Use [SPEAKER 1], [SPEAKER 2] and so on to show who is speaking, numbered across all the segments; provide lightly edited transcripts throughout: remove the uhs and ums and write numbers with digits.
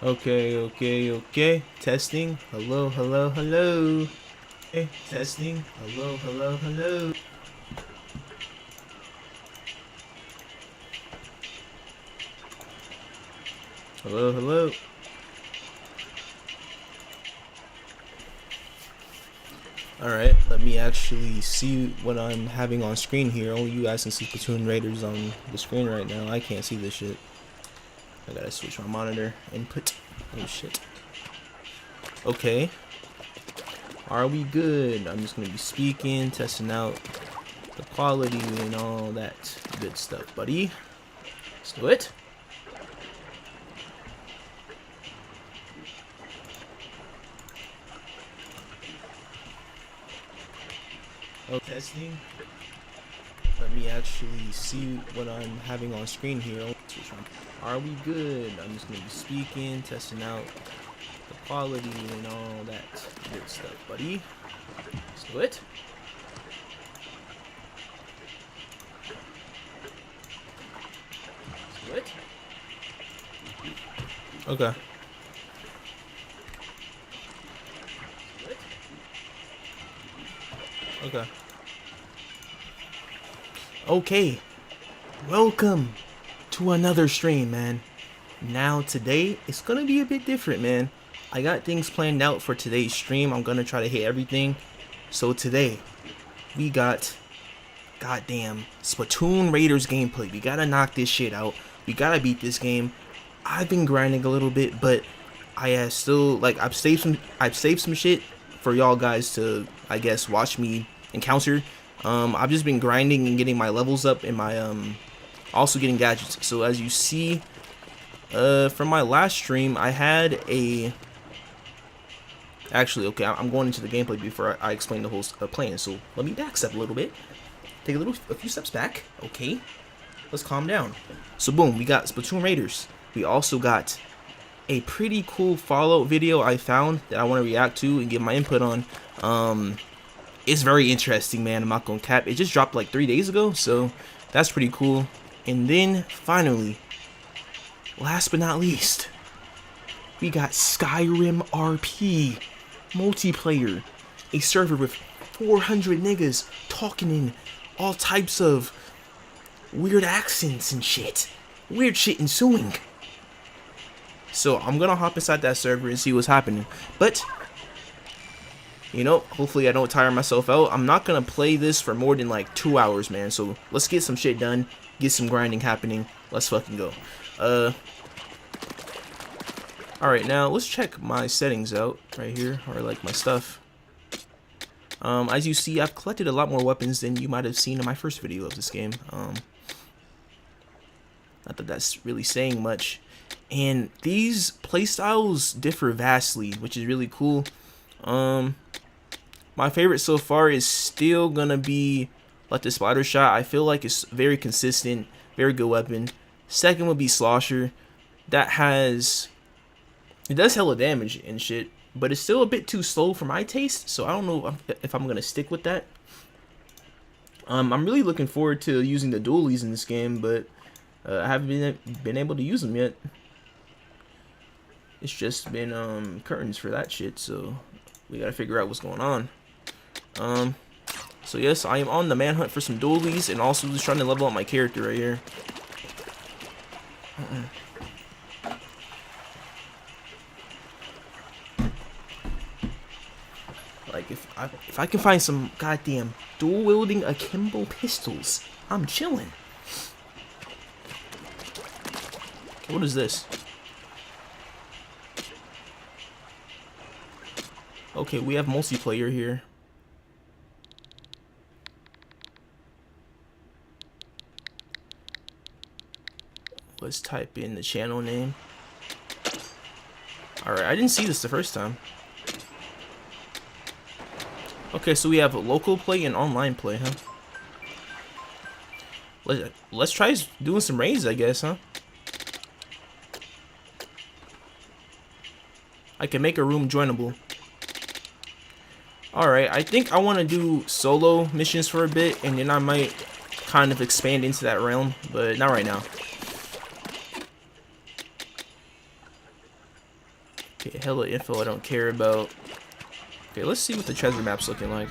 [SPEAKER 1] Okay. Testing. Hello. Okay, testing. Hello. Hello. Alright, let me actually see what I'm having on screen here. Only you guys can see Splatoon Raiders on the screen right now. I can't see this shit. I gotta switch my monitor input. Oh shit. Okay. Are we good? I'm just gonna be speaking, testing out the quality and all that good stuff, buddy. Let's do it. Oh, testing. Let me actually see what I'm having on screen here. Are we good? I'm just gonna be speaking, testing out the quality and all that good stuff, buddy. Let's do it. Okay. Okay. Welcome to another stream, man. Now today it's gonna be a bit different, man. I got things planned out for today's stream. I'm gonna try to hit everything. So today we got goddamn Splatoon Raiders gameplay. We gotta knock this shit out. We gotta beat this game. I've been grinding a little bit, but I still I've saved some shit for y'all guys to, I guess, watch me encounter. I've just been grinding and getting my levels up and my also getting gadgets. So as you see from my last stream, I had a actually okay, I'm going into the gameplay before I explain the whole plan. So let me backstep a little bit. Take a few steps back. Okay. Let's calm down. So boom, we got Splatoon Raiders. We also got a pretty cool Fallout video I found that I want to react to and give my input on. It's very interesting, man. I'm not gonna cap. It just dropped like 3 days ago, so that's pretty cool. And then finally, last but not least, we got Skyrim RP multiplayer, a server with 400 niggas talking in all types of weird accents and shit. Weird shit ensuing. So I'm gonna hop inside that server and see what's happening. But you know, hopefully I don't tire myself out. I'm not gonna play this for more than like 2 hours, man. So let's get some shit done, get some grinding happening. Let's fucking go. Alright, now let's check my settings out right here, or like my stuff. As you see, I've collected a lot more weapons than you might have seen in my first video of this game. Not that that's really saying much. And these playstyles differ vastly, which is really cool. My favorite so far is still gonna be like the splatter shot. I feel like it's very consistent, very good weapon. Second would be Slosher. It does hella damage and shit, but it's still a bit too slow for my taste, so I don't know if I'm gonna stick with that. I'm really looking forward to using the dualies in this game, but I haven't been able to use them yet. It's just been curtains for that shit, so we gotta figure out what's going on. So yes, I am on the manhunt for some dualies and also just trying to level up my character right here. Like if I can find some goddamn dual wielding akimbo pistols, I'm chilling. Okay, what is this? Okay, we have multiplayer here. Let's type in the channel name. Alright, I didn't see this the first time. Okay, so we have local play and online play, huh? Let's try doing some raids, I guess, huh? I can make a room joinable. Alright, I think I want to do solo missions for a bit, and then I might kind of expand into that realm, but not right now. Okay, hella info I don't care about. Okay, let's see what the treasure map's looking like.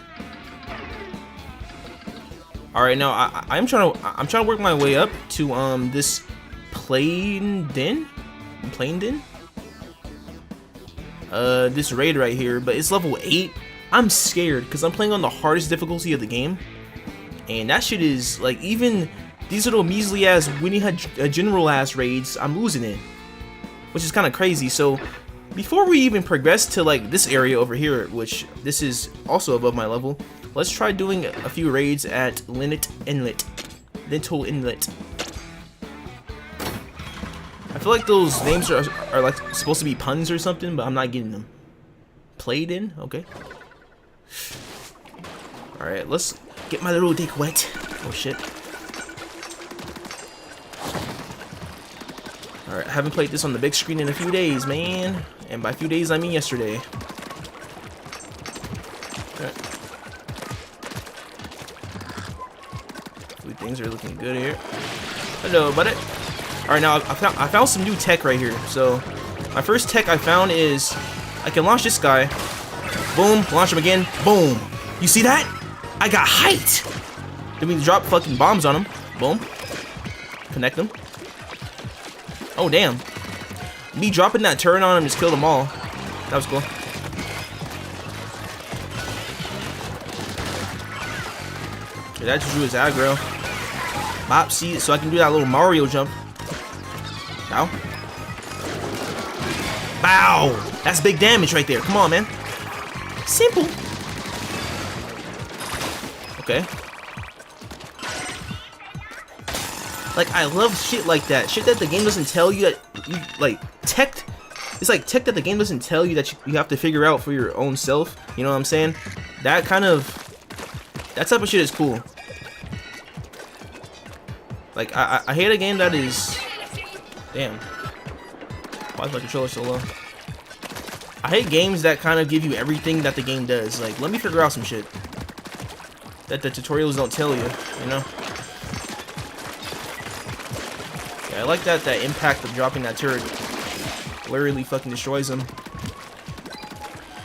[SPEAKER 1] All right, now I'm trying to work my way up to this plane din, this raid right here, but it's level 8. I'm scared because I'm playing on the hardest difficulty of the game, and that shit is like, even these little measly ass winning general ass raids, I'm losing it, which is kind of crazy. So before we even progress to like this area over here, which this is also above my level, let's try doing a few raids at Linnet Inlet. I feel like those names are like supposed to be puns or something, but I'm not getting them. Played in? Okay. Alright, let's get my little dick wet. Oh shit. Alright, I haven't played this on the big screen in a few days, man. And by few days, I mean yesterday. Okay. Things are looking good here. Hello, buddy. Alright, now I found some new tech right here. So, my first tech I found is I can launch this guy. Boom, launch him again. Boom. You see that? I got height. Then we drop fucking bombs on him. Boom. Connect them. Oh, damn. Me dropping that turret on him just killed them all. That was cool. Okay, that just drew his aggro. Bop, see, so I can do that little Mario jump. Bow. Bow! That's big damage right there. Come on, man. Simple. Okay. Like, I love shit like that. Shit that the game doesn't tell you that you, like, tech. It's like tech that the game doesn't tell you that you have to figure out for your own self. You know what I'm saying? That type of shit is cool. Like, I hate a game that is... Damn. Why is my controller so low? I hate games that kind of give you everything that the game does. Like, let me figure out some shit that the tutorials don't tell you, you know? Yeah, I like that impact of dropping that turret literally fucking destroys them.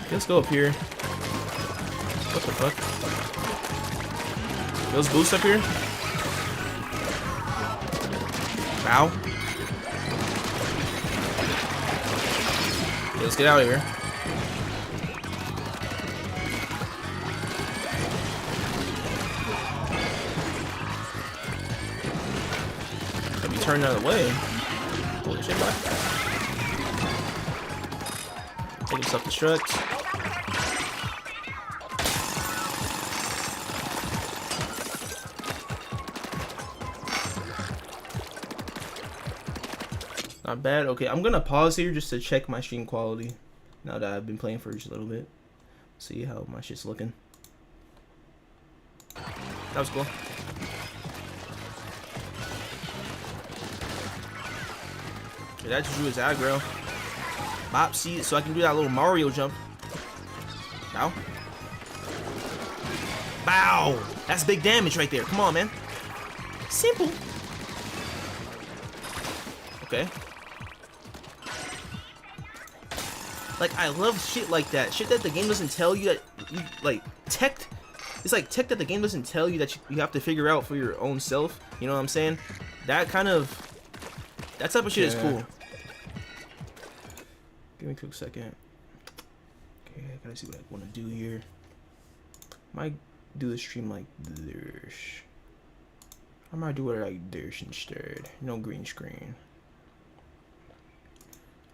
[SPEAKER 1] Okay, let's go up here. What the fuck? Those boosts up here? Bow. Okay, let's get out of here. Let me turn out of the way. Holy shit, bye. Take him self-destruct. Not bad. Okay, I'm gonna pause here just to check my stream quality now that I've been playing for just a little bit. See how my shit's looking. That was cool. Okay, that just drew his aggro. Bop, see, so I can do that little Mario jump. Bow. Bow! That's big damage right there. Come on, man. Simple. Okay. Like, I love shit like that. Shit that the game doesn't tell you that you, like, tech. It's like tech that the game doesn't tell you that you have to figure out for your own self. You know what I'm saying? That type of shit is cool. Give me a quick second. Okay, I gotta see what I want to do here. Might do the stream like this. I might do it like this instead. No green screen.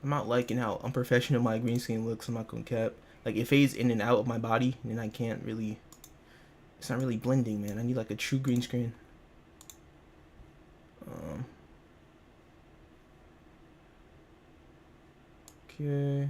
[SPEAKER 1] I'm not liking how unprofessional my green screen looks. I'm not gonna cap. Like, it fades in and out of my body, and I can't really. It's not really blending, man. I need like a true green screen. Okay.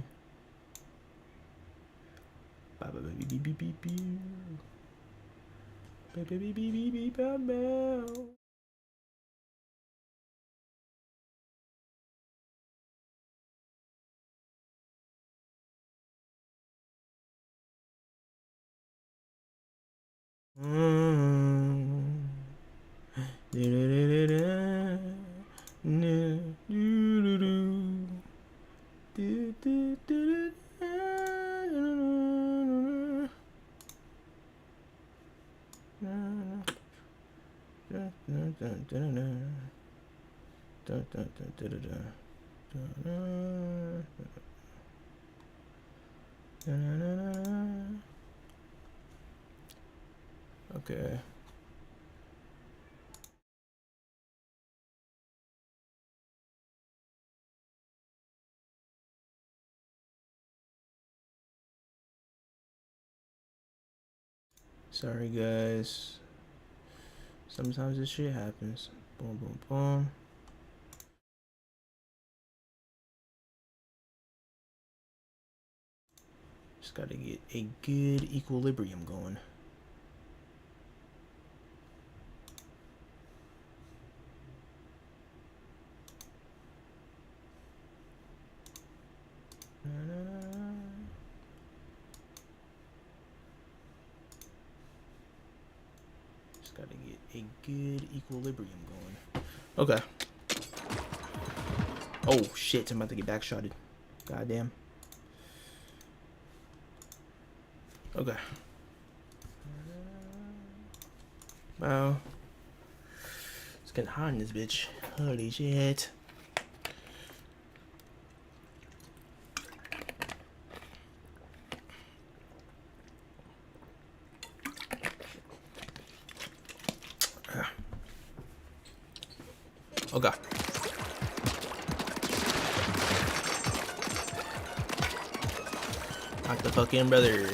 [SPEAKER 1] Okay. Sorry guys. Sometimes this shit happens. Boom, boom, boom. Just gotta get a good equilibrium going. Just gotta get a good equilibrium going. Okay. Oh shit, I'm about to get backshotted. Goddamn. Okay. Wow. It's getting hot in this bitch. Holy shit. Okay. Knock the fuck in, brother.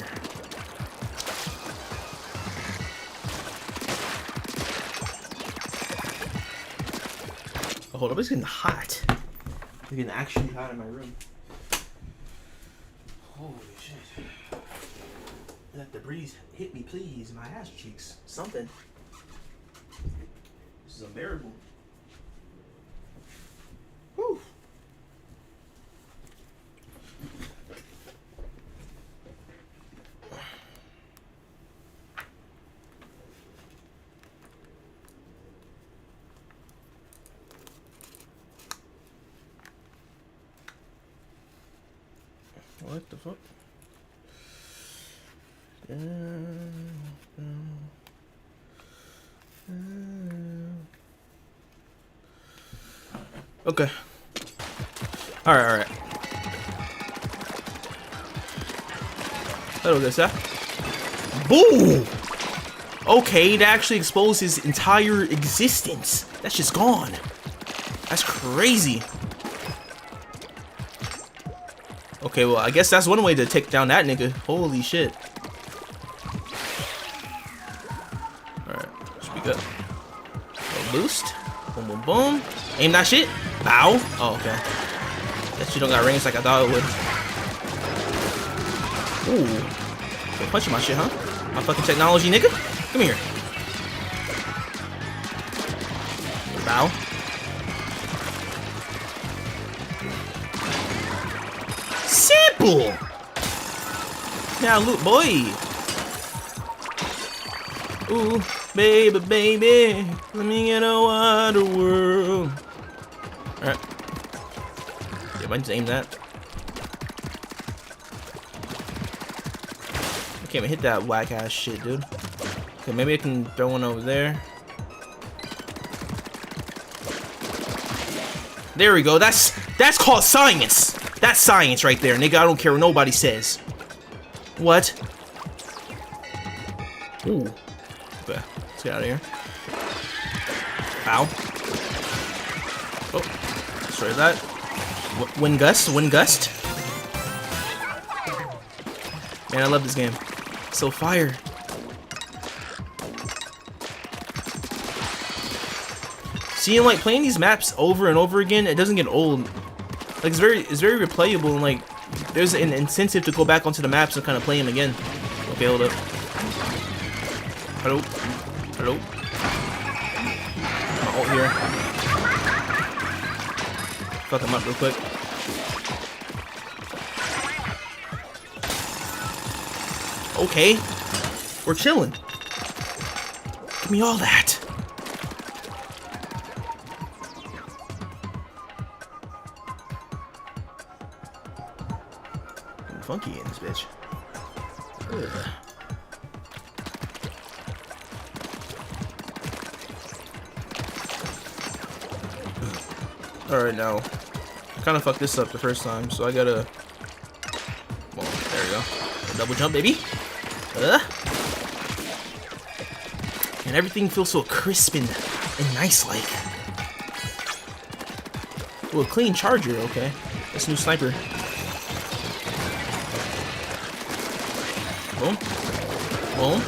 [SPEAKER 1] Oh, hold up, it's getting hot. It's getting actually hot in my room. Holy shit. Let the breeze hit me, please. My ass cheeks. Something. This is unbearable. Whew. What the fuck? Okay. Alright. Hello there, sir. Boo! Okay, that actually exposed his entire existence. That's just gone. That's crazy. Okay, well, I guess that's one way to take down that nigga. Holy shit. Alright, should be good. Little boost. Boom, boom, boom. Aim that shit. Bow. Oh, okay. That shit don't got range like I thought it would. Ooh. You're punching my shit, huh? My fucking technology, nigga. Come here. Bow. Simple. Now look, boy. Ooh, baby, baby, let me get a wider world. Alright. Yeah, if I just aim that. I can't even hit that whack ass shit, dude. Okay, maybe I can throw one over there. There we go. That's called science. That's science right there, nigga. I don't care what nobody says. What? Ooh. Okay, let's get out of here. Ow. Oh, destroy that. Wind gust, wind gust. Man, I love this game. So fire. Seeing like playing these maps over and over again, it doesn't get old. Like it's very replayable, and like there's an incentive to go back onto the maps and kind of play them again. Okay, hold up. Hello, hello. I'm out here. Fuck him up real quick. Okay, we're chilling. Give me all that. Funky in this bitch. Ugh. Alright, now. I kind of fucked this up the first time, so I gotta... Well, there we go. Double jump, baby. And everything feels so crisp and nice like. Ooh, a clean charger, okay. That's a new sniper. Boom. Boom.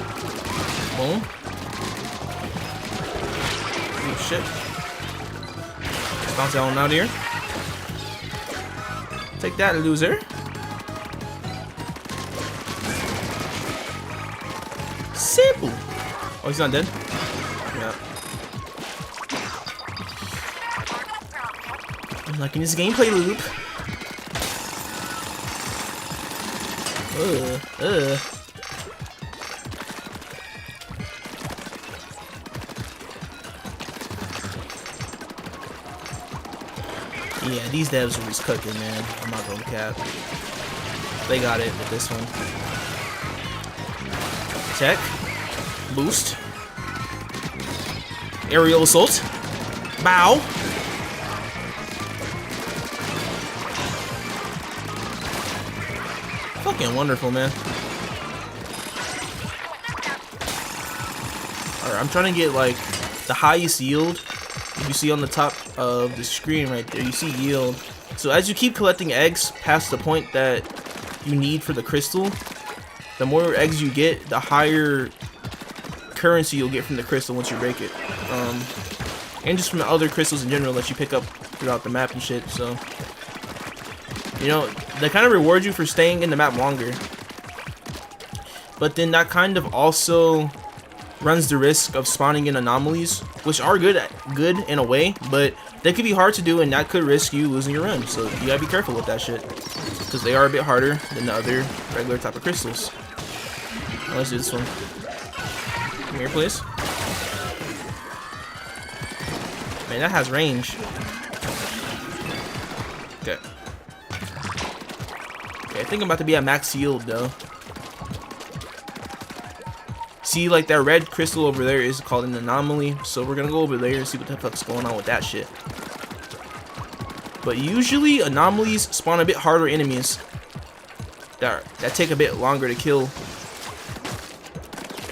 [SPEAKER 1] Boom. Oh shit. Let's bounce that one out here. Take that, loser. Simple. Oh, he's not dead? Yeah. I'm liking this gameplay loop. Yeah, these devs are just cooking, man. I'm not gonna cap. They got it with this one. Check. Boost. Aerial assault. Bow. Fucking wonderful, man. Alright, I'm trying to get like the highest yield. You see on the top of the screen right there, you see yield. So as you keep collecting eggs past the point that you need for the crystal, the more eggs you get, the higher currency you'll get from the crystal once you break it. And just from the other crystals in general that you pick up throughout the map and shit, so... You know, they kind of reward you for staying in the map longer. But then that kind of also runs the risk of spawning in anomalies, which are good in a way, but they could be hard to do and that could risk you losing your run. So you gotta be careful with that shit, because they are a bit harder than the other regular type of crystals. Now let's do this one. Come here, please. Man, that has range. Okay. Okay, I think I'm about to be at max yield though. See, like that red crystal over there is called an anomaly, so we're gonna go over there and see what the fuck's going on with that shit. But usually anomalies spawn a bit harder enemies that take a bit longer to kill.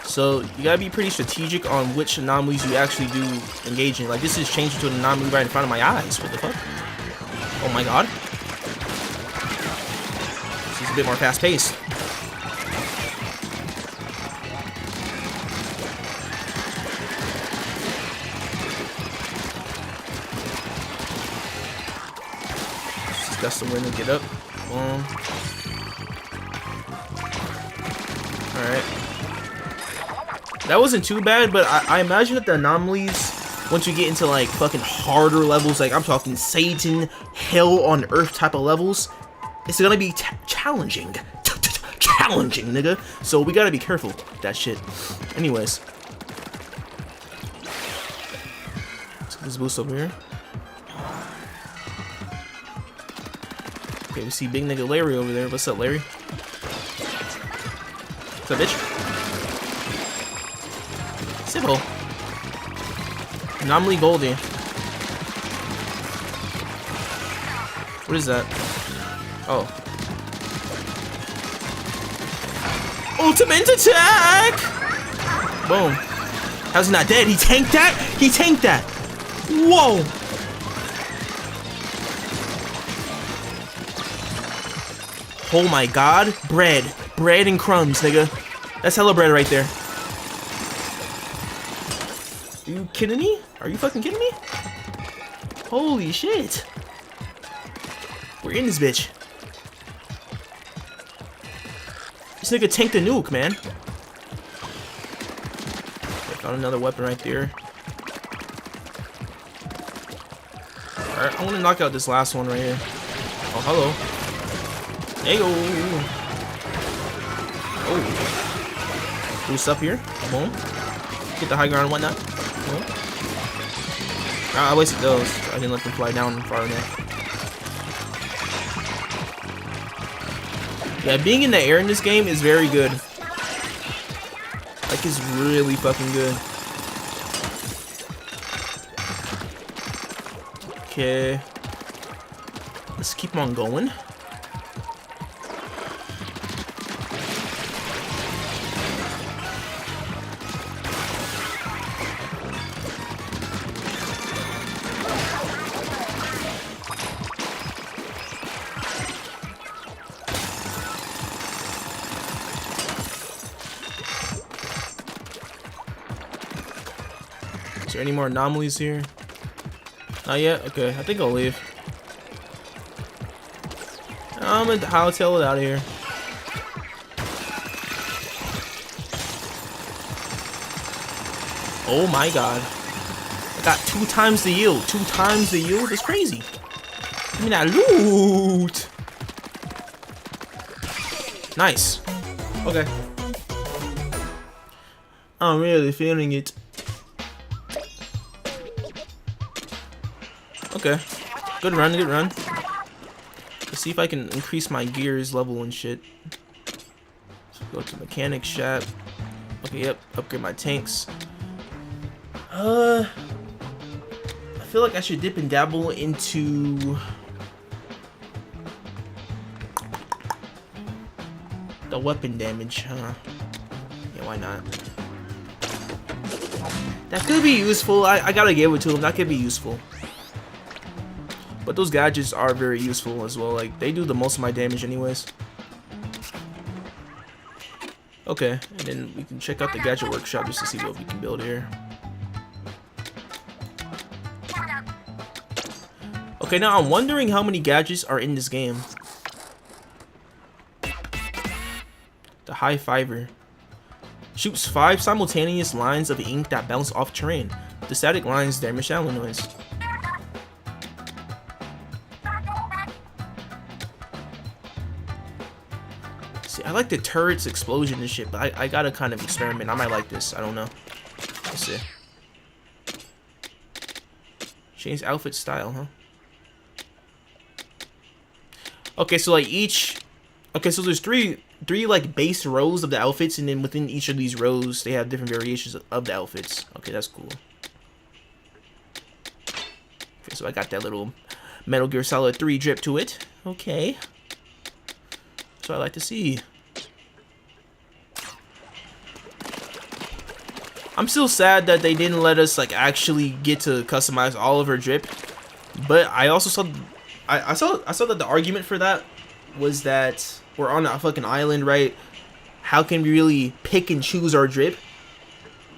[SPEAKER 1] So you gotta be pretty strategic on which anomalies you actually do engage in. Like this is changing to an anomaly right in front of my eyes. What the fuck? Oh my god. This is a bit more fast paced. Got some way to get up. Alright. That wasn't too bad, but I imagine that the anomalies, once you get into like fucking harder levels, like I'm talking Satan, hell on earth type of levels, it's gonna be challenging. Challenging, nigga. So we gotta be careful with that shit. Anyways. Let's get this boost over here. Okay, we see big nigga Larry over there. What's up, Larry? What's up, bitch? Simple. Anomaly Goldie. What is that? Oh. Ultimate attack! Boom. How's he not dead? He tanked that? He tanked that! Whoa! Oh my god, bread. Bread and crumbs, nigga. That's hella bread right there. Are you kidding me? Are you fucking kidding me? Holy shit. We're in this bitch. This nigga tanked the nuke, man. Okay, found another weapon right there. Alright, I want to knock out this last one right here. Oh, hello. Hey yo! Oh, boost up here. Boom. Get the high ground and whatnot. Boom. I wasted those. I didn't let them fly down far enough. Yeah, being in the air in this game is very good. Like, it's really fucking good. Okay. Let's keep on going. Is there any more anomalies here? Not yet? Okay, I think I'll leave. I'm gonna hightail it out of here. Oh my god. I got 2 times the yield. 2 times the yield? That's crazy. Give me that loot. Nice. Okay. I'm really feeling it. Okay. Good run, good run. Let's see if I can increase my gears level and shit. So go to mechanic shop. Okay, yep. Upgrade my tanks. I feel like I should dip and dabble into the weapon damage, huh? Yeah, why not? That could be useful. I gotta give it to him. That could be useful. But those gadgets are very useful as well. Like, they do the most of my damage anyways. Okay, and then we can check out the gadget workshop just to see what we can build here. Okay, now I'm wondering how many gadgets are in this game. The high fiver. Shoots 5 simultaneous lines of ink that bounce off terrain. The static lines damage sound noise. See, I like the turret's explosion and shit, but I gotta kind of experiment. I might like this. I don't know. Let's see. Change outfit style, huh? Okay, so like each... Okay, so there's three like base rows of the outfits, and then within each of these rows, they have different variations of the outfits. Okay, that's cool. Okay, so I got that little Metal Gear Solid 3 drip to it. Okay. That's what I like to see. I'm still sad that they didn't let us like actually get to customize all of her drip, but I also saw I saw that the argument for that was that we're on a fucking island, right? How can we really pick and choose our drip?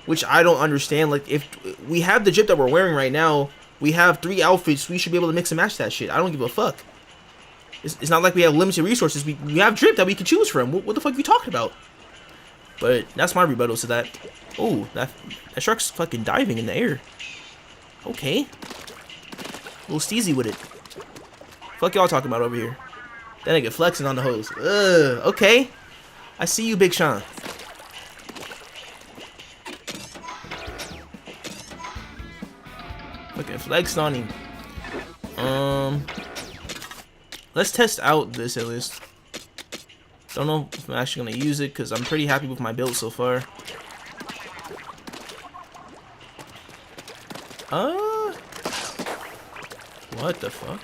[SPEAKER 1] Which I don't understand. Like, if we have the drip that we're wearing right now, we have 3 outfits, we should be able to mix and match that shit. I don't give a fuck. It's not like we have limited resources. We have drip that we can choose from. What the fuck are you talking about? But that's my rebuttal to that. Oh, that shark's fucking diving in the air. Okay. A little steezy with it. Fuck y'all talking about over here. That nigga flexing on the hose. Ugh, okay. I see you, Big Sean. Fucking flexed on him. Let's test out this at least. Don't know if I'm actually gonna use it because I'm pretty happy with my build so far. What the fuck?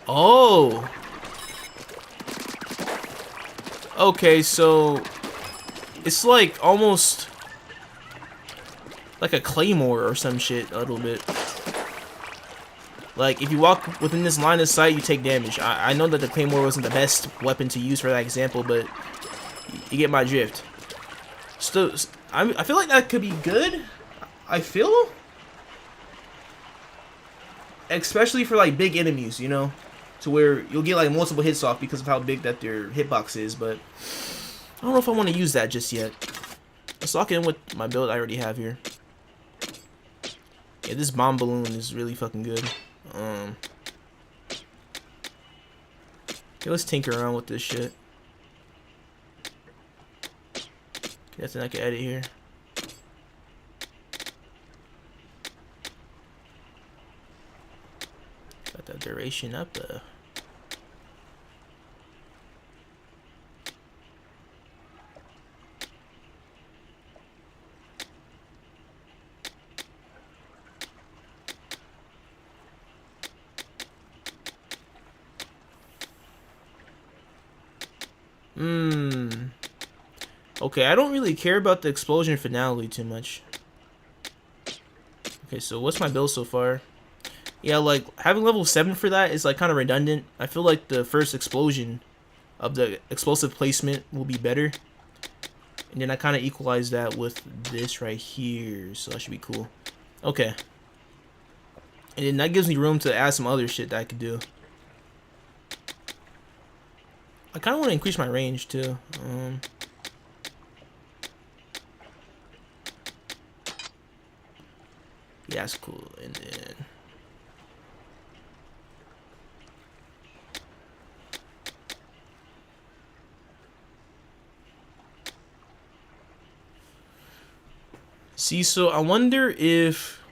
[SPEAKER 1] Oh. Okay, so it's like almost like a claymore or some shit a little bit. Like, if you walk within this line of sight, you take damage. I know that the claymore wasn't the best weapon to use for that example, but you get my drift. Still, I feel like that could be good. I feel, especially for like big enemies, you know, to where you'll get like multiple hits off because of how big that their hitbox is. But I don't know if I want to use that just yet. Let's lock in with my build I already have here. Yeah, this bomb balloon is really fucking good. Okay, let's tinker around with this shit. Okay, that's I can edit here. Got that duration up there. Okay, I don't really care about the explosion finale too much. Okay, so what's my build so far? Yeah, like, having level 7 for that is, like, kind of redundant. I feel like the first explosion of the explosive placement will be better. And then I kind of equalize that with this right here, so that should be cool. Okay. And then that gives me room to add some other shit that I could do. I kind of want to increase my range, too. Yeah, that's cool. And then... See, so I wonder if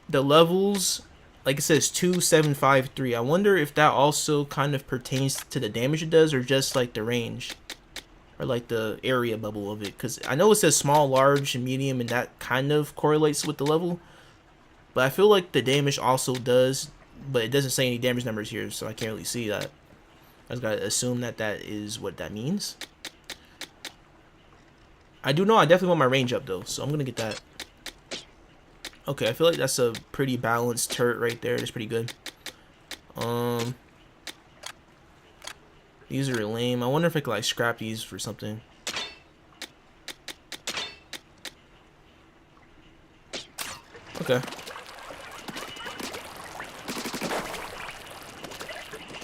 [SPEAKER 1] the levels, like it says 2, 7, 5, 3. I wonder if that also kind of pertains to the damage it does, or just like the range, or like the area bubble of it. Because I know it says small, large, and medium, and that kind of correlates with the level. But I feel like the damage also does, but it doesn't say any damage numbers here, so I can't really see that. I just gotta assume that that is what that means. I do know I definitely want my range up though, so I'm gonna get that. Okay, I feel like that's a pretty balanced turret right there. That's pretty good. These are lame. I wonder if I could like scrap these for something. Okay.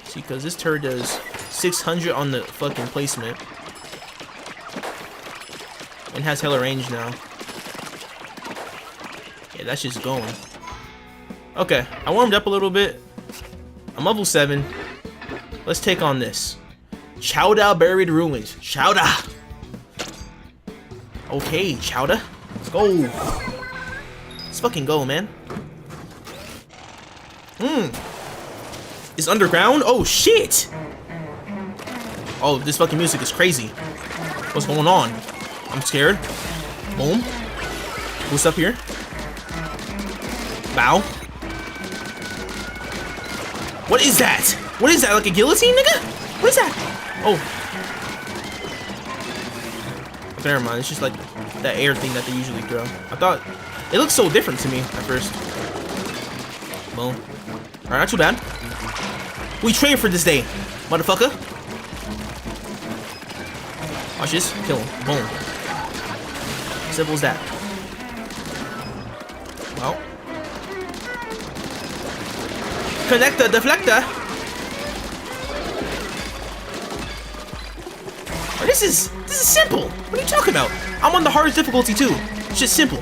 [SPEAKER 1] See, because this turret does 600 on the fucking placement. And has hella range now. Yeah, that's just going. Okay, I warmed up a little bit. I'm level 7. Let's take on this. Chowda Buried Ruins. Chowda! Okay, Chowda. Let's go. Let's fucking go, man. It's underground? Oh, shit! Oh, this fucking music is crazy. What's going on? I'm scared. Boom. Who's up here? Bow. What is that? What is that? Like a guillotine, nigga? What is that? Oh. Never mind. It's just like that air thing that they usually throw. I thought it looked so different to me at first. Boom. Alright, not too bad. We trained for this day, motherfucker. Watch this. Kill him. Boom. Simple as that. Well. Connector, deflector. Oh, this is simple. What are you talking about? I'm on the hardest difficulty too. It's just simple.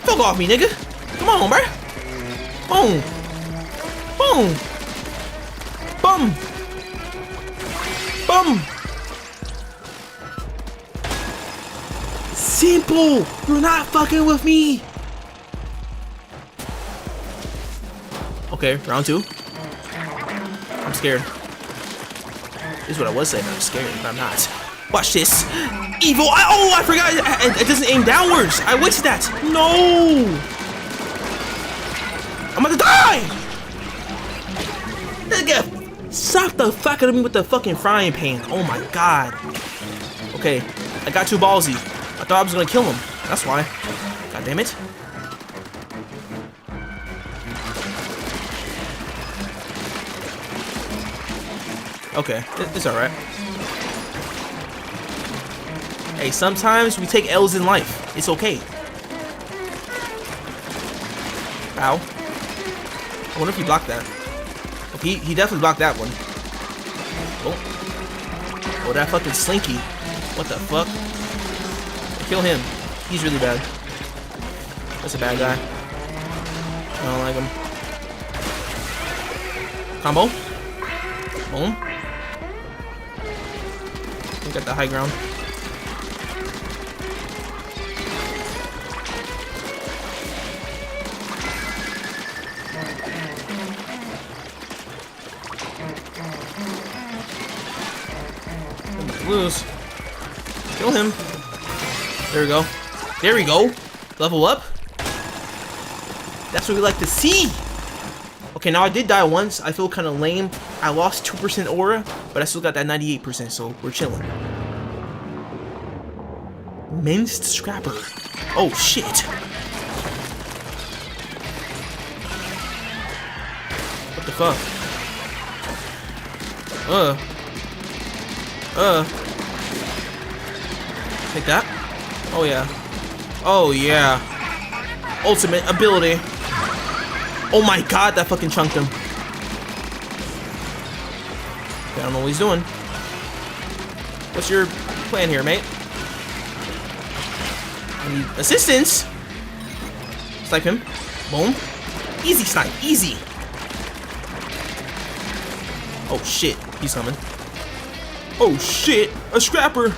[SPEAKER 1] Fuck off me, nigga. Come on, bruh. Boom. Boom. Bum. Bum. Simple! You're not fucking with me! Okay, round 2. I'm scared. This is what I was saying. I'm scared, but I'm not. Watch this. Evil! Oh, I forgot! It doesn't aim downwards! I wasted that! No! I'm about to die! Nigga! Stop the fuck out of me with the fucking frying pan. Oh my god. Okay, I got too ballsy. I thought I was gonna kill him. That's why. God damn it. Okay, it's alright. Hey, sometimes we take L's in life. It's okay. Ow. I wonder if he blocked that. Okay, he definitely blocked that one. Oh. Oh, that fucking slinky. What the fuck? Kill him. He's really bad. That's a bad guy. I don't like him. Combo. Boom. We got the high ground. Lose. Kill him. There we go. There we go. Level up. That's what we like to see. Okay, now I did die once. I feel kind of lame. I lost 2% aura, but I still got that 98%, so we're chilling. Minced scrapper. Oh shit. What the fuck? Take that. Oh yeah. Oh yeah. Ultimate ability. Oh my god, that fucking chunked him. I don't know what he's doing. What's your plan here, mate? I need assistance. Snipe him. Boom. Easy snipe. Easy. Oh shit. He's coming. Oh shit. A scrapper.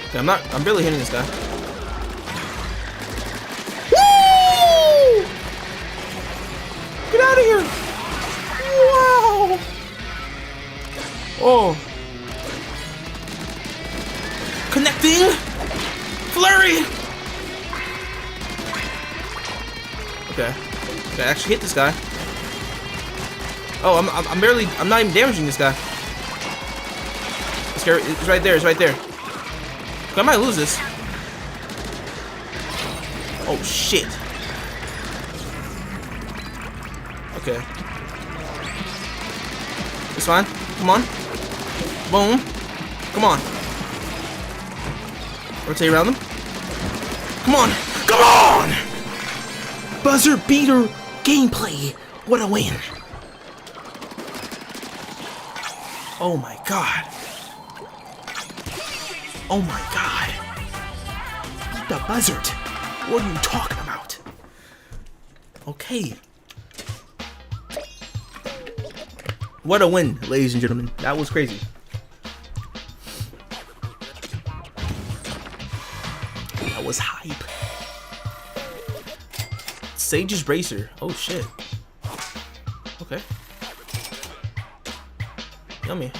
[SPEAKER 1] Okay, I'm barely hitting this guy. Woo! Get out of here. Wow. Oh. Connecting. Flurry. Okay. Okay, I actually hit this guy. Oh, I'm not even damaging this guy. It's right there. It's right there. I might lose this. Oh shit. Okay. It's fine. Come on. Boom. Come on. Rotate around them. Come on. Come on! Buzzer beater gameplay. What a win. Oh my god. Oh my god. The buzzard. What are you talking about? Okay. What a win, ladies and gentlemen. That was crazy. That was hype. Sage's Bracer. Oh shit. Okay. Yummy.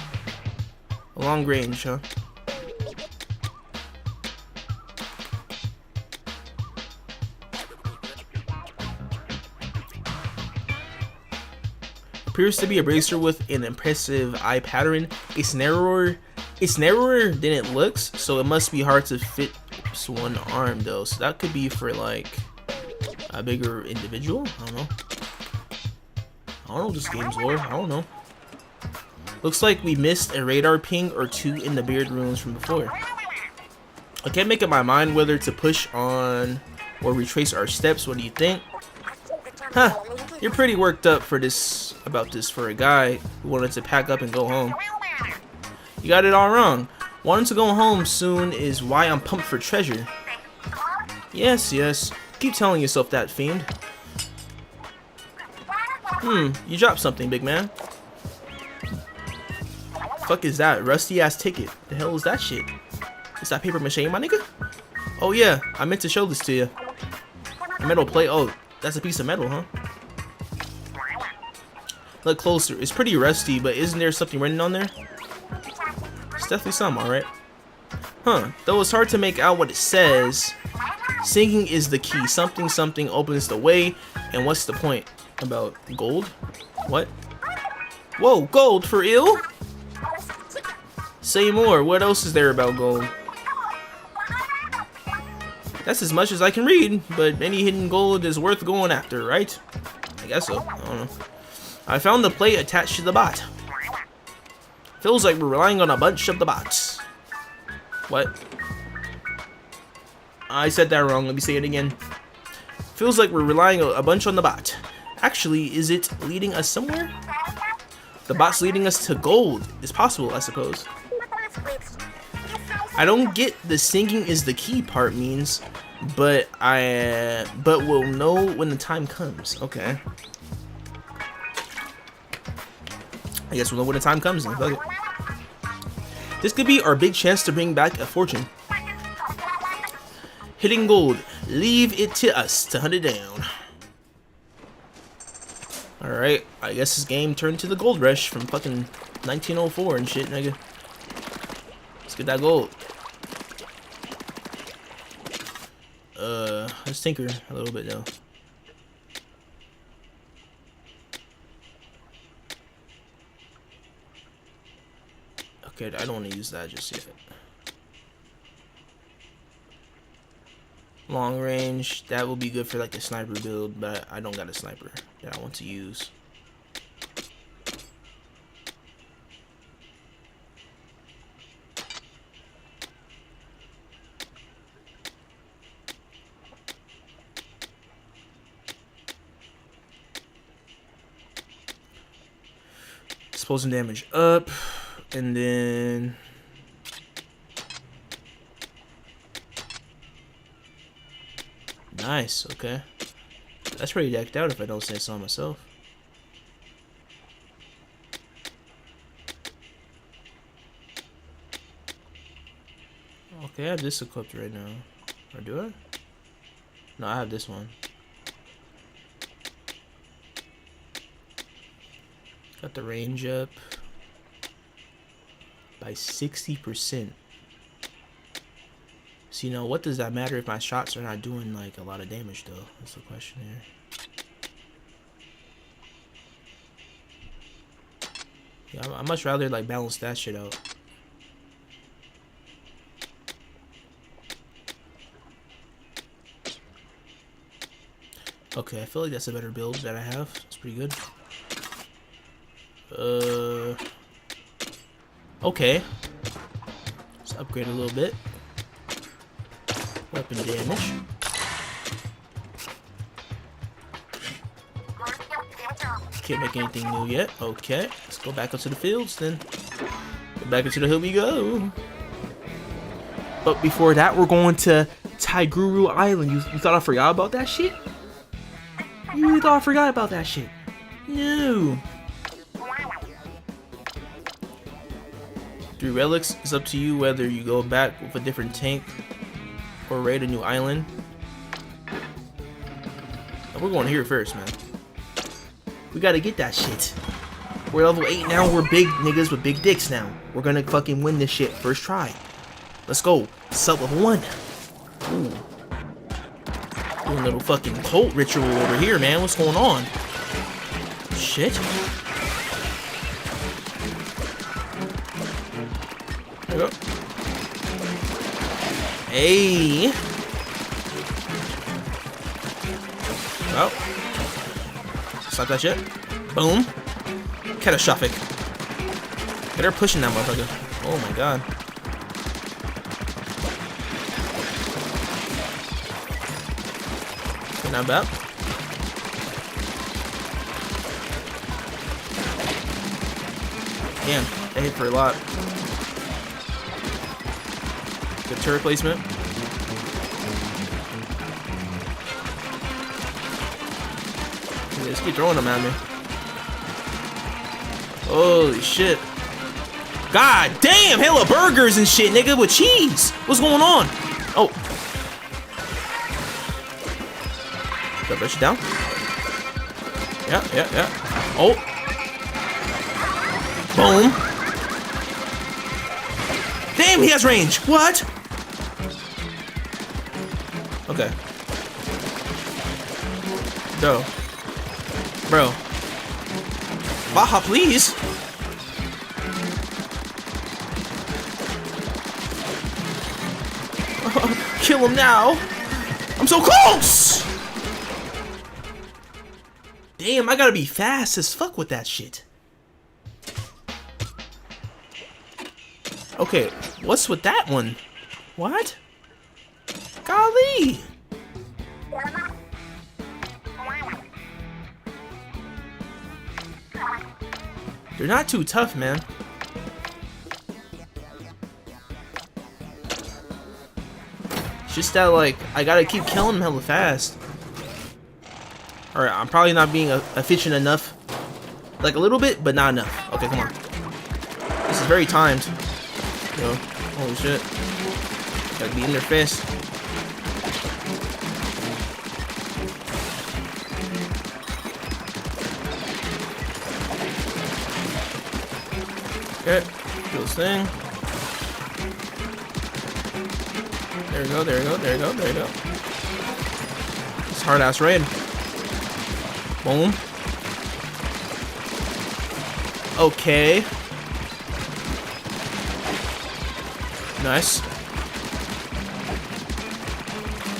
[SPEAKER 1] Long range, huh? Appears to be a bracer with an impressive eye pattern. It's narrower than it looks, so it must be hard to fit one arm though. So that could be for like a bigger individual. I don't know this game's lore. I don't know. Looks like we missed a radar ping or two in the beard runes from before. I can't make up my mind whether to push on or retrace our steps. What do you think? Huh, you're pretty worked up about this for a guy who wanted to pack up and go home. You got it all wrong. Wanting to go home soon is why I'm pumped for treasure. Yes, yes. Keep telling yourself that, fiend. You dropped something, big man. Fuck is that? Rusty ass ticket. The hell is that shit? Is that paper mache, my nigga? Oh yeah, I meant to show this to you. A metal plate. Oh, that's a piece of metal, huh? Look closer. It's pretty rusty, but isn't there something written on there? It's definitely some, alright. Huh. Though it's hard to make out what it says. Singing is the key. Something something opens the way. And what's the point? About gold? What? Whoa, gold for ill? Say more. What else is there about gold? That's as much as I can read, but any hidden gold is worth going after, right? I guess so. I don't know. I found the plate attached to the bot. Feels like we're relying on a bunch of the bots. What? I said that wrong. Let me say it again. Feels like we're relying a bunch on the bot. Actually, is it leading us somewhere? The bot's leading us to gold. It's possible, I suppose. I don't get the singing is the key part means, but we'll know when the time comes. Okay. I guess we'll know when the time comes then. Fuck it. This could be our big chance to bring back a fortune. Hitting gold. Leave it to us to hunt it down. Alright, I guess this game turned to the gold rush from fucking 1904 and shit, nigga. Let's get that gold. Let's tinker a little bit though. Okay, I don't want to use that just yet. Long range, that will be good for like the sniper build, but I don't got a sniper that I want to use. Explosive damage up, and then nice. Okay, that's pretty decked out if I don't say so myself. Okay, I have this equipped right now, or do I? No, I have this one. Got the range up by 60%. So, you know, what does that matter if my shots are not doing, like, a lot of damage, though? That's the question here. Yeah, I'd much rather, like, balance that shit out. Okay, I feel like that's a better build that I have. It's pretty good. Okay. Let's upgrade a little bit. Weapon damage. Can't make anything new yet. Okay, let's go back into the fields then. Go back into the hill we go. But before that, we're going to rikuwru Island. You thought I forgot about that shit? You thought I forgot about that shit? No. 3 relics. It's up to you whether you go back with a different tank or raid a new island. We're going here first, man. We gotta get that shit. We're level 8 now. We're big niggas with big dicks now. We're gonna fucking win this shit first try. Let's go. Sub level 1. Ooh. Doing a little fucking cult ritual over here, man. What's going on? Shit. There we go. Hey. Well. Stop that shit. Boom. Catastrophic. Get her pushing that motherfucker. Oh my god. Not bad. Damn, they hit for a lot. Good turret placement. Let's keep throwing them at me. Holy shit. God damn, hella burgers and shit, nigga, with cheese. What's going on? Oh. Got that shit down. Yeah. Oh. Boom. Damn, he has range. What? Okay. Bro. Baja, please. Kill him now. I'm so close. Damn, I gotta be fast as fuck with that shit. Okay, what's with that one? What? Golly! They're not too tough, man. It's just that, like, I gotta keep killing them hella fast. Alright, I'm probably not being efficient enough. Like, a little bit, but not enough. Okay, come on. This is very timed. Yo, holy shit. Gotta be in their face. Okay, do this thing. There we go, there we go, there we go, there we go. It's hard ass raid. Boom. Okay. Nice.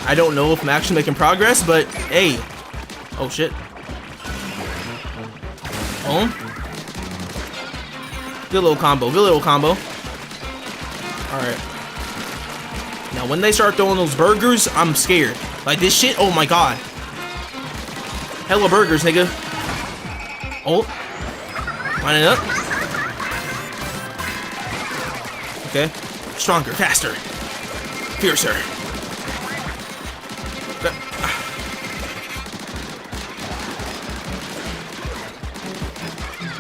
[SPEAKER 1] I don't know if I'm actually making progress, but hey. Oh shit. Oh. Good little combo. Good little combo. Alright. Now when they start throwing those burgers, I'm scared. Like this shit, oh my god. Hella burgers, nigga. Oh. Line it up. Okay. Stronger, faster. Fiercer. Okay.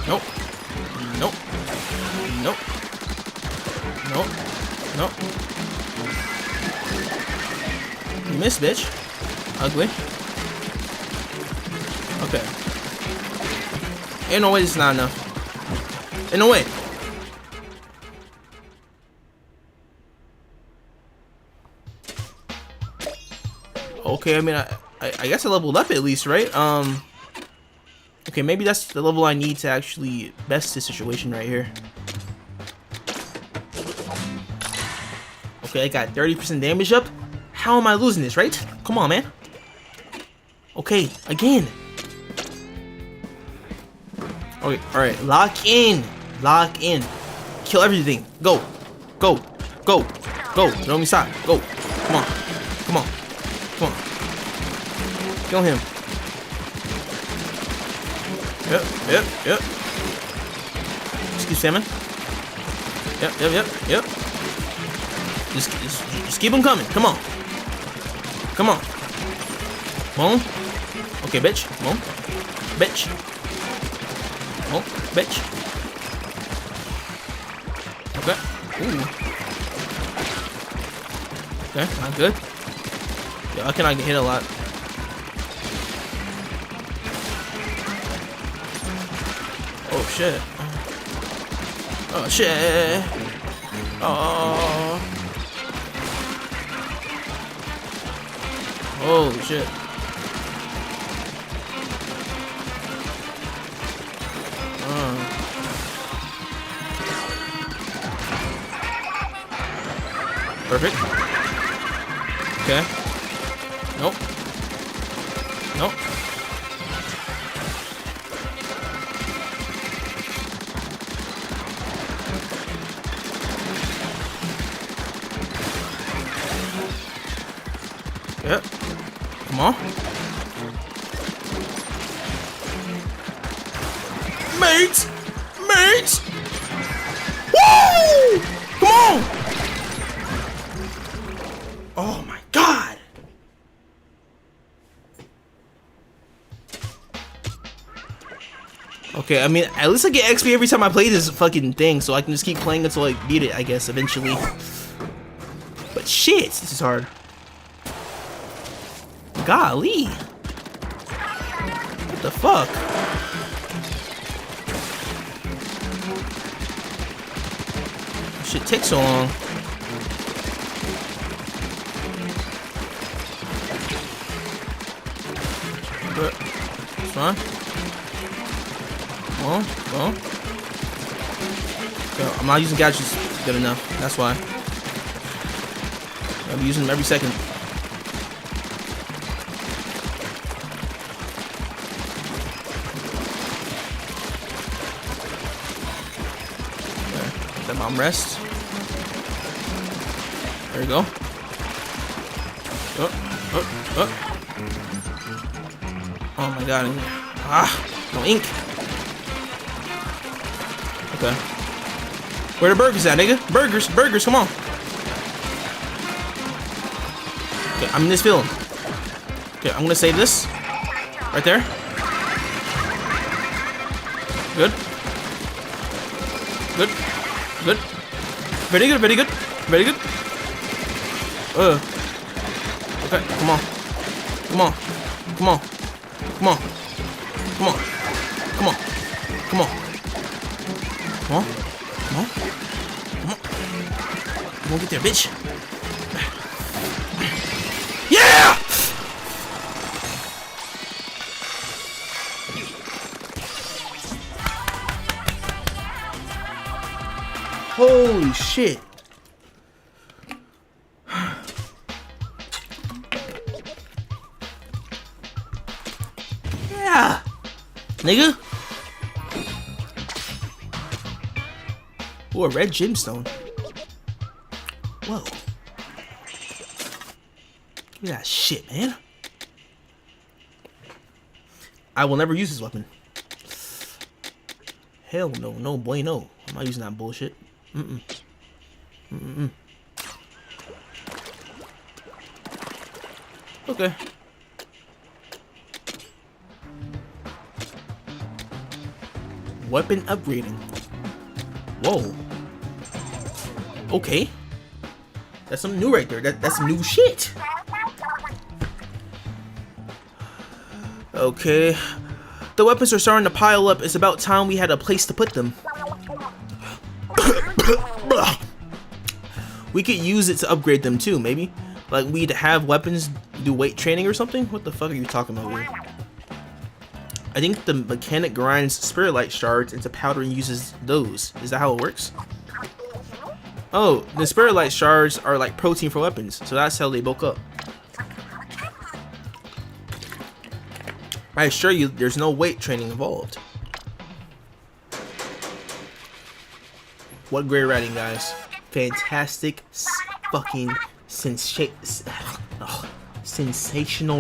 [SPEAKER 1] Nope. Nope. Nope. Nope. Nope. You missed, bitch. Ugly. Okay. Ain't no way this is not enough. Ain't no way. Okay, I mean, I guess I leveled up at least, right? Okay, maybe that's the level I need to actually best this situation right here. Okay, I got 30% damage up. How am I losing this, right? Come on, man. Okay, again. Okay, alright, lock in. Lock in. Kill everything. Go. Go. Go. Go. Don't me stop. Go. Come on. Come on. Come on. Kill him. Yep, yep, yep. Just keep spamming. Yep, yep, yep, yep. Just keep them coming. Come on. Come on. Come on. Okay, bitch. Come on. Bitch. Come on, bitch. Okay. Ooh. Okay, not good. Yeah, I cannot get hit a lot. Oh shit. Oh shit. Oh. Holy shit. Perfect. Okay. Nope. Nope. Yep. Come on. Mate! Mate! Woo! Come on! Oh my god! Okay, I mean, at least I get XP every time I play this fucking thing, so I can just keep playing until I beat it, I guess, eventually. But shit, this is hard. Golly. What the fuck? This shit takes so long. But it's fine. Well. Okay, I'm not using gadgets good enough. That's why. I'll be using them every second. Let mom rest. There you go. Oh my god. Ah, no ink. Okay. Where the burgers at, nigga? Burgers, come on. Okay, I'm in this field. Okay, I'm gonna save this. Right there. Good. Good. Good. Very good, very good. Very good. Okay, come on. Come on. Come on. Come on. Come on. Come on. Come on. Come on. Come on. Come on. Come on, get there, bitch. Yeah! Holy shit. Yeah! Nigga! Ooh, a red gemstone. Whoa. Give me that shit, man. I will never use this weapon. Hell no, no bueno. I'm not using that bullshit. Okay. Weapon upgrading. Whoa. Okay. That's something new right there. That's some new shit. Okay. The weapons are starting to pile up. It's about time we had a place to put them. We could use it to upgrade them too, maybe. Like we'd have weapons do weight training or something? What the fuck are you talking about here? I think the mechanic grinds spirit light shards into powder and uses those. Is that how it works? Oh, the spirit light shards are like protein for weapons, so that's how they bulk up. I assure you, there's no weight training involved. What great writing, guys. Fantastic fucking sensational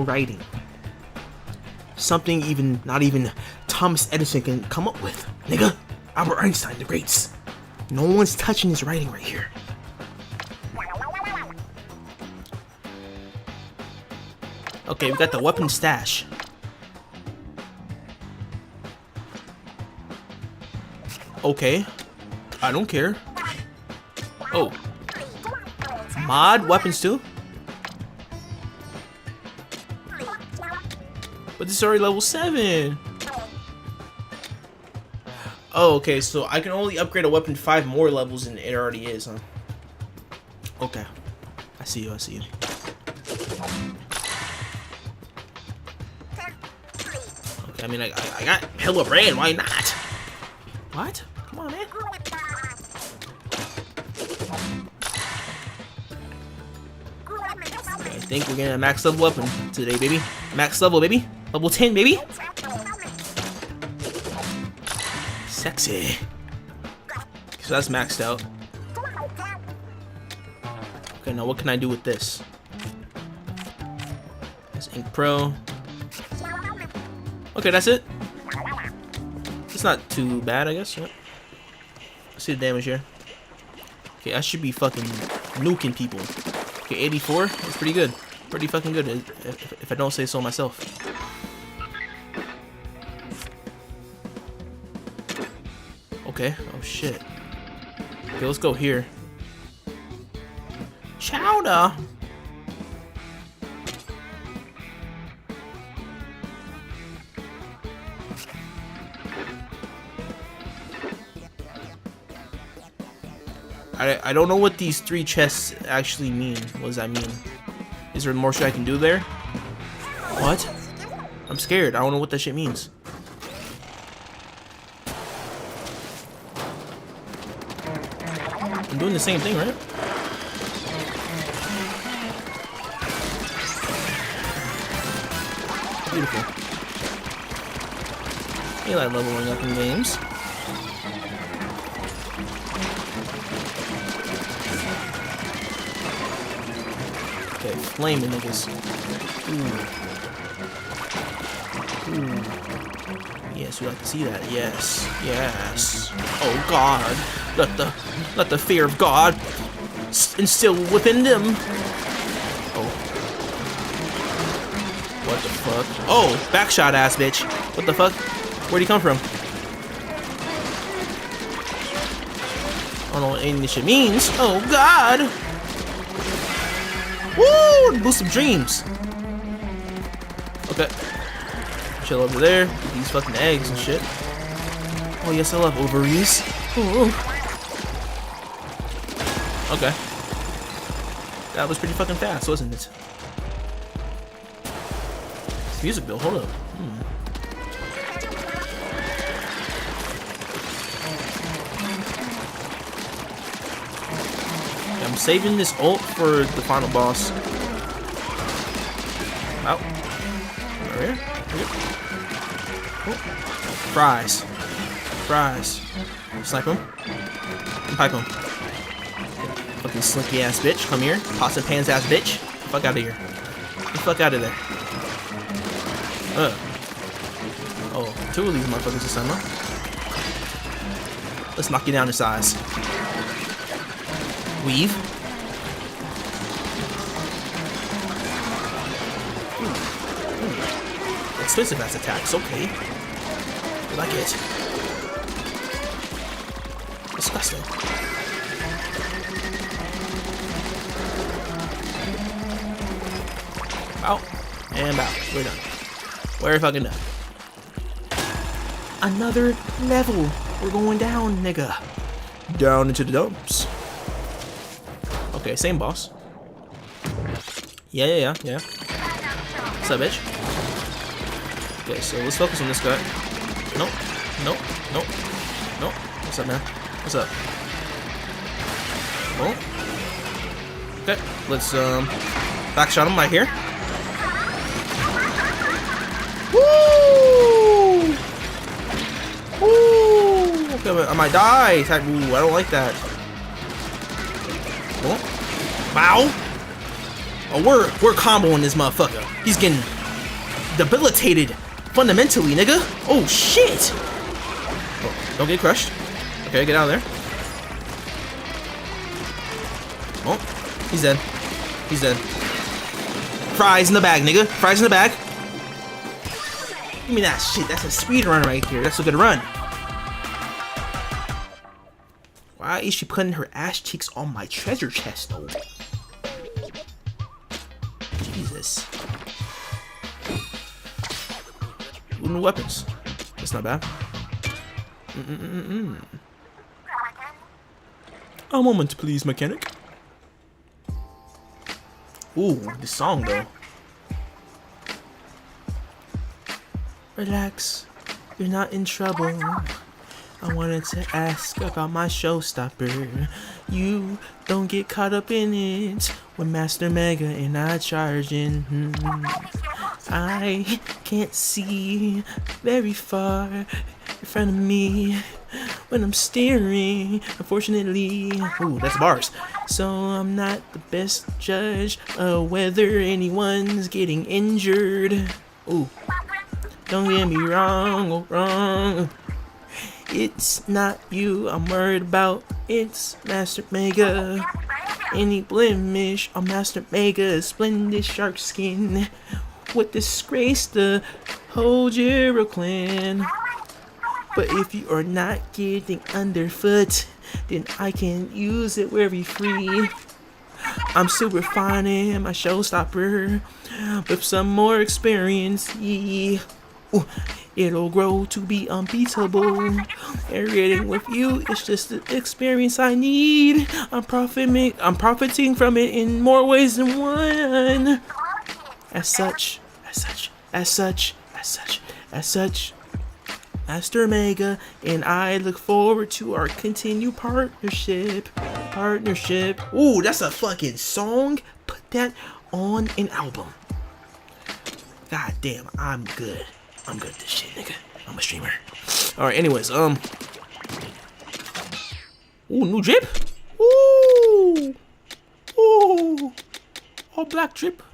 [SPEAKER 1] writing. Something even not even Thomas Edison can come up with. Nigga, Albert Einstein, the greats. No one's touching his writing right here. Okay, we got the weapon stash. Okay, I don't care. Oh, mod weapons too? But this is already level 7. Oh, okay, so I can only upgrade a weapon 5 more levels than it already is, huh? Okay, I see you, I see you. Okay, I mean, I got hella brand, why not? What? Come on, man. Okay, I think we're getting a max level weapon today, baby. Max level, baby. Level 10, baby. Sexy. So that's maxed out. Okay, now what can I do with this? This Ink Pro. Okay, that's it. It's not too bad, I guess. Right? Let's see the damage here. Okay, I should be fucking nuking people. Okay, 84. That's pretty good. Pretty fucking good, if I don't say so myself. Okay. Oh shit. Okay, let's go here. Chowder. I don't know what these 3 chests actually mean. What does that mean? Is there more shit I can do there? What? I'm scared. I don't know what that shit means. I'm doing the same thing, right? Beautiful. You like leveling up in games. Okay, flaming niggas. Ooh. Ooh. Yes, we like to see that. Yes. Yes. Oh God. Let the fear of God instill within them. Oh. What the fuck? Oh, backshot ass bitch. What the fuck? Where'd he come from? I don't know what any of this shit means. Oh God. Woo! Boost some dreams. Okay. Chill over there. These fucking eggs and shit. Oh yes, I love ovaries. Ooh. Okay. That was pretty fucking fast, wasn't it? This music bill, hold up. I'm saving this ult for the final boss. Out. Right here. Oh. Fries. Fries. Snipe him. Pipe him. Fucking slinky ass bitch. Come here. Pots and pans ass bitch. Fuck out of here. Get the fuck out of there. Oh, two of these motherfuckers this time, huh? Let's knock you down in size. Weave. Ooh. Expensive ass attacks, okay. I like it. Disgusting. Out. And out. We're done. We're fucking done. Another level. We're going down, nigga. Down into the dumps. Okay, same boss. Yeah. What's up, bitch? Okay, so let's focus on this guy. Nope. What's up, man? What's up? Oh. Okay, let's backshot him right here. Woo! Woo! Okay, I might die. Ooh, I don't like that. Oh. Wow. Oh, we're comboing this motherfucker. He's getting debilitated fundamentally, nigga. Oh shit. Oh, don't get crushed. Okay, get out of there. Oh, he's dead. He's dead. Fries in the bag, nigga. Fries in the bag. Give me that shit. That's a speed run right here. That's a good run. Why is she putting her ass cheeks on my treasure chest, though? Jesus. Ooh, new weapons. That's not bad. A moment, please, mechanic. Ooh, this song, though. Relax. You're not in trouble. I wanted to ask about my showstopper. You don't get caught up in it when Master Mega and I charging. I can't see very far in front of me when I'm steering, unfortunately. Ooh, that's bars. So I'm not the best judge of whether anyone's getting injured. Ooh, don't get me wrong. It's not you I'm worried about, it's Master Mega. Any blemish on Master Mega's splendid shark skin would disgrace the whole Jiro clan. But if you are not getting underfoot, then I can use it very free. I'm still refining my showstopper with some more experience. Yeah. Ooh, it'll grow to be unbeatable. Everything with you is just the experience I need. I'm profiting from it in more ways than one. As such, Master Mega and I look forward to our continued partnership. Ooh, that's a fucking song. Put that on an album. God damn, I'm good. I'm good at this shit, nigga. I'm a streamer. Alright, anyways, ooh, new drip? Ooh! All black drip.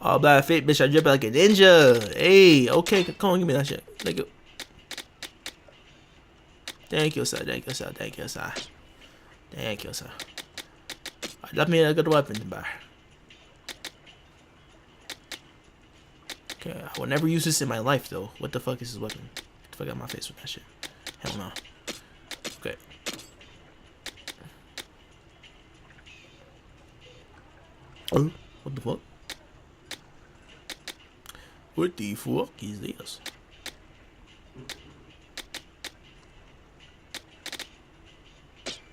[SPEAKER 1] All black fit, bitch, I drip like a ninja. Hey, okay, come on, give me that shit. Thank you. Thank you, sir. I love me a good weapon, bar. Okay, I will never use this in my life, though. What the fuck is this weapon? Get the fuck out of my face with that shit. Hell no. Okay. Oh, what the fuck? What the fuck is this?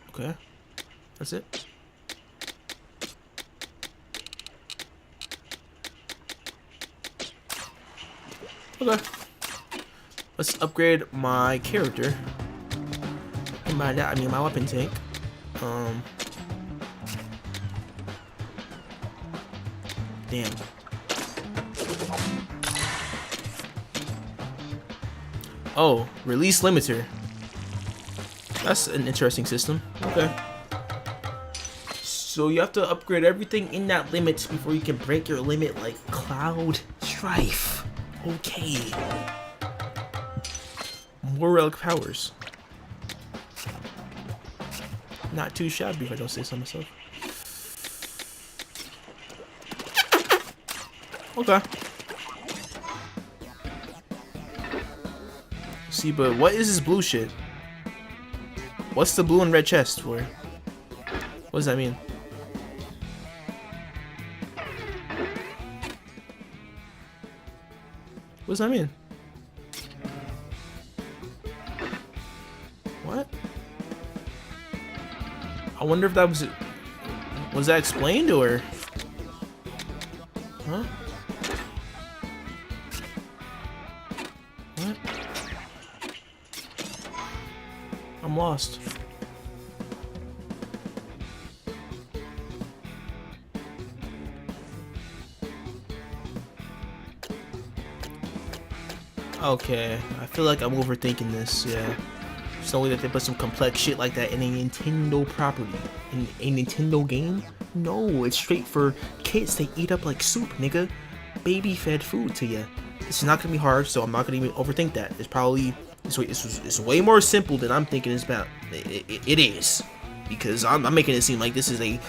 [SPEAKER 1] Okay. That's it. Okay. Let's upgrade my character. And by that, I mean my weapon tank. Damn. Oh, release limiter. That's an interesting system. Okay. So you have to upgrade everything in that limit before you can break your limit like Cloud Strife. Okay. More relic powers. Not too shabby if I don't say so myself. Okay. See, but what is this blue shit? What's the blue and red chest for? What does that mean? What does that mean? What? I wonder if that was that explained or? Huh? What? I'm lost. Okay, I feel like I'm overthinking this, yeah. There's no way that they put some complex shit like that in a Nintendo property. In a Nintendo game? No, it's straight for kids. They eat up like soup, nigga. Baby-fed food to you. It's not gonna be hard, so I'm not gonna even overthink that. It's probably... It's way more simple than I'm thinking it's about. It is. Because I'm making it seem like this is a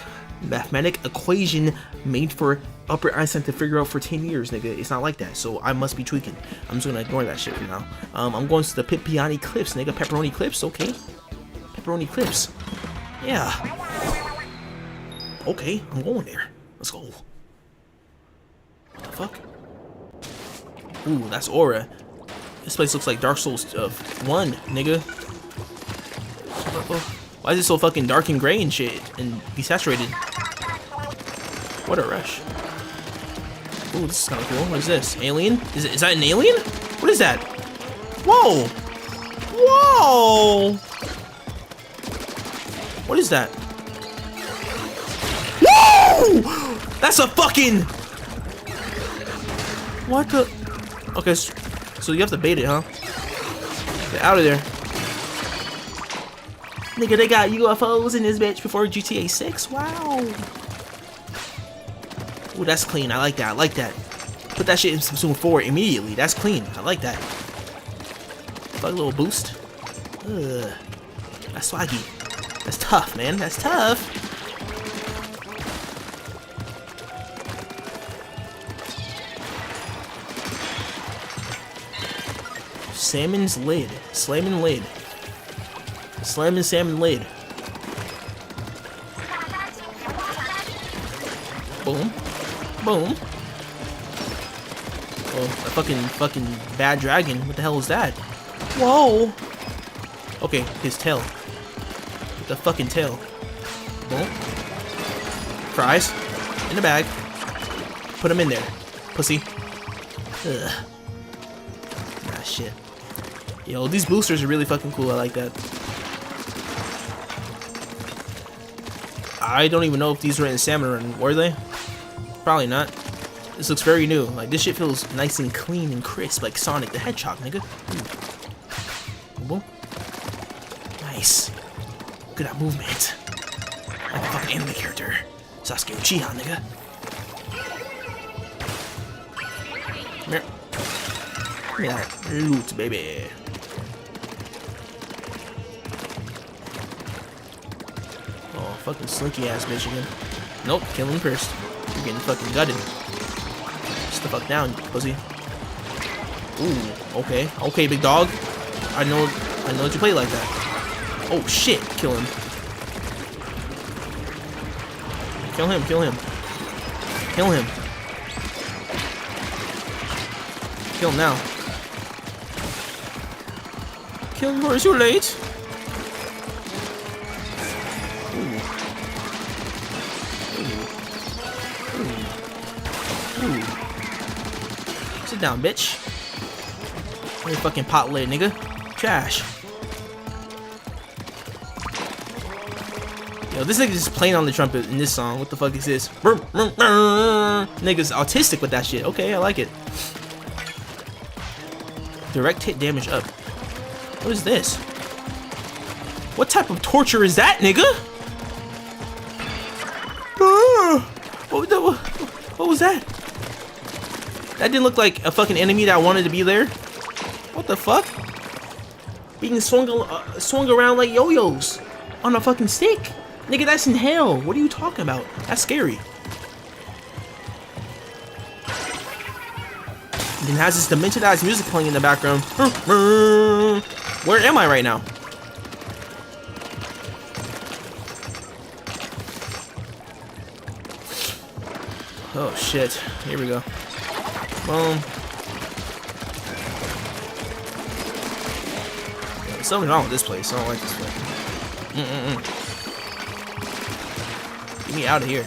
[SPEAKER 1] mathematic equation made for Albert Einstein to figure out for 10 years, nigga. It's not like that, so I must be tweaking. I'm just gonna ignore that shit for now. I'm going to the Pippiani Cliffs, nigga. Pepperoni Cliffs, okay. Pepperoni Cliffs. Yeah. Okay, I'm going there. Let's go. What the fuck? Ooh, that's Aura. This place looks like Dark Souls 1, nigga. Why is it so fucking dark and gray and shit and desaturated? What a rush. Ooh, this is kind of cool. What is this? Alien? Is that an alien? What is that? Whoa! Whoa! What is that? Whoa! That's a fucking... What the... Okay, so you have to bait it, huh? Get out of there. Nigga, they got UFOs in this bitch before GTA 6? Wow. Ooh, that's clean. I like that. I like that. Put that shit in Splatoon 4 immediately. That's clean. I like that. Fuck, a little boost. Ugh. That's swaggy. That's tough, man. That's tough. Salmon's lid. Slamming lid. Slamming salmon lid. Boom. Boom. Oh, a fucking bad dragon. What the hell is that? Whoa. Okay, his tail. The fucking tail. Boom. Fries. In the bag. Put them in there. Pussy. Ugh. Ah, shit. Yo, these boosters are really fucking cool. I like that. I don't even know if these were in Salmon Run. Were they? Probably not. This looks very new. Like, this shit feels nice and clean and crisp, like Sonic the Hedgehog, nigga. Boom. Nice. Look at that movement. Like a fucking anime character. Sasuke Uchiha, nigga. Come here. Give me that loot, baby. Oh, fucking slinky ass bitch again. Nope, kill him first. You're getting fucking gutted. Sit the fuck down, you pussy. Ooh, okay. Okay, big dog. I know that you play like that. Oh shit, kill him. Kill him, kill him. Kill him. Kill him now. Kill him before it's too late. Sit down, bitch. Hey, fucking pot lid, nigga. Trash. Yo, this nigga's just playing on the trumpet in this song. What the fuck is this? Nigga's autistic with that shit. Okay, I like it. Direct hit damage up. What is this? What type of torture is that, nigga? What was that? That didn't look like a fucking enemy that wanted to be there. What the fuck? Being swung around like yo-yos on a fucking stick. Nigga, that's in hell. What are you talking about? That's scary. And then has this demented-ass music playing in the background. Where am I right now? Oh shit. Here we go. Boom. There's something wrong with this place. I don't like this place. Get me out of here.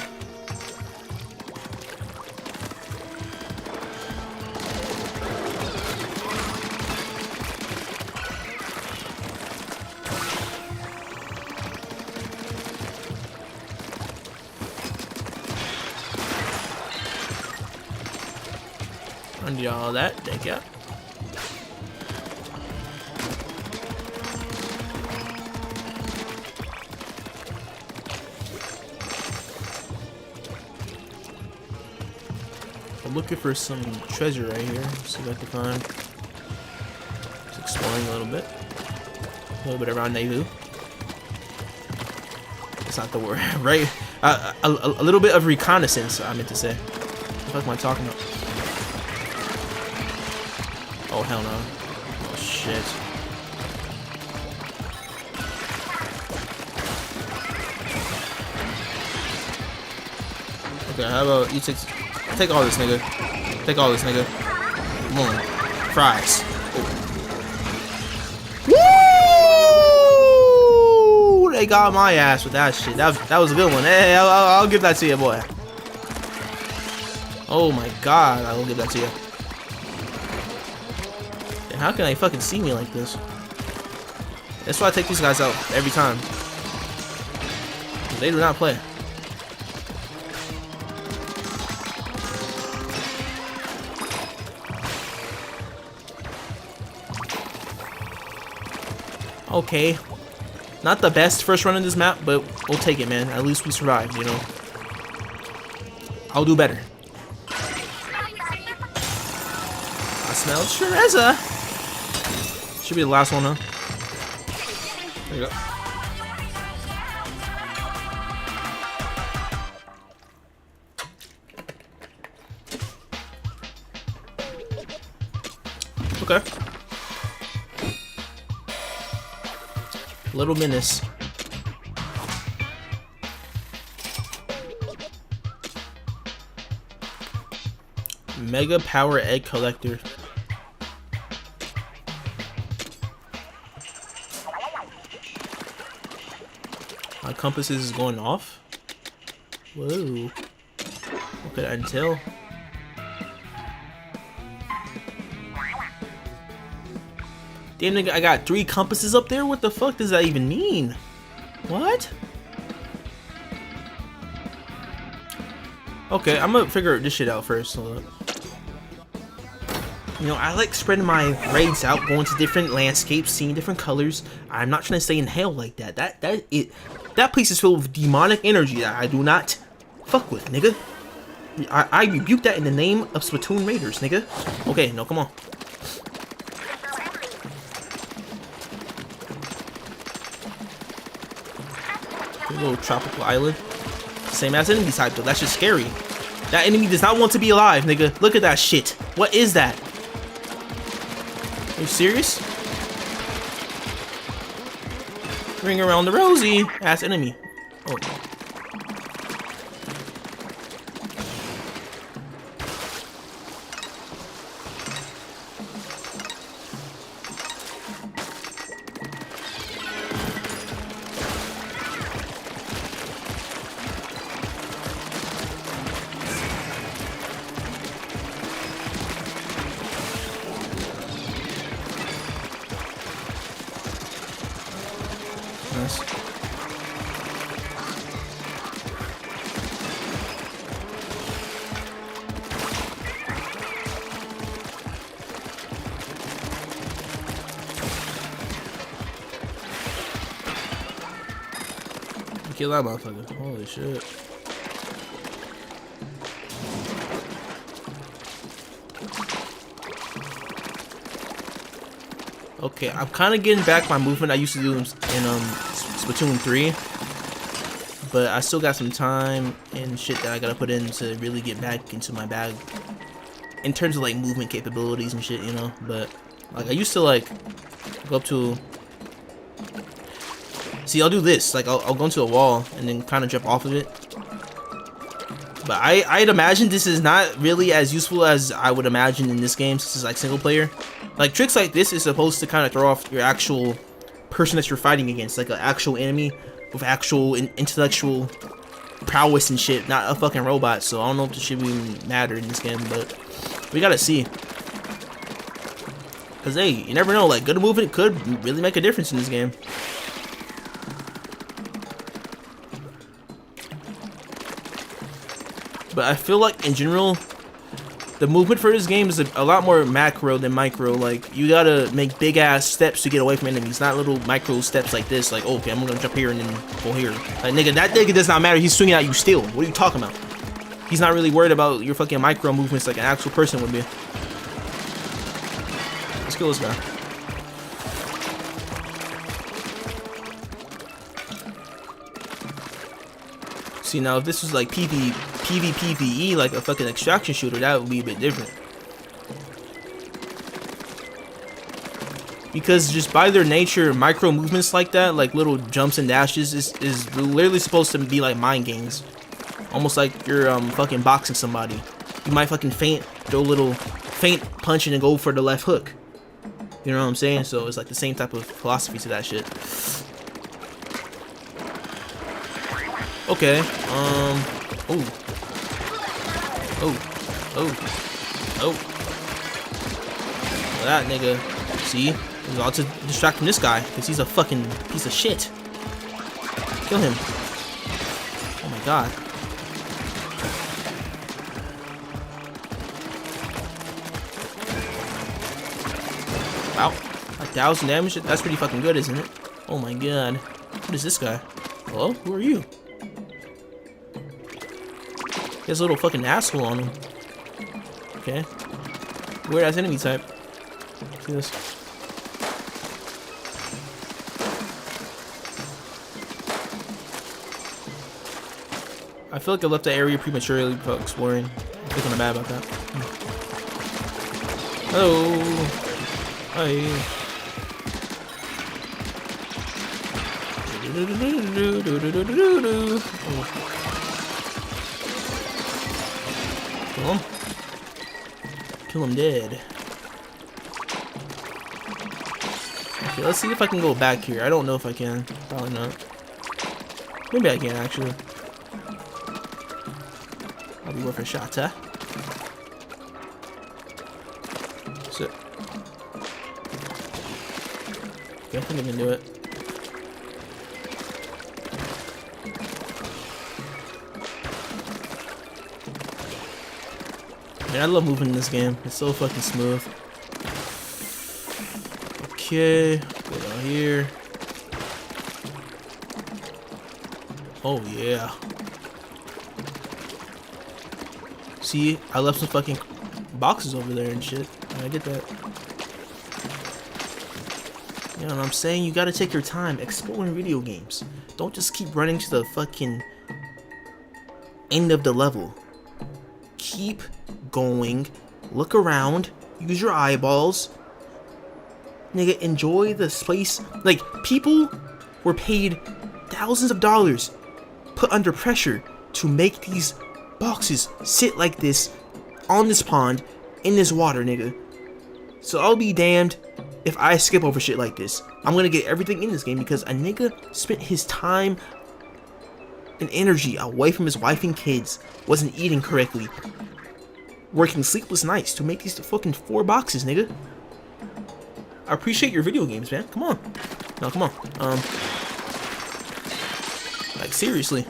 [SPEAKER 1] I need all that. Thank you. I'm looking for some treasure right here. See if I can find. Just exploring a little bit around Nauvoo. That's not the word, right? A little bit of reconnaissance. I meant to say. What the fuck am I talking about? Oh hell no! Oh shit! Okay, how about you take all this, nigga. Take all this, nigga. Come on, fries. Woo! They got my ass with that shit. That was a good one. Hey, I'll give that to you, boy. Oh my god, I will give that to you. How can they fucking see me like this? That's why I take these guys out every time. They do not play. Okay. Not the best first run in this map, but we'll take it, man. At least we survived, you know? I'll do better. I smell Shreza. Should be the last one, huh? There you go. Okay. Little Menace. Mega Power Egg Collector. My compass is going off. Whoa. What could that entail? Damn nigga, I got 3 compasses up there? What the fuck does that even mean? What? Okay, I'm gonna figure this shit out first. Hold up. You know, I like spreading my raids out, going to different landscapes, seeing different colors. I'm not trying to stay in hell like that. That place is filled with demonic energy that I do not fuck with, nigga. I rebuke that in the name of Splatoon Raiders, nigga. Okay, no, come on. A little tropical island. Same as enemy type though. That's just scary. That enemy does not want to be alive, nigga. Look at that shit. What is that? Are you serious? Ring around the rosy. Ass enemy. Oh. Nice. Kill that motherfucker. Holy shit. Okay, I'm kind of getting back my movement I used to do in Splatoon 3. But I still got some time and shit that I gotta put in to really get back into my bag. In terms of like movement capabilities and shit, you know. But like I used to like go up to... See, I'll do this. Like I'll go into a wall and then kind of jump off of it. But I'd imagine this is not really as useful as I would imagine in this game, since it's like single player. Like tricks like this is supposed to kind of throw off your actual person that you're fighting against, like an actual enemy with actual intellectual prowess and shit, not a fucking robot. So I don't know if this should even matter in this game, but we gotta see. Cause hey, you never know. Like good movement could really make a difference in this game. But I feel like in general, the movement for this game is a lot more macro than micro. Like you gotta make big ass steps to get away from enemies, not little micro steps like this. Like okay, I'm gonna jump here and then go here. Like nigga, that nigga does not matter. He's swinging at you still. What are you talking about? He's not really worried about your fucking micro movements like an actual person would be. Let's kill this guy. See now, if this was like PvPvE, like a fucking extraction shooter, that would be a bit different. Because just by their nature, micro movements like that, like little jumps and dashes, is literally supposed to be like mind games. Almost like you're fucking boxing somebody. You might fucking feint, throw a little feint punch and then go for the left hook. You know what I'm saying? So it's like the same type of philosophy to that shit. Okay, oh, that nigga, see, he's about to distract from this guy, because he's a fucking piece of shit. Kill him. Oh my god. Wow, 1,000 damage, that's pretty fucking good, isn't it? Oh my god. What is this guy? Hello, who are you? He has a little fucking asshole on him. Okay. Weird ass enemy type. See this? I feel like I left the area prematurely for exploring. I'm feeling bad about that. Hello. Hi. Oh. Kill him. Kill him dead. Okay, let's see if I can go back here. I don't know if I can. Probably not. Maybe I can, actually. I'll be worth a shot, huh? Sit. Okay, I think I can do it. Man, I love moving in this game. It's so fucking smooth. Okay, go down here. Oh yeah. See, I left some fucking boxes over there and shit. I get that. You know what I'm saying? You gotta take your time exploring video games. Don't just keep running to the fucking end of the level. Keep going, look around, use your eyeballs, nigga, enjoy the space. Like, people were paid thousands of dollars, put under pressure to make these boxes sit like this on this pond in this water, nigga. So I'll be damned if I skip over shit like this. I'm gonna get everything in this game because a nigga spent his time and energy away from his wife and kids, wasn't eating correctly, working sleepless nights to make these fucking 4 boxes, nigga. I appreciate your video games, man. Come on. No, come on. Like, seriously.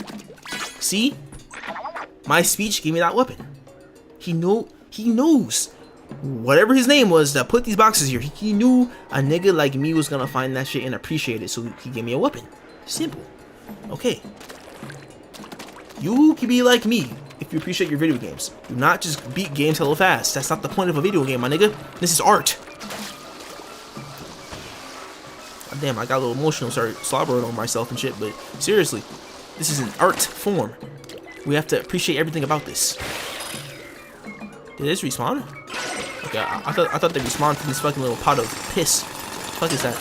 [SPEAKER 1] See? My speech gave me that weapon. He knows. Whatever his name was that put these boxes here, he knew a nigga like me was gonna find that shit and appreciate it, so he gave me a weapon. Simple. Okay. You can be like me if you appreciate your video games. Do not just beat games hella fast. That's not the point of a video game, my nigga. This is art. God damn, I got a little emotional, started slobbering on myself and shit, but seriously, this is an art form. We have to appreciate everything about this. Did this respawn? Okay, I thought they respawned from this fucking little pot of piss. What the fuck is that?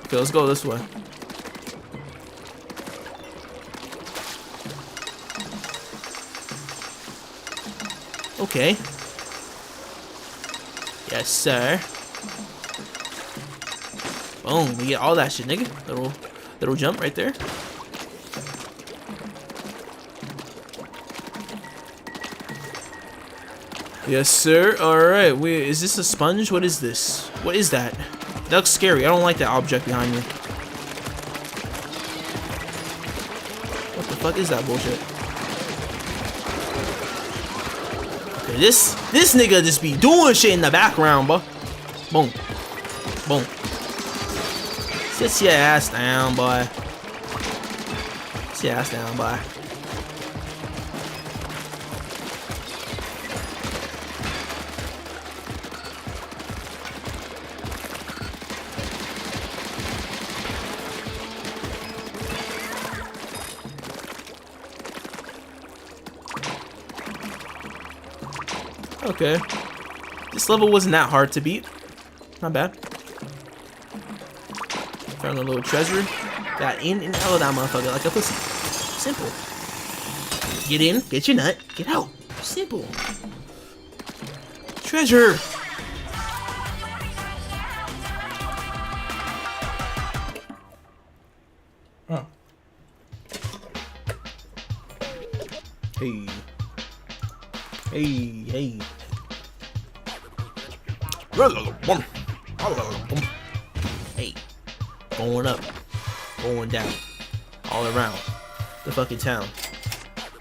[SPEAKER 1] Okay, let's go this way. Okay. Yes, sir. Boom, we get all that shit, nigga. Little jump right there. Yes, sir. Alright, wait, is this a sponge? What is this? What is that? That looks scary. I don't like that object behind me. What the fuck is that bullshit? Okay, this nigga just be doing shit in the background, bro. Boom. Boom. Sit your ass down, boy. Sit your ass down, boy. Okay. This level wasn't that hard to beat. Not bad. Found a little treasure. Got in and out of that motherfucker like a pussy. Simple. Get in, get your nut, get out. Simple. Treasure! Huh. Hey. Hey, hey. Hey. Going up. Going down. All around. The fucking town.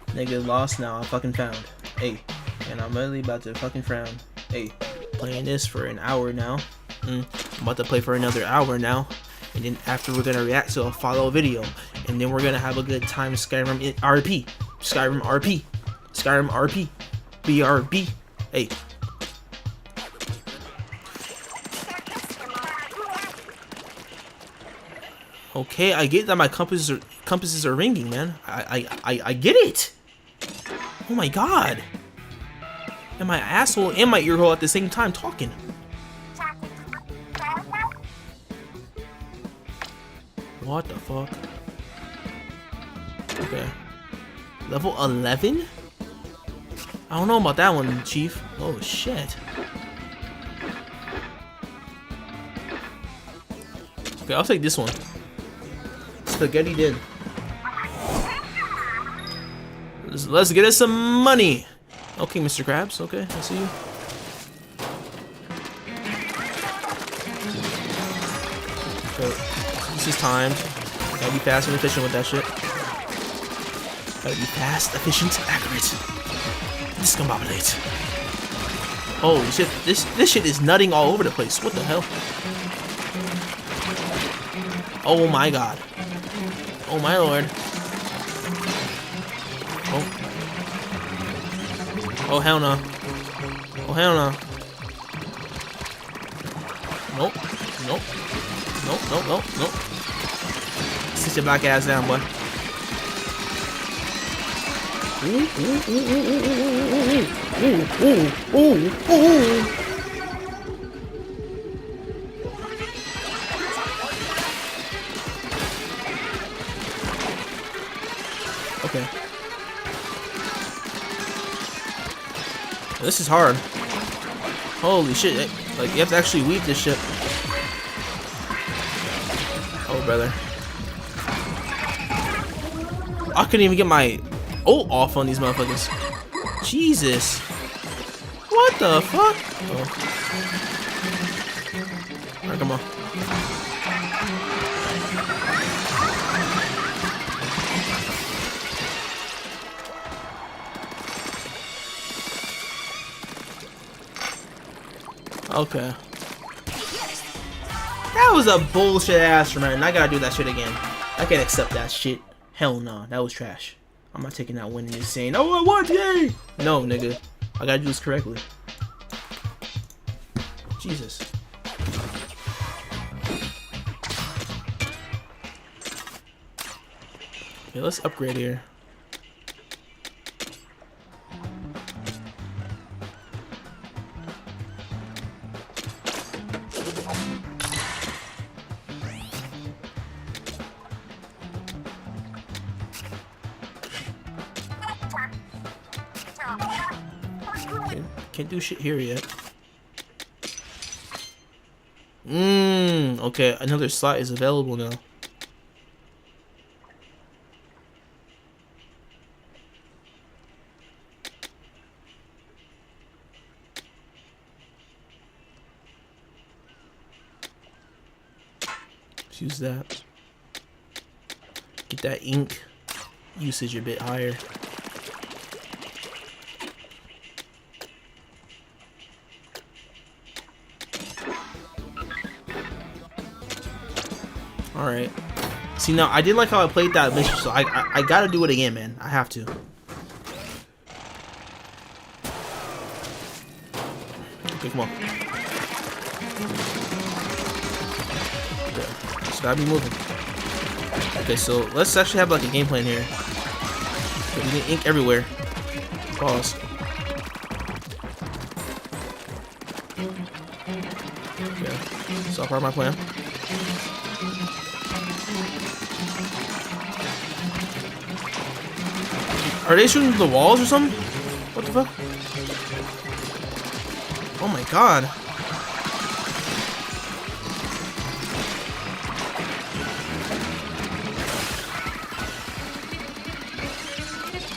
[SPEAKER 1] Nigga lost now, I fucking found. Hey. And I'm really about to fucking frown. Hey. Playing this for an hour now. I'm about to play for another hour now. And then after we're gonna react to a follow video. And then we're gonna have a good time Skyrim RP. Skyrim RP. Skyrim RP. BRB. Hey. Okay, I get that my compasses are ringing, man. I get it. Oh my god. And my asshole and my earhole at the same time talking. What the fuck? Okay. Level 11? I don't know about that one, Chief. Oh shit. Okay, I'll take this one. Spaghetti din. Let's get us some money. Okay, Mr. Krabs. Okay, I see you. Okay, this is timed. Gotta be fast and efficient with that shit. Gotta be fast, efficient, accurate. Discombobulate. Holy shit, this shit is nutting all over the place. What the hell? Oh my god. Oh my lord. Oh. Oh hell no. Oh hell no. Nope. Nope. Nope, nope, nope, nope. Sit your black ass down, boy. Okay. This is hard. Holy shit. Like, you have to actually weave this shit. Oh, brother. I couldn't even get my ult off on these motherfuckers. Jesus. What the fuck? Oh. Alright, come on. Okay. That was a bullshit ass run. I gotta do that shit again. I can't accept that shit. Hell nah, that was trash. I'm not taking that win and just saying, oh, I won today. No, nigga. I gotta do this correctly. Jesus. Okay, let's upgrade here. Can't do shit here yet. Okay, another slot is available now. Let's use that. Get that ink usage a bit higher. Alright. See, now, I did like how I played that mission, so I gotta do it again, man. I have to. Okay, come on. Okay, so gotta be moving. Okay, so let's actually have like a game plan here. Okay, we need ink everywhere. Pause. Okay, so part of my plan. Are they shooting through the walls or something? What the fuck? Oh my god.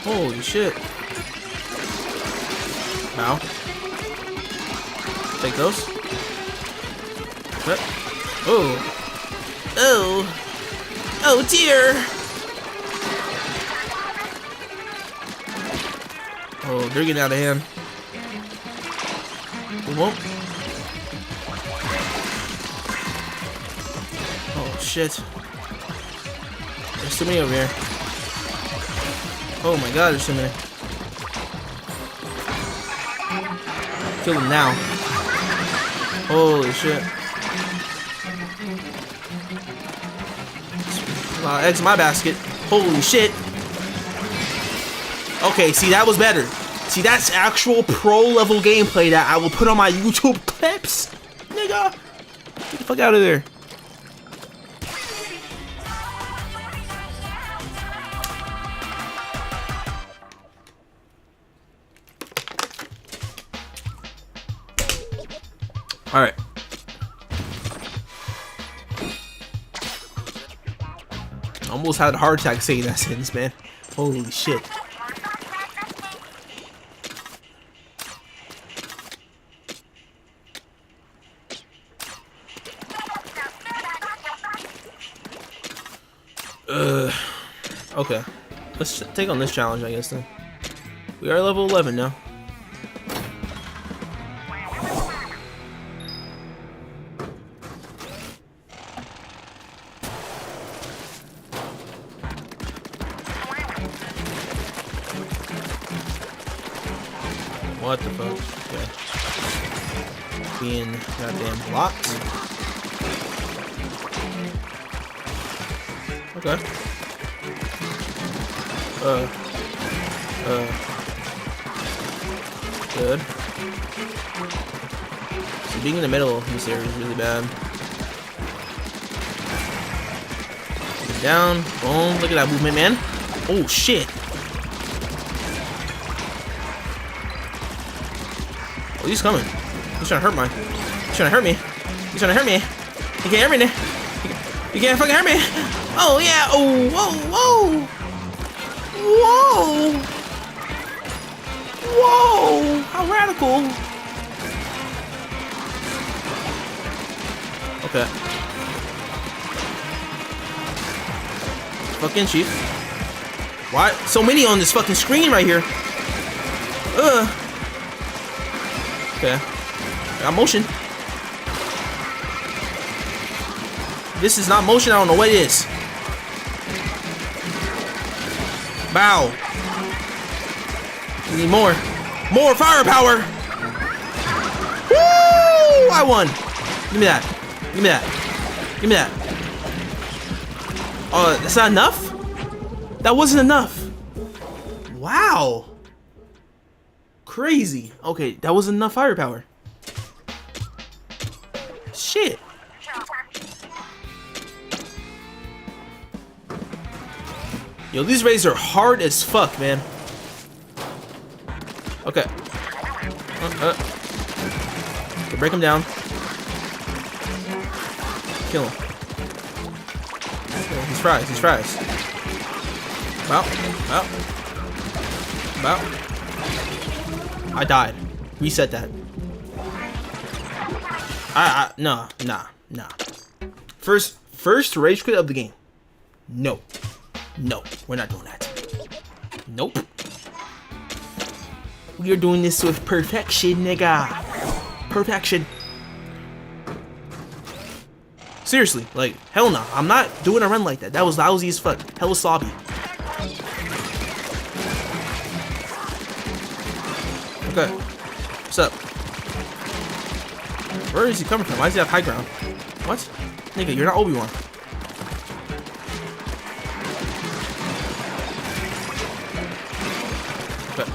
[SPEAKER 1] Holy shit. Ow. Take those. What? Oh. Oh. Oh dear. Oh, they're getting out of hand. Whoa. Oh shit. There's too many over here. Oh my god, there's too many. Kill them now. Holy shit. A lot of eggs in my basket. Holy shit. Okay, see, that was better. See, that's actual pro level gameplay that I will put on my YouTube clips. Nigga. Get the fuck out of there. Alright. Almost had a heart attack saying that sentence, man. Holy shit. Okay. Let's take on this challenge, I guess, then. We are level 11 now. What the fuck? Okay. Being goddamn blocked. Okay. Good. So being in the middle of this area is really bad. Get down. Boom. Look at that movement, man. Oh, shit. Oh, he's coming. He's trying to hurt mine. He's trying to hurt me. He's trying to hurt me. He can't hurt me. You can't fucking hurt me. Oh, yeah. Oh, whoa, whoa. Whoa! Whoa! How radical! Okay. Fucking chief. Why so many on this fucking screen right here? Okay. I got motion. This is not motion. I don't know what it is. Bow. We need more. More firepower. Woo! I won. Give me that. Give me that. Give me that. Oh, that's not enough? That wasn't enough. Wow. Crazy. Okay, that wasn't enough firepower. Shit. Yo, these raids are hard as fuck, man. Okay. Okay, break him down. Kill him. He's fries. He's fries. Wow. Wow. Wow. I died. Reset that. Nah. First rage quit of the game. No, we're not doing that. Nope. We are doing this with perfection, nigga. Perfection. Seriously, like, hell no. I'm not doing a run like that. That was lousy as fuck. Hella sloppy. Okay. What's up? Where is he coming from? Why does he have high ground? What? Nigga, you're not Obi-Wan. Okay.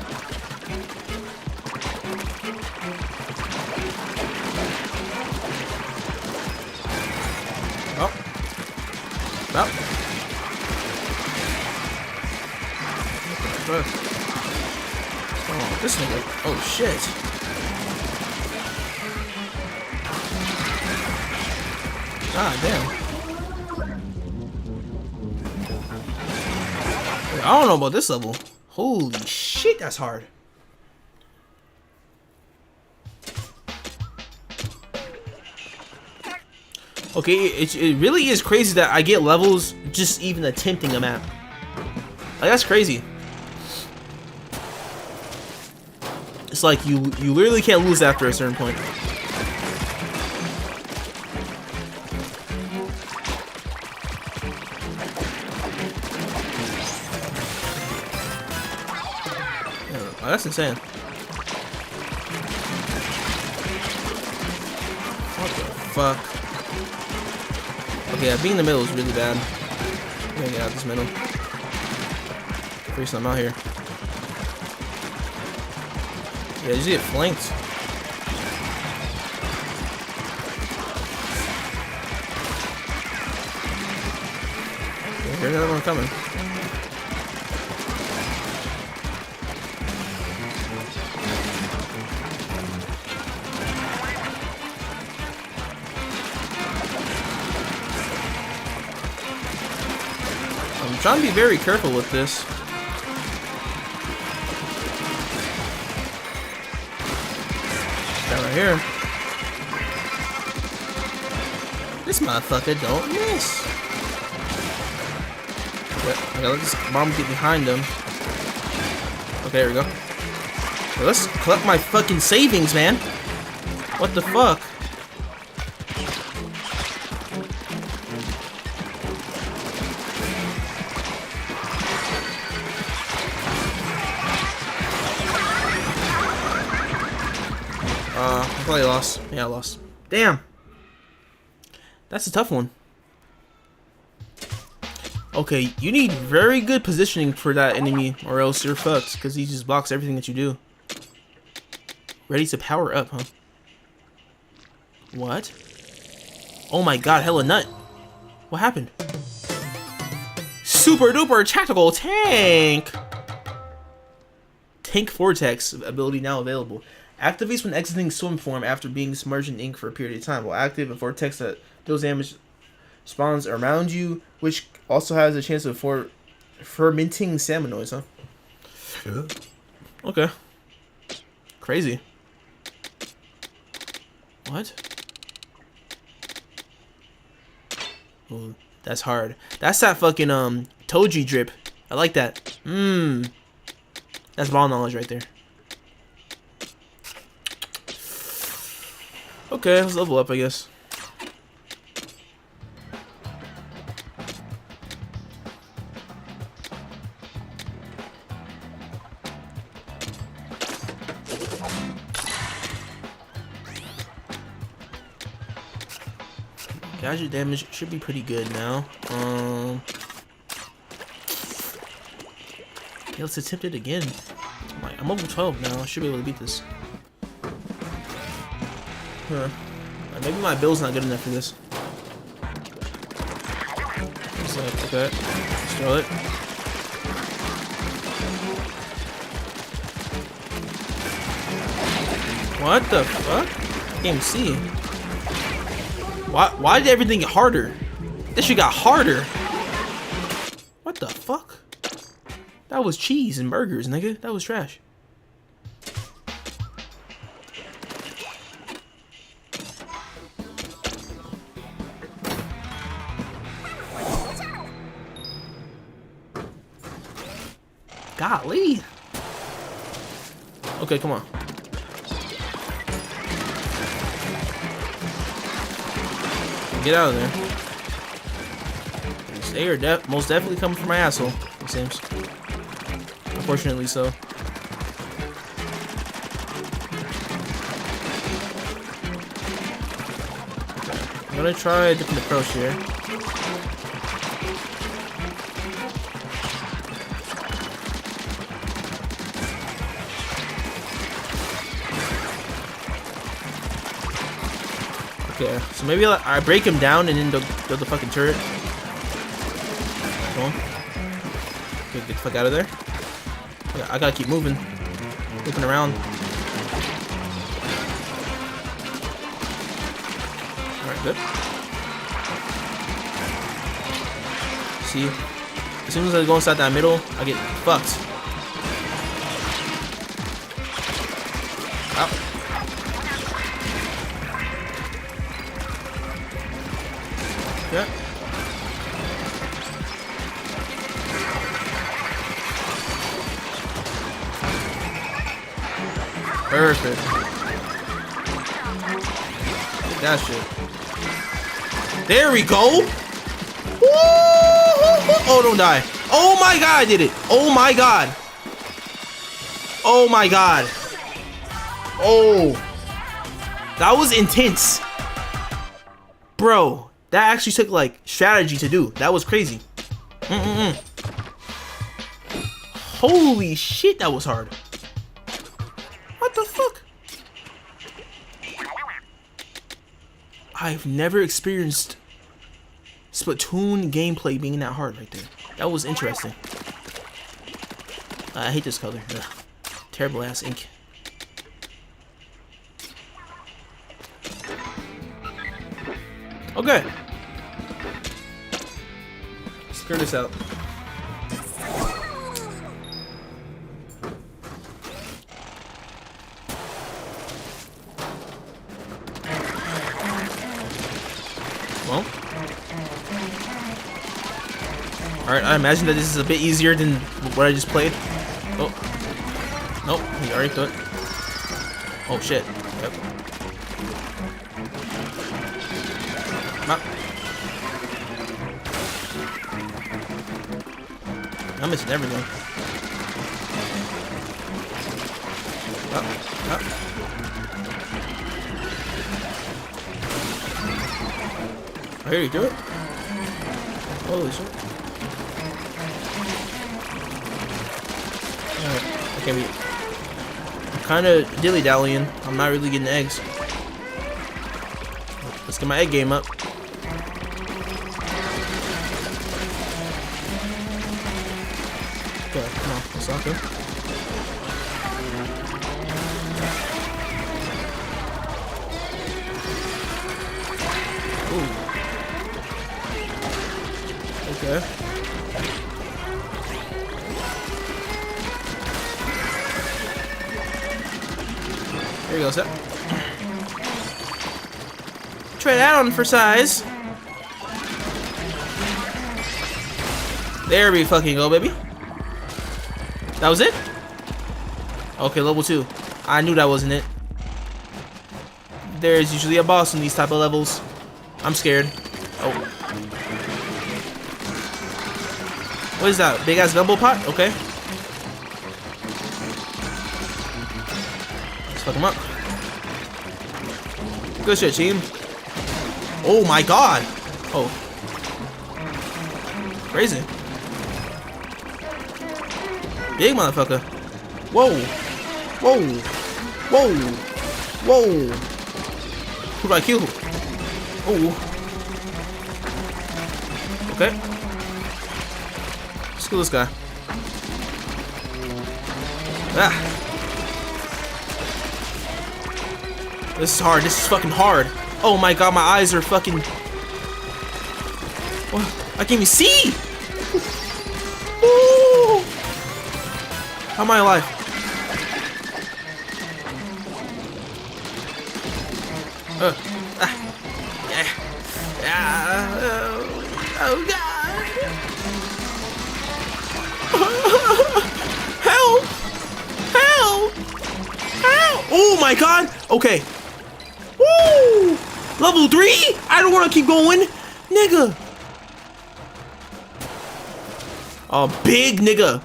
[SPEAKER 1] Oh. Well. Oh, this nigga. Oh, shit. God damn. I don't know about this level. Holy shit, that's hard. Okay, it really is crazy that I get levels just even attempting a map. Like, that's crazy. It's like you literally can't lose after a certain point. Oh, that's insane. What the fuck? Okay, yeah, being in the middle is really bad. I'm gonna get out of this middle. Free something out here. Yeah, you just get flanked. Okay, here's another one coming. I'm trying to be very careful with this. Guy right here. This motherfucker don't miss. Yep, I gotta let this bomb get behind him. Okay, there we go. Okay, let's collect my fucking savings, man. What the fuck? I probably lost. Yeah, I lost. Damn. That's a tough one. Okay, you need very good positioning for that enemy or else you're fucked because he just blocks everything that you do. Ready to power up, huh? What? Oh my god, hella nut. What happened? Super duper tactical tank! Tank Vortex ability now available. Activates when exiting swim form after being submerged in ink for a period of time. While active, a vortex that deals damage spawns around you, which also has a chance of fermenting salmonoids, huh? Yeah. Okay. Crazy. What? Ooh, that's hard. That's that fucking Toji drip. I like that. That's ball knowledge right there. Okay, let's level up, I guess. Gadget damage should be pretty good now. Yeah, let's attempt it again. I'm level 12 now. I should be able to beat this. Huh. Maybe my build's not good enough for this. It's like, okay. Let's throw it. What the fuck? I can't even see. Why did everything get harder? This shit got harder. What the fuck? That was cheese and burgers, nigga. That was trash. Golly. Okay, come on. Get out of there. They are most definitely coming for my asshole, it seems. Unfortunately so. I'm gonna try a different approach here. Okay, so maybe I break him down and then build the fucking turret. Come on. Okay, get the fuck out of there. I gotta keep moving. Looking around. Alright, good. See? As soon as I go inside that middle, I get fucked. Ow. Yeah. Perfect. Get that shit. There we go. Woo! Oh, don't die. Oh my god, I did it. Oh my god. Oh my god. Oh. That was intense. Bro, that actually took like strategy to do. That was crazy. Holy shit, that was hard. What the fuck? I've never experienced Splatoon gameplay being that hard right there. That was interesting. I hate this color. Ugh. Terrible ass ink. Okay. Let's clear this out. Well. Alright, I imagine that this is a bit easier than what I just played. Oh. Nope, he already thought. Oh shit. Yep. Ah. I'm missing everything. Oh. Oh. I hear you do it. Holy shit. Alright, I can't be. I'm kind of dilly-dallying. I'm not really getting eggs. Let's get my egg game up. Okay, come on, let's not go. Ooh. Okay. There you go, set. Try that on for size. There we fucking go, baby. That was it? Okay, level 2. I knew that wasn't it. There's usually a boss in these type of levels. I'm scared. Oh. What is that? Big ass double pot? Okay. Let's fuck him up. Good shit, team. Oh my god. Oh. Crazy. Big motherfucker. Whoa. Whoa. Whoa. Whoa. Who do I kill? Oh. Okay. Let's kill this guy. Ah. This is hard. This is fucking hard. Oh my god, my eyes are fucking... What? I can't even see! Ooh. How am I alive? Oh god! Help! Help! Help! Oh my god! Okay. Woo! Level 3? I don't want to keep going, nigga. Big nigga.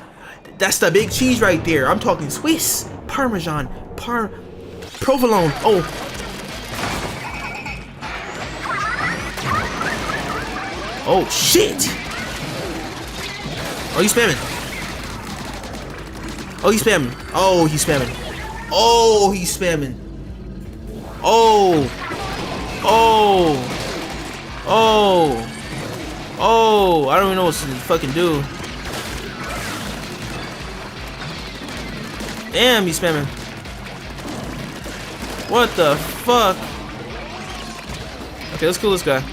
[SPEAKER 1] That's the big cheese right there. I'm talking Swiss, Parmesan, provolone. Oh. Oh shit! Oh, he's spamming. Oh, he's spamming. Oh, he's spamming. Oh, he's spamming. Oh. Oh. Oh. Oh. I don't even know what to fucking do. Damn, he's spamming. What the fuck? Okay, let's kill this guy.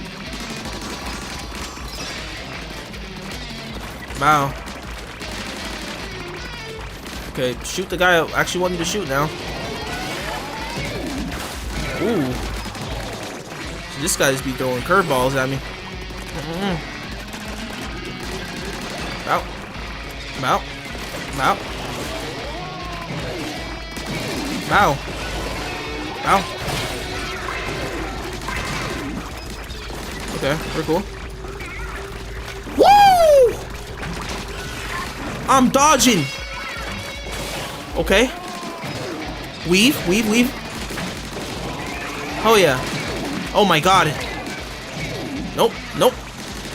[SPEAKER 1] Wow. Okay, shoot the guy I actually wanted to shoot now. Ooh. So this guy just be throwing curveballs at me. Out. Out. Out. Ow. Ow. Okay, we're cool. Woo! I'm dodging. Okay. Weave, weave, weave. Oh yeah. Oh my god. Nope, nope.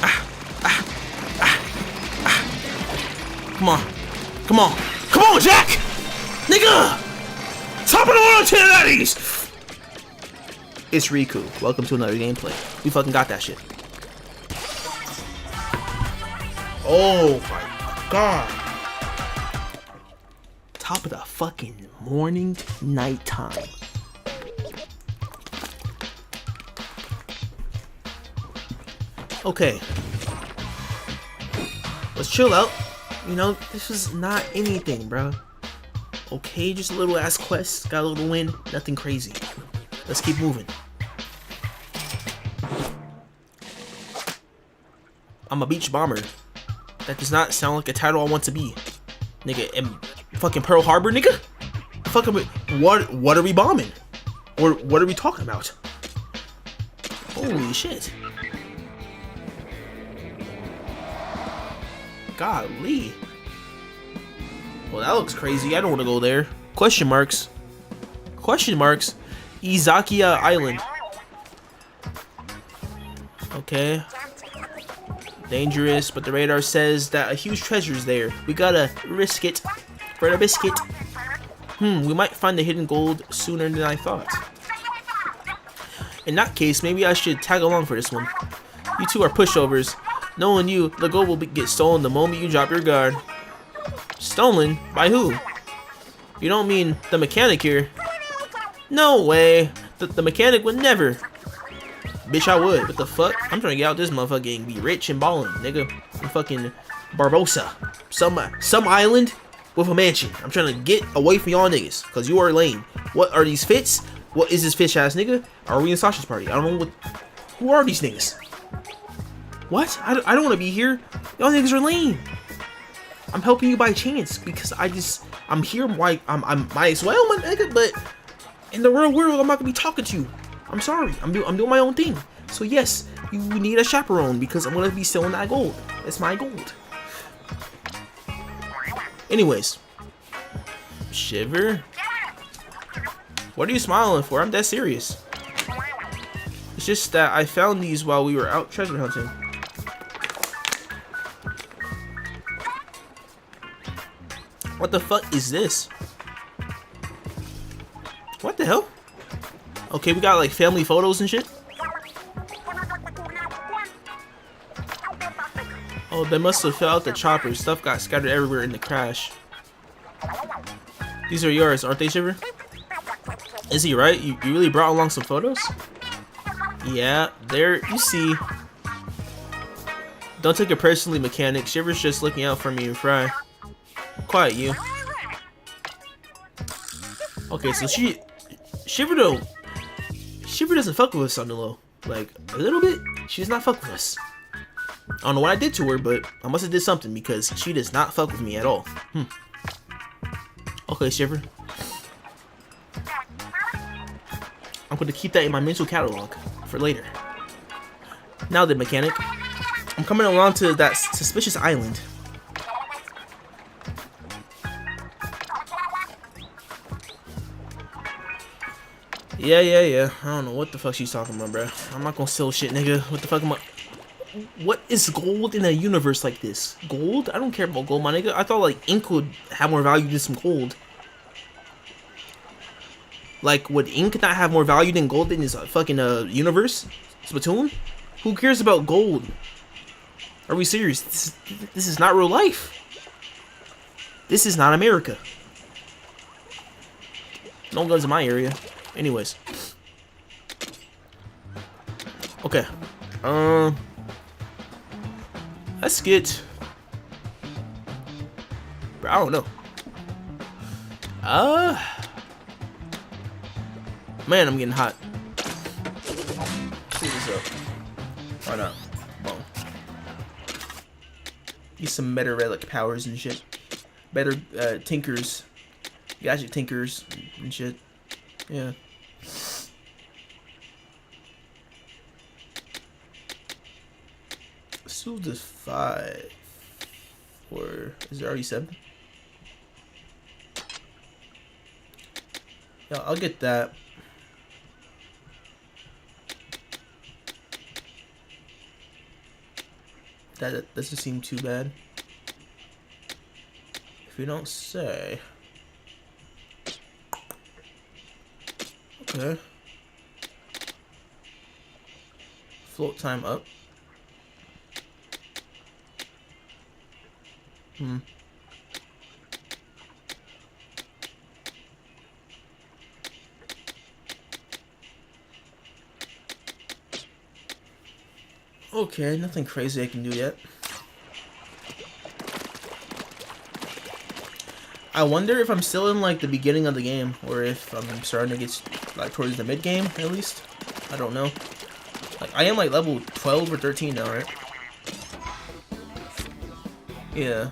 [SPEAKER 1] Ah, ah, ah, ah. Come on. Come on. Come on, Jack! Nigga! Top of the world 1090s! It's Riku. Welcome to another gameplay. We fucking got that shit. Oh my god. Top of the fucking morning, nighttime. Okay. Let's chill out. You know, this was not anything, bro. Okay, just a little ass quest. Got a little win. Nothing crazy. Let's keep moving. I'm a beach bomber. That does not sound like a title I want to be. Nigga, fucking Pearl Harbor, nigga? Fucking what are we bombing? Or what are we talking about? Holy shit. Golly. Well, that looks crazy. I don't want to go there. Question marks. Question marks. Izakiya Island. Okay. Dangerous, but the radar says that a huge treasure's there. We gotta risk it for the biscuit. We might find the hidden gold sooner than I thought. In that case, maybe I should tag along for this one. You two are pushovers. Knowing you, the gold will get stolen the moment you drop your guard. Stolen? By who? You don't mean the mechanic here? No way. The mechanic would never. Bitch, I would. What the fuck? I'm trying to get out this motherfucker and be rich and ballin', nigga. I'm fucking Barbosa. Some island with a mansion. I'm trying to get away from y'all niggas, cause you are lame. What are these fits? What is this fish ass nigga? Are we in Sasha's party? I don't know what. Who are these niggas? What? I don't want to be here. Y'all niggas are lame. I'm helping you by chance because I'm here. Why I'm might as well, my nigga. But in the real world, I'm not gonna be talking to you. I'm sorry. I'm doing my own thing. So yes, you need a chaperone because I'm gonna be selling that gold. It's my gold. Anyways, Shiver. What are you smiling for? I'm that serious. It's just that I found these while we were out treasure hunting. What the fuck is this? What the hell? Okay, we got like family photos and shit. Oh, they must have fell out the chopper. Stuff got scattered everywhere in the crash. These are yours, aren't they, Shiver? Is he right? You really brought along some photos? Yeah, there, you see. Don't take it personally, mechanic. Shiver's just looking out for me and Fry. Quiet, you. Okay, so Shiver doesn't fuck with us on the low. Like, a little bit, she does not fuck with us. I don't know what I did to her, but I must have did something because she does not fuck with me at all. Okay, Shiver. I'm going to keep that in my mental catalog for later. Now then, mechanic. I'm coming along to that suspicious island. Yeah. I don't know what the fuck she's talking about, bruh. I'm not gonna sell shit, nigga. What the fuck am I... What is gold in a universe like this? Gold? I don't care about gold, my nigga. I thought, like, ink would have more value than some gold. Like, would ink not have more value than gold in this fucking universe? Splatoon? Who cares about gold? Are we serious? This is not real life. This is not America. No guns in my area. Anyways. Okay. Let's get... Bro, I don't know. Man, I'm getting hot. See this up. Why not? Boom. Get some better relic powers and shit. Better tinkers. Gadget tinkers and shit. Yeah. So this 5. Or is there already 7? Yeah, I'll get that. That doesn't seem too bad. If you don't say. Okay. Float time up. Okay, nothing crazy I can do yet. I wonder if I'm still in like the beginning of the game, or if I'm starting to get like towards the mid game at least. I don't know. Like I am like level 12 or 13 now, right? Yeah.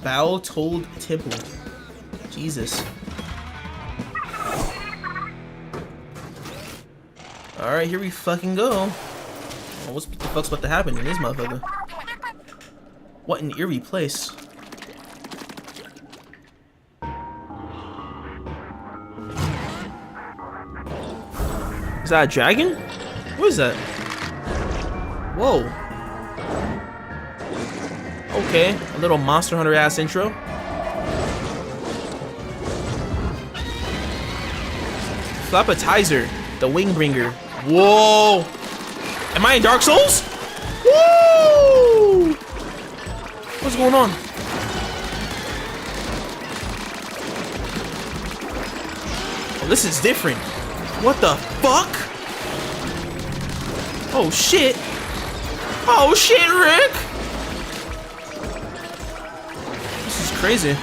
[SPEAKER 1] Bow Told Temple. Jesus. Alright, here we fucking go. Oh, what the fuck's about to happen in this motherfucker? What an eerie place. Is that a dragon? What is that? Whoa. Okay, a little Monster Hunter ass intro. Flappetizer, the Wingbringer. Whoa! Am I in Dark Souls? Woo! What's going on? Oh, this is different. What the fuck? Oh shit. Oh shit, Rick! This is crazy.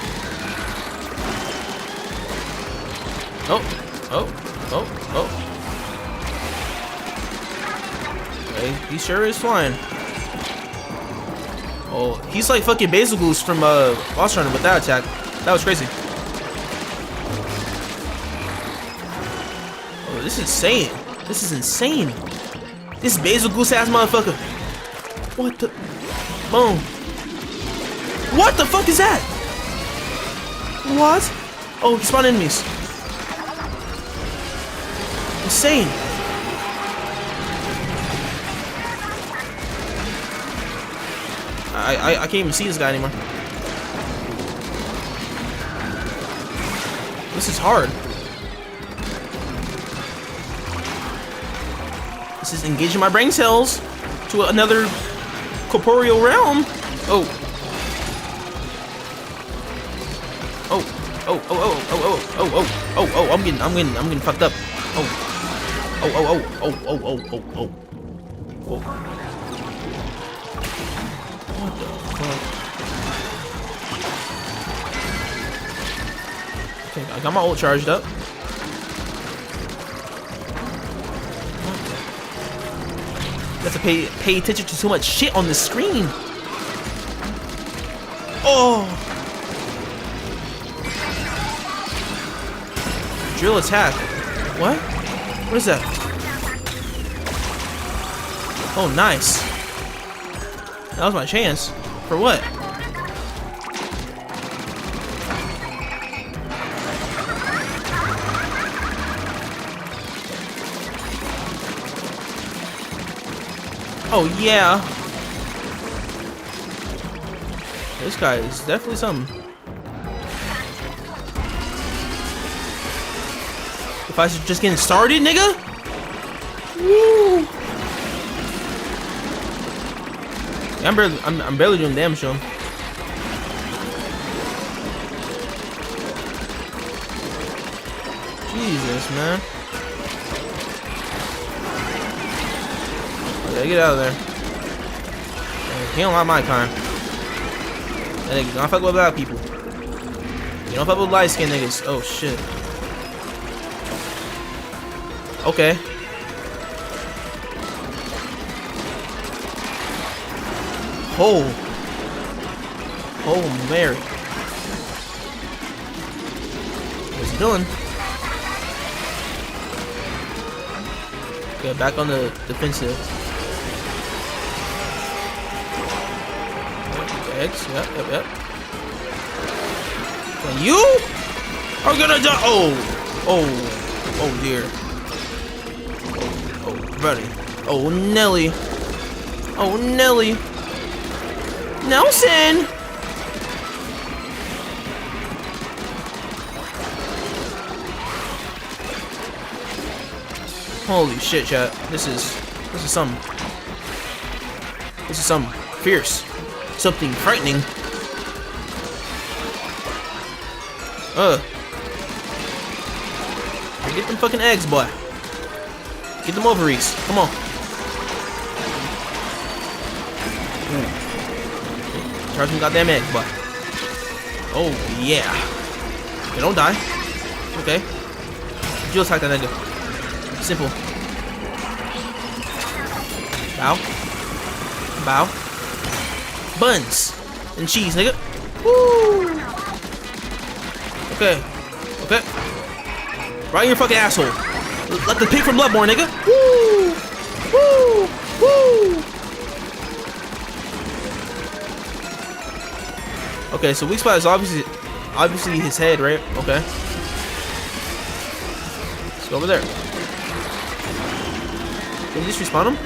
[SPEAKER 1] Oh. Okay, he sure is flying. Oh, he's like fucking Basil Goose from Monster Hunter with that attack. That was crazy. Oh, this is insane. This is insane. This Basil Goose ass motherfucker. What the? Boom. What the fuck is that? What? Oh, he spawned enemies. Insane. I can't even see this guy anymore. This is hard. This is engaging my brain cells to another corporeal realm. Oh. Oh. Oh, oh, oh, oh, oh, oh, oh, oh, oh, I'm getting fucked up. Oh. Oh, oh, oh, oh, oh, oh, oh, oh. Whoa. What the fuck? Okay, I got my ult charged up. You have to pay attention to so much shit on the screen. Oh. Drill attack. What? What is that? Oh, nice. That was my chance. For what? Oh, yeah. This guy is definitely something. If I was just getting started, nigga? Woo! I'm barely doing damage to him. Jesus, man. Okay, get out of there. He don't like my kind. That nigga don't fuck with black people. You don't fuck with light skinned niggas. Oh shit. Okay. Oh. Oh, Mary. What's he doing? Okay, back on the defensive. Eggs, yep. And you are gonna die. Oh dear. Oh, buddy. Oh, Nelly. Oh, Nelly. Nelson. Holy shit, chat. This is something. This is something fierce. Something frightening. Get them fucking eggs, boy. Get them ovaries. Come on. Charge them goddamn eggs, boy. Oh, yeah. Okay, don't die. Okay. Dual attack that nigga. Simple. Bow. Bow. Buns and cheese, nigga. Woo. Okay. Okay. Right in your fucking asshole. Like the pig from Bloodborne, nigga. Woo. Woo. Woo. Okay, so weak spot is obviously his head, right? Okay. Let's go over there. Can you just respawn him?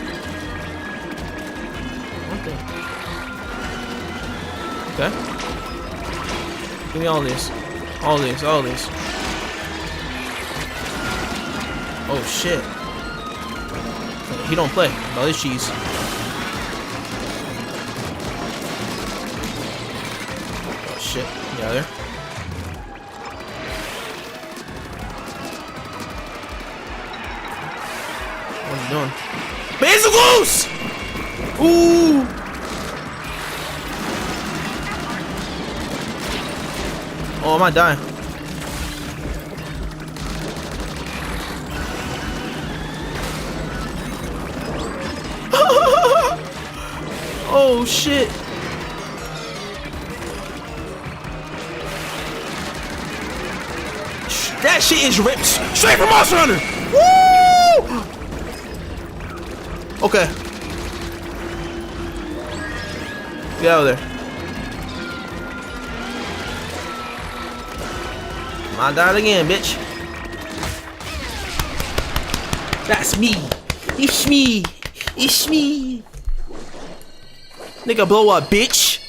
[SPEAKER 1] Okay. Give me all this. All this. All this. Oh shit. He don't play. All this cheese. Oh shit. Get out of there. What are you doing? Basil Goose! Ooh! Oh, I might die. Oh shit. That shit is ripped straight from Monster Hunter. Woo! Okay. Get out of there. My God again, bitch. That's me. It's me. It's me. Nigga, blow up, bitch.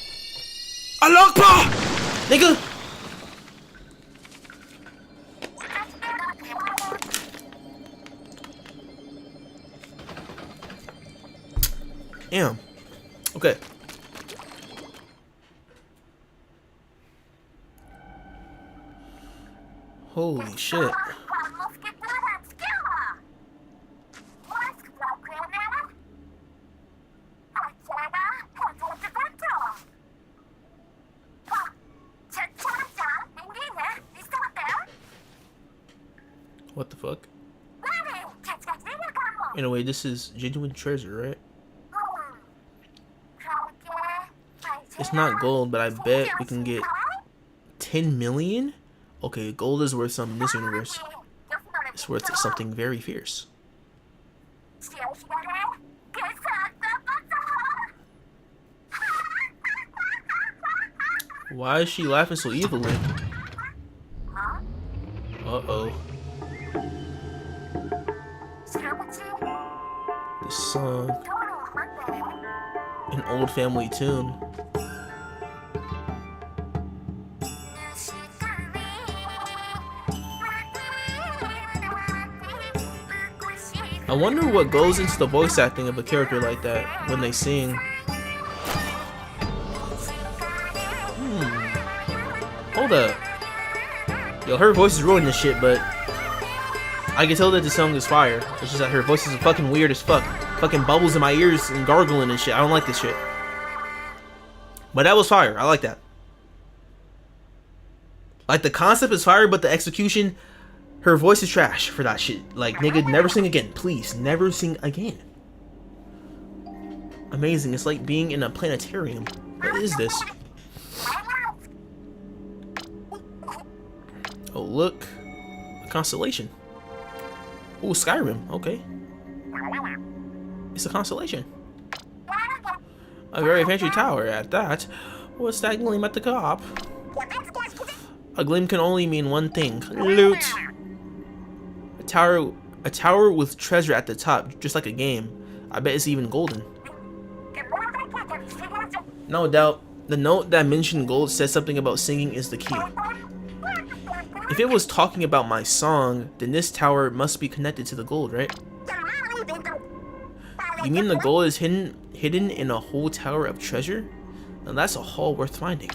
[SPEAKER 1] Allah Akbar! Nigga. Damn. Okay. Holy shit. What the fuck? In a way, this is genuine treasure, right? It's not gold, but I bet we can get 10 million? Okay, gold is worth something in this universe. It's worth something very fierce. Why is she laughing so evilly? Uh-oh. This song. An old family tune. I wonder what goes into the voice acting of a character like that when they sing. Hold up. Yo, her voice is ruining this shit, but I can tell that the song is fire. It's just that her voice is fucking weird as fuck. Fucking bubbles in my ears and gargling and shit. I don't like this shit. But that was fire. I like that. Like, the concept is fire, but the execution, her voice is trash for that shit. Like, nigga, never sing again. Please, never sing again. Amazing. It's like being in a planetarium. What is this? Oh, look. A constellation. Ooh, Skyrim. Okay. It's a constellation. A very fancy tower at that. What's that gleam at the top? A gleam can only mean one thing. Loot. A tower with treasure at the top, just like a game. I bet it's even golden. No doubt, the note that mentioned gold says something about singing is the key. If it was talking about my song, then this tower must be connected to the gold, right? You mean the gold is hidden in a whole tower of treasure? Now that's a haul worth finding.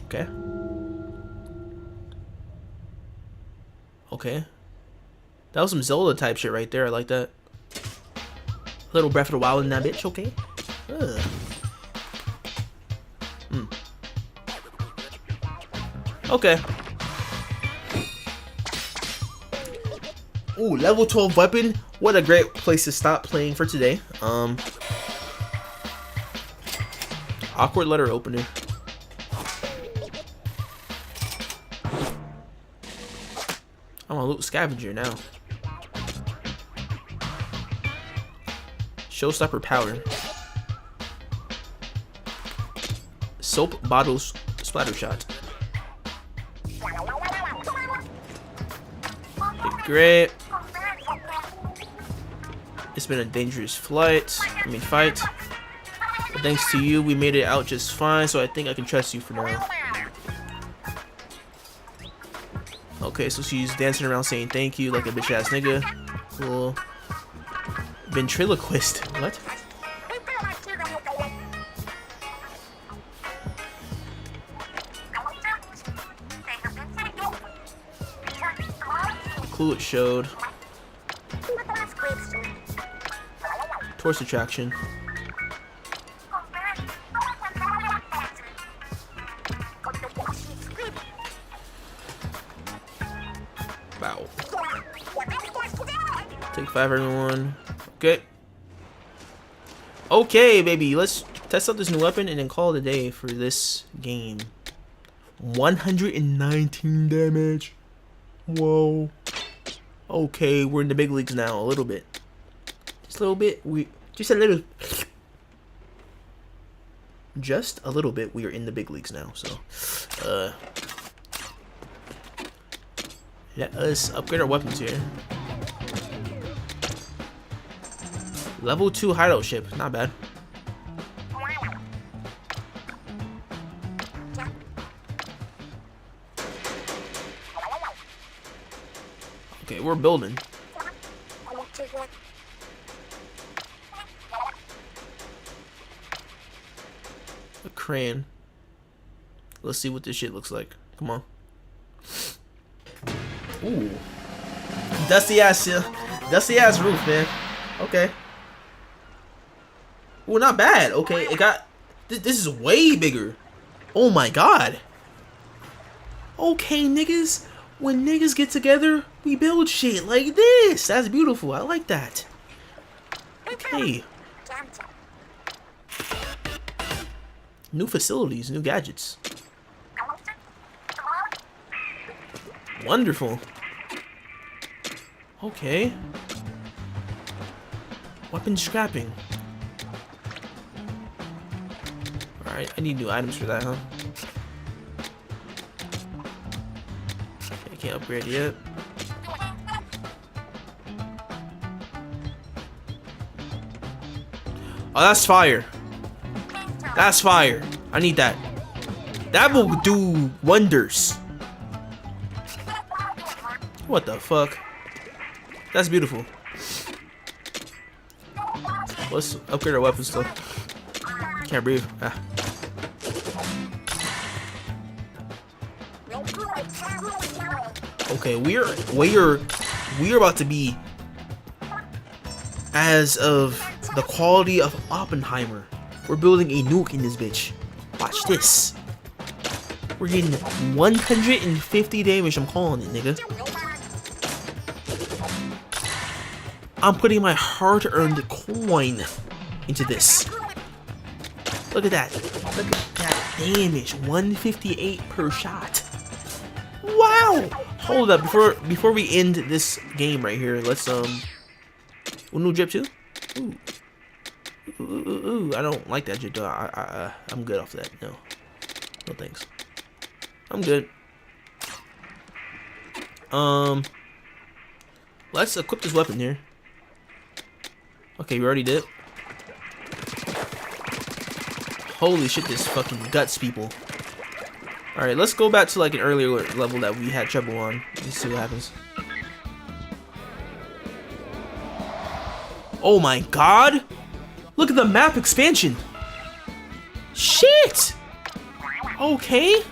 [SPEAKER 1] Okay. Okay. That was some Zelda type shit right there. I like that. Little Breath of the Wild in that bitch. Okay. Okay. Ooh, level 12 weapon. What a great place to stop playing for today. Awkward letter opener. I'm a loot scavenger now. Showstopper power. Soap bottles splatter shot. Great. It's been a dangerous fight. But thanks to you, we made it out just fine, so I think I can trust you for now. Okay, so she's dancing around saying thank you like a bitch ass nigga. Cool. Ventriloquist. What? Clue it showed. Tourist attraction. Wow. Take 5 everyone. Okay. Okay, baby. Let's test out this new weapon and then call it a day for this game. 119 damage. Whoa. Okay, we're in the big leagues now. A little bit. Just a little bit. Just a little. just a little bit, we are in the big leagues now. So, let us upgrade our weapons here. Level 2 hideout ship, not bad. Okay, we're building. A crane. Let's see what this shit looks like. Come on. Ooh. Dusty ass roof, man. Okay. Ooh, not bad. Okay, it got... This is way bigger. Oh my god. Okay, niggas. When niggas get together, we build shit like this. That's beautiful. I like that. Okay. New facilities, new gadgets. Wonderful. Okay. Weapon scrapping. Alright, I need new items for that, huh? Okay, can't upgrade yet. Oh, that's fire. That's fire. I need that. That will do wonders. What the fuck? That's beautiful. Let's upgrade our weapons though. Can't breathe. Ah. Okay, we're about to be as of the quality of Oppenheimer. We're building a nuke in this bitch. Watch this. We're getting 150 damage. I'm calling it, nigga. I'm putting my hard-earned coin into this. Look at that. Look at that damage. 158 per shot. Wow. Hold up. Before we end this game right here, let's new drip too. Ooh. Ooh, I don't like that drip though. I'm good off that. No thanks. I'm good. Let's equip this weapon here. Okay, we already did. Holy shit, this fucking guts people. Alright, let's go back to like an earlier level that we had trouble on. Let's see what happens. Oh my god! Look at the map expansion! Shit! Okay.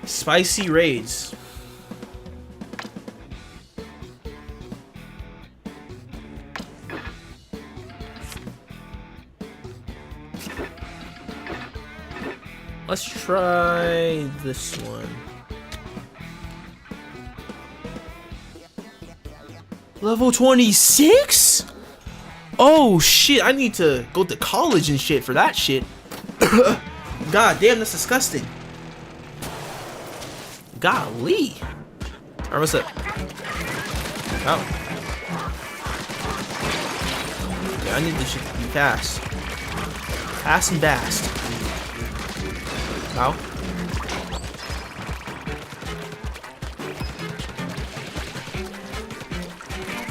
[SPEAKER 1] Spicy raids. Let's try this one. Level 26? Oh shit, I need to go to college and shit for that shit. God damn, that's disgusting. Golly. Alright, what's up? Oh. Yeah, I need this shit to be fast. Fast and fast. Ow.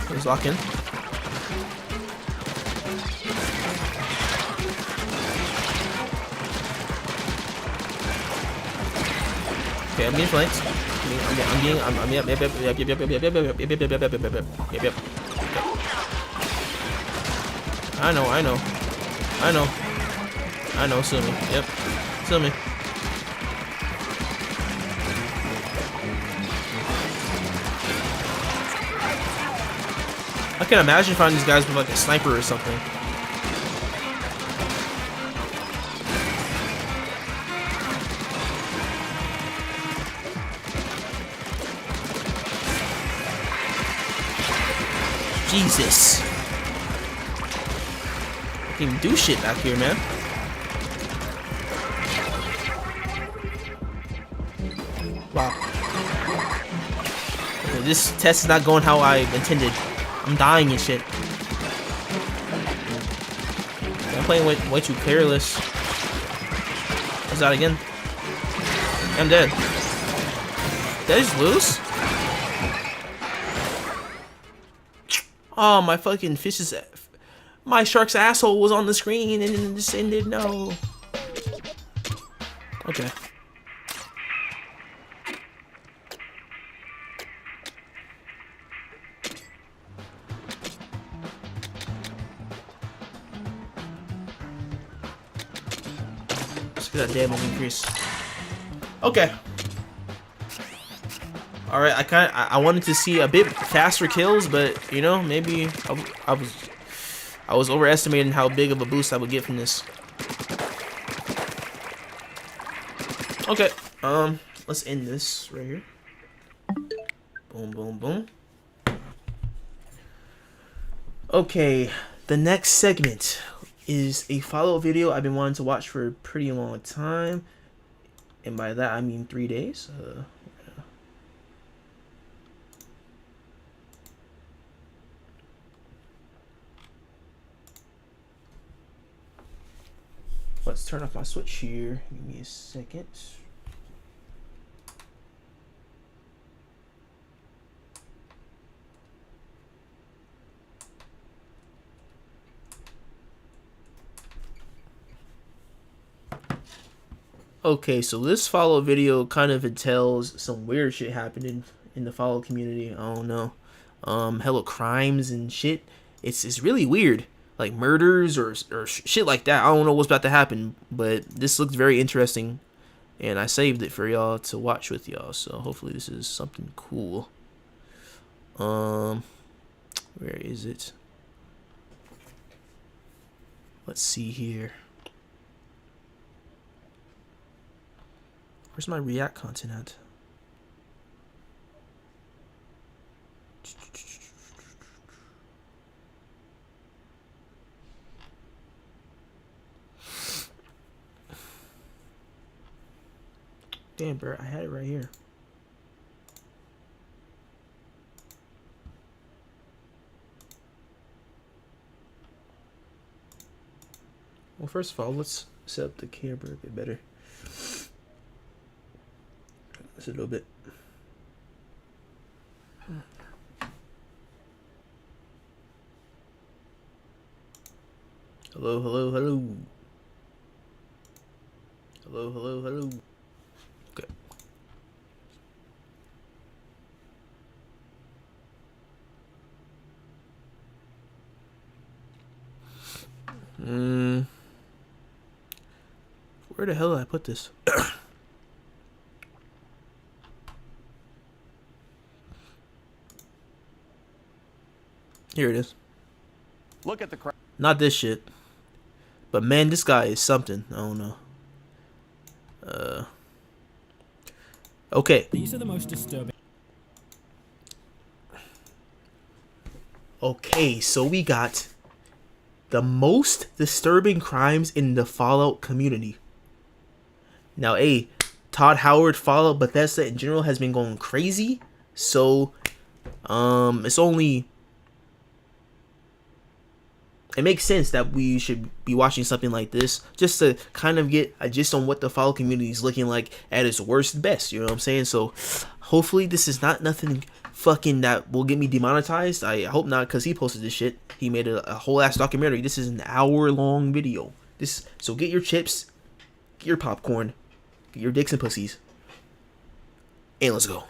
[SPEAKER 1] Let's lock in. Okay, I'm getting flanked. Yep. I know, sue me. Yep. Sue me. I can imagine finding these guys with like a sniper or something. Jesus. I can't even do shit back here, man. Wow. Okay, this test is not going how I intended. I'm dying and shit. I'm playing way too careless. What's that again? I'm dead. Did I just lose? Oh, my fucking fish's... My shark's asshole was on the screen and it just ended. No. Okay. Let's get that damn increase. Okay. All right. I wanted to see a bit faster kills, but you know, maybe I was overestimating how big of a boost I would get from this. Okay. Let's end this right here. Boom, boom, boom. Okay, the next segment is a follow-up video I've been wanting to watch for a pretty long time, and by that I mean 3 days. Let's turn off my switch here. Give me a second. Okay, so this follow video kind of entails some weird shit happening in the follow community. I don't know. Hella crimes and shit. It's really weird. Like murders or shit like that. I don't know what's about to happen, but this looks very interesting, and I saved it for y'all to watch with y'all. So hopefully this is something cool. Where is it? Let's see here. Where's my React content at? Damn, bro, I had it right here. Well, first of all, let's set up the camera a bit better. Just a little bit. Hello, hello, hello. Hello, hello, hello. Okay. Where the hell did I put this? Here it is.
[SPEAKER 2] Look at the crowd.
[SPEAKER 1] Not this shit. But man, this guy is something. I don't know. Okay.
[SPEAKER 3] These are the most disturbing.
[SPEAKER 1] Okay, so we got the most disturbing crimes in the Fallout community. Now, Todd Howard, Fallout, Bethesda in general has been going crazy. So, it's only... It makes sense that we should be watching something like this just to kind of get a gist on what the Fallout community is looking like at its worst and best. You know what I'm saying? So, hopefully this is not nothing fucking that will get me demonetized. I hope not, because he posted this shit. He made a whole ass documentary. This is an hour-long video. So get your chips, get your popcorn, get your dicks and pussies, and let's go.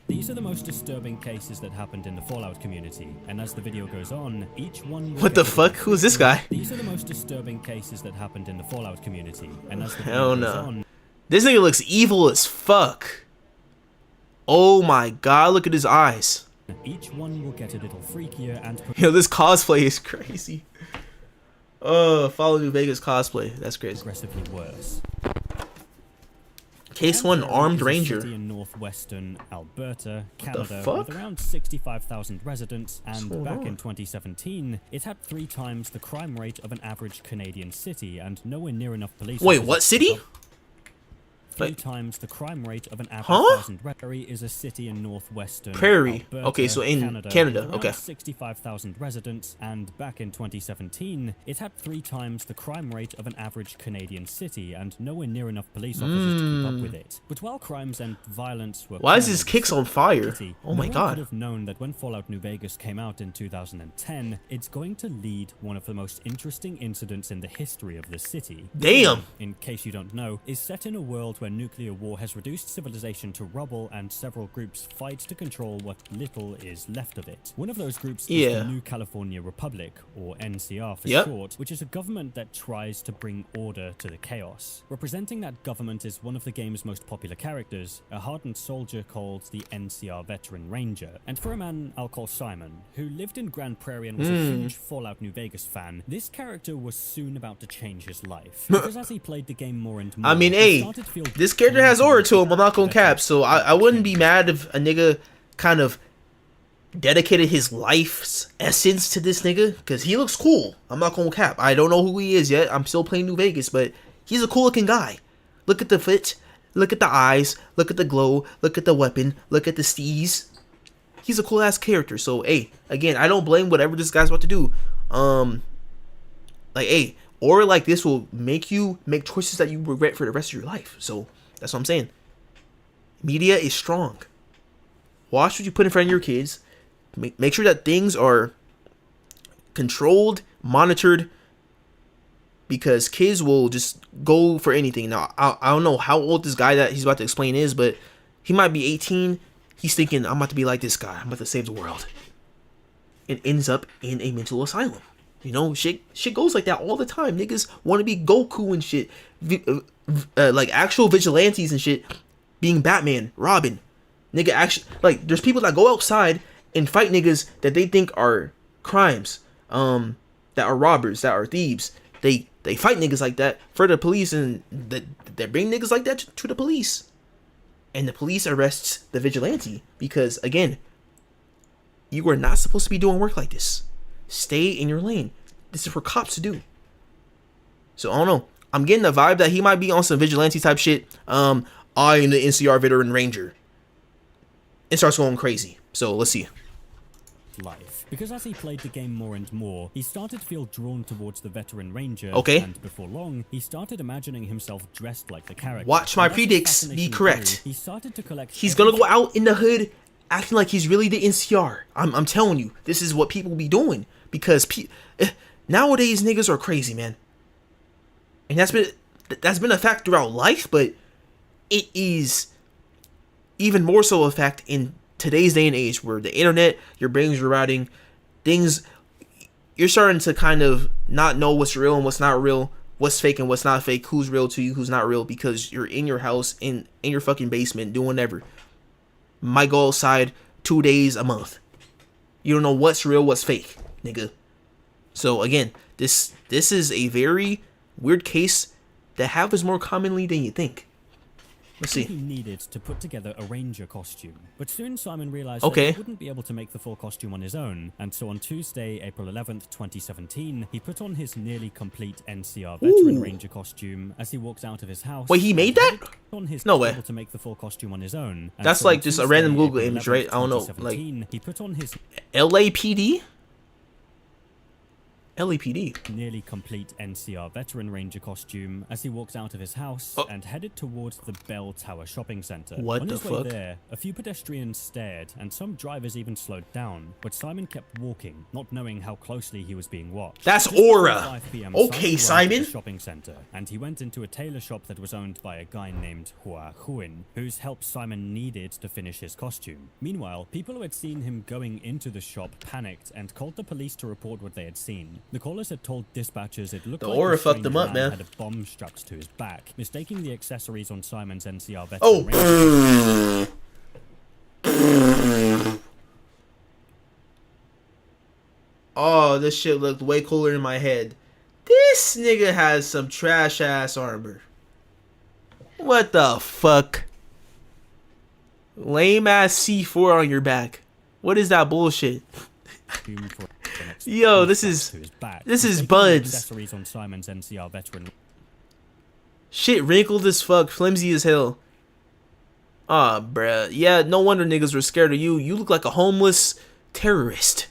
[SPEAKER 3] These are the most disturbing cases that happened in the Fallout community, and as the video goes on, each one...
[SPEAKER 1] What the fuck? Who's this guy?
[SPEAKER 3] These are the most disturbing cases that happened in the Fallout community, and as the video
[SPEAKER 1] Hell
[SPEAKER 3] goes
[SPEAKER 1] no.
[SPEAKER 3] on...
[SPEAKER 1] This nigga looks evil as fuck. Oh my god, look at his eyes.
[SPEAKER 3] Each one will get a little freakier and...
[SPEAKER 1] Yo, this cosplay is crazy. Fallout New Vegas cosplay. That's crazy.
[SPEAKER 3] progressively worse.
[SPEAKER 1] Case 1, Armed Ranger.
[SPEAKER 3] City in northwestern Alberta,
[SPEAKER 1] the
[SPEAKER 3] Canada,
[SPEAKER 1] fuck?
[SPEAKER 3] with around 65,000 residents, and
[SPEAKER 1] going
[SPEAKER 3] back
[SPEAKER 1] on?
[SPEAKER 3] in 2017, it had 3 times the crime rate of an average Canadian city, and nowhere near enough police.
[SPEAKER 1] Wait,
[SPEAKER 3] officers
[SPEAKER 1] what
[SPEAKER 3] to
[SPEAKER 1] city?
[SPEAKER 3] stop three
[SPEAKER 1] Like-
[SPEAKER 3] times the crime rate of an average
[SPEAKER 1] Huh?
[SPEAKER 3] 1,000 Prairie is a city in northwestern
[SPEAKER 1] Prairie.
[SPEAKER 3] Alberta,
[SPEAKER 1] Okay, so in Canada,
[SPEAKER 3] with around
[SPEAKER 1] okay.
[SPEAKER 3] 65,000 residents, and back in 2017, it had 3 times the crime rate of an average Canadian city, and nowhere near enough police officers to keep up with it. But while crimes and violence were
[SPEAKER 1] Why is
[SPEAKER 3] common
[SPEAKER 1] his
[SPEAKER 3] in the
[SPEAKER 1] kicks on fire?
[SPEAKER 3] city,
[SPEAKER 1] Oh my
[SPEAKER 3] no one
[SPEAKER 1] god.
[SPEAKER 3] could have known that when Fallout New Vegas came out in 2010, it's going to lead one of the most interesting incidents in the history of the city. The
[SPEAKER 1] Damn.
[SPEAKER 3] game, in case you don't know, is set in a world where nuclear war has reduced civilization to rubble and several groups fight to control what little is left of it. One of those groups is
[SPEAKER 1] Yeah.
[SPEAKER 3] the New California Republic, or NCR for
[SPEAKER 1] Yep.
[SPEAKER 3] short, which is a government that tries to bring order to the chaos. Representing that government is one of the game's most popular characters, a hardened soldier called the NCR Veteran Ranger. And for a man I'll call Simon, who lived in Grand Prairie and was a huge Fallout New Vegas fan, this character was soon about to change his life. Because as he played the game more and more,
[SPEAKER 1] I mean,
[SPEAKER 3] he
[SPEAKER 1] hey,
[SPEAKER 3] started to feel
[SPEAKER 1] this character has aura to him. I'm not gonna cap. So I wouldn't be
[SPEAKER 3] change.
[SPEAKER 1] mad if a nigga kind of dedicated his life's essence to this nigga, because he looks cool. I'm not gonna cap. I don't know who he is yet. I'm still playing New Vegas, but he's a cool looking guy. Look at the fit. Look at the eyes. Look at the glow. Look at the weapon. Look at the steez. He's a cool ass character. So hey, again, I don't blame whatever this guy's about to do. Like hey, or like this will make you make choices that you regret for the rest of your life. So that's what I'm saying. Media is strong. Watch what you put in front of your kids. Make sure that things are controlled, monitored, because kids will just go for anything. Now, I don't know how old this guy that he's about to explain is, but he might be 18. He's thinking, I'm about to be like this guy. I'm about to save the world. And ends up in a mental asylum. You know, shit goes like that all the time. Niggas want to be Goku and shit. Like actual vigilantes and shit. Being Batman, Robin. Nigga actually, like, there's people that go outside and fight niggas that they think are crimes. That are robbers, that are thieves. They fight niggas like that for the police, and they bring niggas like that to the police. And the police arrests the vigilante because, again, you are not supposed to be doing work like this. Stay in your lane. This is for cops to do. So I don't know. I'm getting the vibe that he might be on some vigilante type shit. I am the NCR Veteran Ranger. And starts going crazy. So let's see.
[SPEAKER 3] Life. Because as he played the game more and more, he started to feel drawn towards the Veteran Ranger.
[SPEAKER 1] Okay.
[SPEAKER 3] And before long, he started imagining himself dressed like the character.
[SPEAKER 1] Watch my
[SPEAKER 3] And as his
[SPEAKER 1] predicts be
[SPEAKER 3] fascination
[SPEAKER 1] correct.
[SPEAKER 3] grew, he started to collect.
[SPEAKER 1] He's gonna go out in the hood acting like he's really the NCR. I'm telling you, this is what people be doing. Because nowadays niggas are crazy, man. And that's been a fact throughout life, but it is even more so a fact in today's day and age where the internet, your brains are routing, things, you're starting to kind of not know what's real and what's not real, what's fake and what's not fake, who's real to you, who's not real, because you're in your house, in your fucking basement, doing whatever. Might go outside 2 days a month. You don't know what's real, what's fake, nigga. So again, this is a very weird case that happens more commonly than you think. Let's see.
[SPEAKER 3] He needed to put together a ranger costume, but soon Simon realized
[SPEAKER 1] Okay.
[SPEAKER 3] that he wouldn't be able to make the full costume on his own, and so on Tuesday, April 11th, 2017, he put on his nearly complete NCR Veteran
[SPEAKER 1] Ooh.
[SPEAKER 3] Ranger costume as he walks out of his house.
[SPEAKER 1] Wait, he made that?
[SPEAKER 3] On his
[SPEAKER 1] No way.
[SPEAKER 3] able to make the full costume on his own. And
[SPEAKER 1] That's
[SPEAKER 3] so on
[SPEAKER 1] like just a
[SPEAKER 3] Tuesday,
[SPEAKER 1] random Google
[SPEAKER 3] April
[SPEAKER 1] image, right?
[SPEAKER 3] 11th,
[SPEAKER 1] I don't know, like-
[SPEAKER 3] 2017, he put on his
[SPEAKER 1] LAPD? LAPD.
[SPEAKER 3] nearly complete NCR Veteran Ranger costume as he walks out of his house
[SPEAKER 1] Oh.
[SPEAKER 3] and headed towards the Bell Tower shopping center.
[SPEAKER 1] What
[SPEAKER 3] On
[SPEAKER 1] the
[SPEAKER 3] his way
[SPEAKER 1] fuck?
[SPEAKER 3] there, a few pedestrians stared and some drivers even slowed down, but Simon kept walking, not knowing how closely he was being watched.
[SPEAKER 1] That's
[SPEAKER 3] Just before
[SPEAKER 1] aura.
[SPEAKER 3] 5 p.m.,
[SPEAKER 1] Okay,
[SPEAKER 3] arrived at
[SPEAKER 1] Simon.
[SPEAKER 3] the shopping center, and he went into a tailor shop that was owned by a guy named Hua Huin, whose help Simon needed to finish his costume. Meanwhile, people who had seen him going into the shop panicked and called the police to report what they had seen. The callers had told dispatchers it looked
[SPEAKER 1] The
[SPEAKER 3] like
[SPEAKER 1] aura
[SPEAKER 3] the
[SPEAKER 1] fucked
[SPEAKER 3] strange
[SPEAKER 1] him up, man.
[SPEAKER 3] had a bomb strapped to his back, mistaking the accessories on Simon's NCR Veteran
[SPEAKER 1] Oh.
[SPEAKER 3] Ranger.
[SPEAKER 1] Oh, this shit looked way cooler in my head. This nigga has some trash ass armor. What the fuck? Lame ass C4 on your back. What is that bullshit? Yo, this is
[SPEAKER 3] to his back,
[SPEAKER 1] this is
[SPEAKER 3] mistaking the
[SPEAKER 1] buds.
[SPEAKER 3] accessories on Simon's NCR Veteran
[SPEAKER 1] Shit wrinkled as fuck, flimsy as hell. Ah, bruh. Yeah, no wonder niggas were scared of you. You look like a homeless terrorist.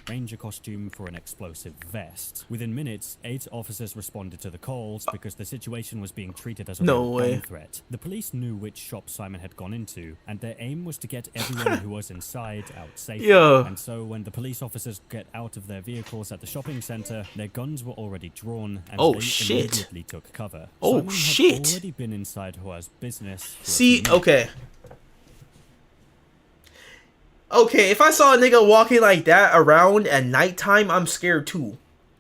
[SPEAKER 3] Ranger costume for an explosive vest. Within minutes, 8 officers responded to the calls because the situation was being treated as a
[SPEAKER 1] No
[SPEAKER 3] real
[SPEAKER 1] way.
[SPEAKER 3] bomb threat. The police knew which shop Simon had gone into, and their aim was to get everyone who was inside out safely.
[SPEAKER 1] Yo.
[SPEAKER 3] And so when the police officers get out of their vehicles at the shopping center, their guns were already drawn, and
[SPEAKER 1] Oh,
[SPEAKER 3] they
[SPEAKER 1] shit.
[SPEAKER 3] immediately took cover.
[SPEAKER 1] Oh,
[SPEAKER 3] Simon
[SPEAKER 1] shit.
[SPEAKER 3] had already been inside Hua's business. For a
[SPEAKER 1] See,
[SPEAKER 3] few minutes.
[SPEAKER 1] okay. Okay, if I saw a nigga walking like that around at nighttime, I'm scared too.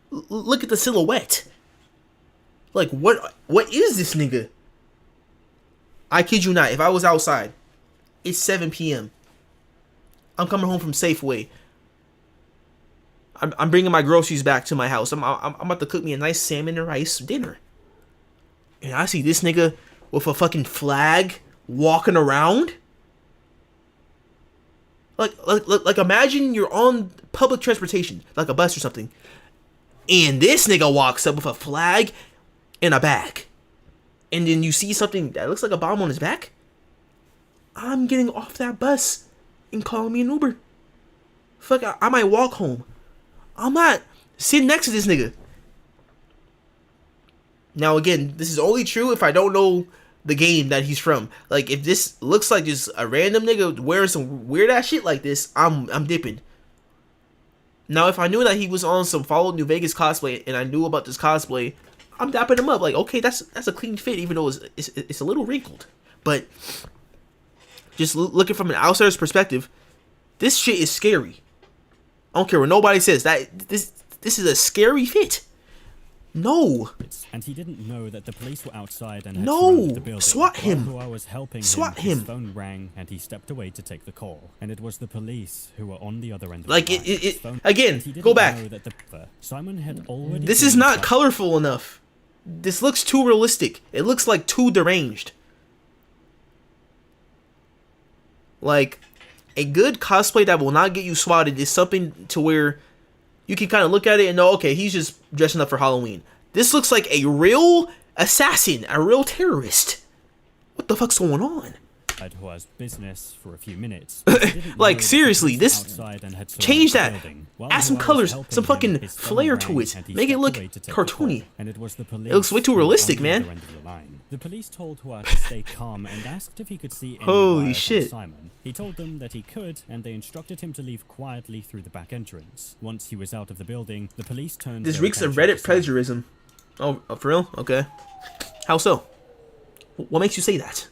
[SPEAKER 1] Look at the silhouette. Like, what is this nigga? I kid you not, if I was outside, it's 7 p.m. I'm coming home from Safeway. I'm bringing my groceries back to my house. I'm about to cook me a nice salmon and rice dinner. And I see this nigga with a fucking flag walking around. Like imagine you're on public transportation, like a bus or something, and this nigga walks up with a flag and a bag, and then you see something that looks like a bomb on his back. I'm getting off that bus and calling me an Uber. Fuck, I might walk home. I'm not sitting next to this nigga. Now again, this is only true if I don't know the game that he's from. Like, if this looks like just a random nigga wearing some weird ass shit like this, I'm dipping. Now, if I knew that he was on some Fallout New Vegas cosplay and I knew about this cosplay, I'm dapping him up. Like, okay, that's a clean fit, even though it's a little wrinkled. But just looking from an outsider's perspective, this shit is scary. I don't care what nobody says. That this is a scary fit. No.
[SPEAKER 3] And he didn't know that the police were outside and had
[SPEAKER 1] No.
[SPEAKER 3] surrounded the building.
[SPEAKER 1] Swat him.
[SPEAKER 3] While Hua was helping
[SPEAKER 1] Swat
[SPEAKER 3] him,
[SPEAKER 1] him.
[SPEAKER 3] his phone rang and he stepped away to take the call. And it was the police who were on the other end of
[SPEAKER 1] Like,
[SPEAKER 3] the line. His phone-
[SPEAKER 1] again,
[SPEAKER 3] and he didn't
[SPEAKER 1] go back.
[SPEAKER 3] know that Simon had already
[SPEAKER 1] This
[SPEAKER 3] been
[SPEAKER 1] is not
[SPEAKER 3] inside-
[SPEAKER 1] colorful enough. This looks too realistic. It looks like too deranged. Like, a good cosplay that will not get you swatted is something to where you can kind of look at it and know, okay, he's just dressing up for Halloween. This looks like a real assassin, a real terrorist. What the fuck's going on?
[SPEAKER 3] Hua's business for a few minutes. He didn't know
[SPEAKER 1] Like,
[SPEAKER 3] that the
[SPEAKER 1] seriously,
[SPEAKER 3] police
[SPEAKER 1] this
[SPEAKER 3] were outside and had
[SPEAKER 1] change
[SPEAKER 3] surrounded
[SPEAKER 1] that.
[SPEAKER 3] the building. While
[SPEAKER 1] Add some
[SPEAKER 3] Hua was
[SPEAKER 1] colors,
[SPEAKER 3] helping
[SPEAKER 1] some
[SPEAKER 3] him,
[SPEAKER 1] fucking
[SPEAKER 3] his phone
[SPEAKER 1] flair
[SPEAKER 3] rang
[SPEAKER 1] to it.
[SPEAKER 3] and he
[SPEAKER 1] Make it
[SPEAKER 3] stepped
[SPEAKER 1] look
[SPEAKER 3] away to take the
[SPEAKER 1] cartoony.
[SPEAKER 3] call. And it was the police
[SPEAKER 1] It looks way too
[SPEAKER 3] who were on
[SPEAKER 1] realistic,
[SPEAKER 3] the
[SPEAKER 1] man.
[SPEAKER 3] other end of the line. The police told Hua to stay calm and asked if he could see any
[SPEAKER 1] Holy
[SPEAKER 3] wires on
[SPEAKER 1] shit.
[SPEAKER 3] Simon. He told them that he could, and they instructed him to leave quietly through the back entrance. Once he was out of the building, the police turned
[SPEAKER 1] This
[SPEAKER 3] their
[SPEAKER 1] reeks of
[SPEAKER 3] attention
[SPEAKER 1] Reddit
[SPEAKER 3] to Simon.
[SPEAKER 1] plagiarism. Oh, for real? Okay. How so? What makes you say that?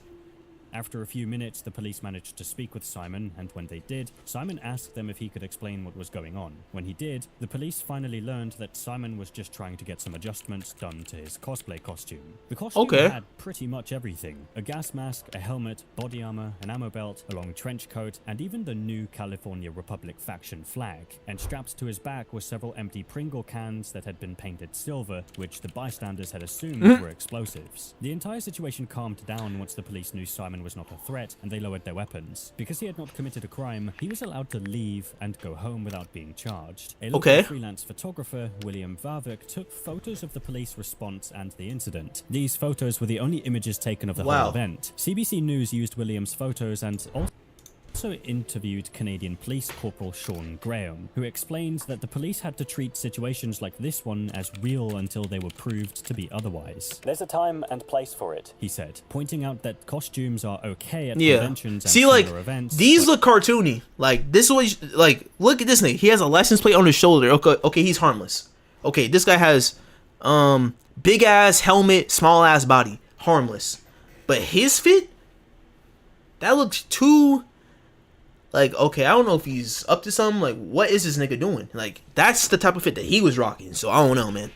[SPEAKER 3] After a few minutes, the police managed to speak with Simon, and when they did, Simon asked them if he could explain what was going on. When he did, the police finally learned that Simon was just trying to get some adjustments done to his cosplay costume. The costume
[SPEAKER 1] Okay.
[SPEAKER 3] had pretty much everything: a gas mask, a helmet, body armor, an ammo belt, a long trench coat, and even the new California Republic faction flag. And strapped to his back were several empty Pringle cans that had been painted silver, which the bystanders had assumed were explosives. The entire situation calmed down once the police knew Simon was not a threat, and they lowered their weapons. Because he had not committed a crime, he was allowed to leave and go home without being charged. A local
[SPEAKER 1] Okay.
[SPEAKER 3] freelance photographer, William Varvick, took photos of the police response and the incident. These photos were the only images taken of the
[SPEAKER 1] Wow.
[SPEAKER 3] whole event. CBC News used William's photos and also interviewed Canadian Police Corporal Sean Graham, who explained that the police had to treat situations like this one as real until they were proved to be otherwise. "There's a time and place for it," he said, pointing out that costumes are okay at
[SPEAKER 1] Yeah.
[SPEAKER 3] conventions and
[SPEAKER 1] See, like,
[SPEAKER 3] similar events.
[SPEAKER 1] these look cartoony. Like, this was, like, look at this nigga. He has a license plate on his shoulder. Okay, he's harmless. Okay, this guy has, big ass helmet, small ass body. Harmless. But his fit? That looks too... Like, okay, I don't know if he's up to something. Like, what is this nigga doing? Like, that's the type of fit that he was rocking. So, I don't know, man.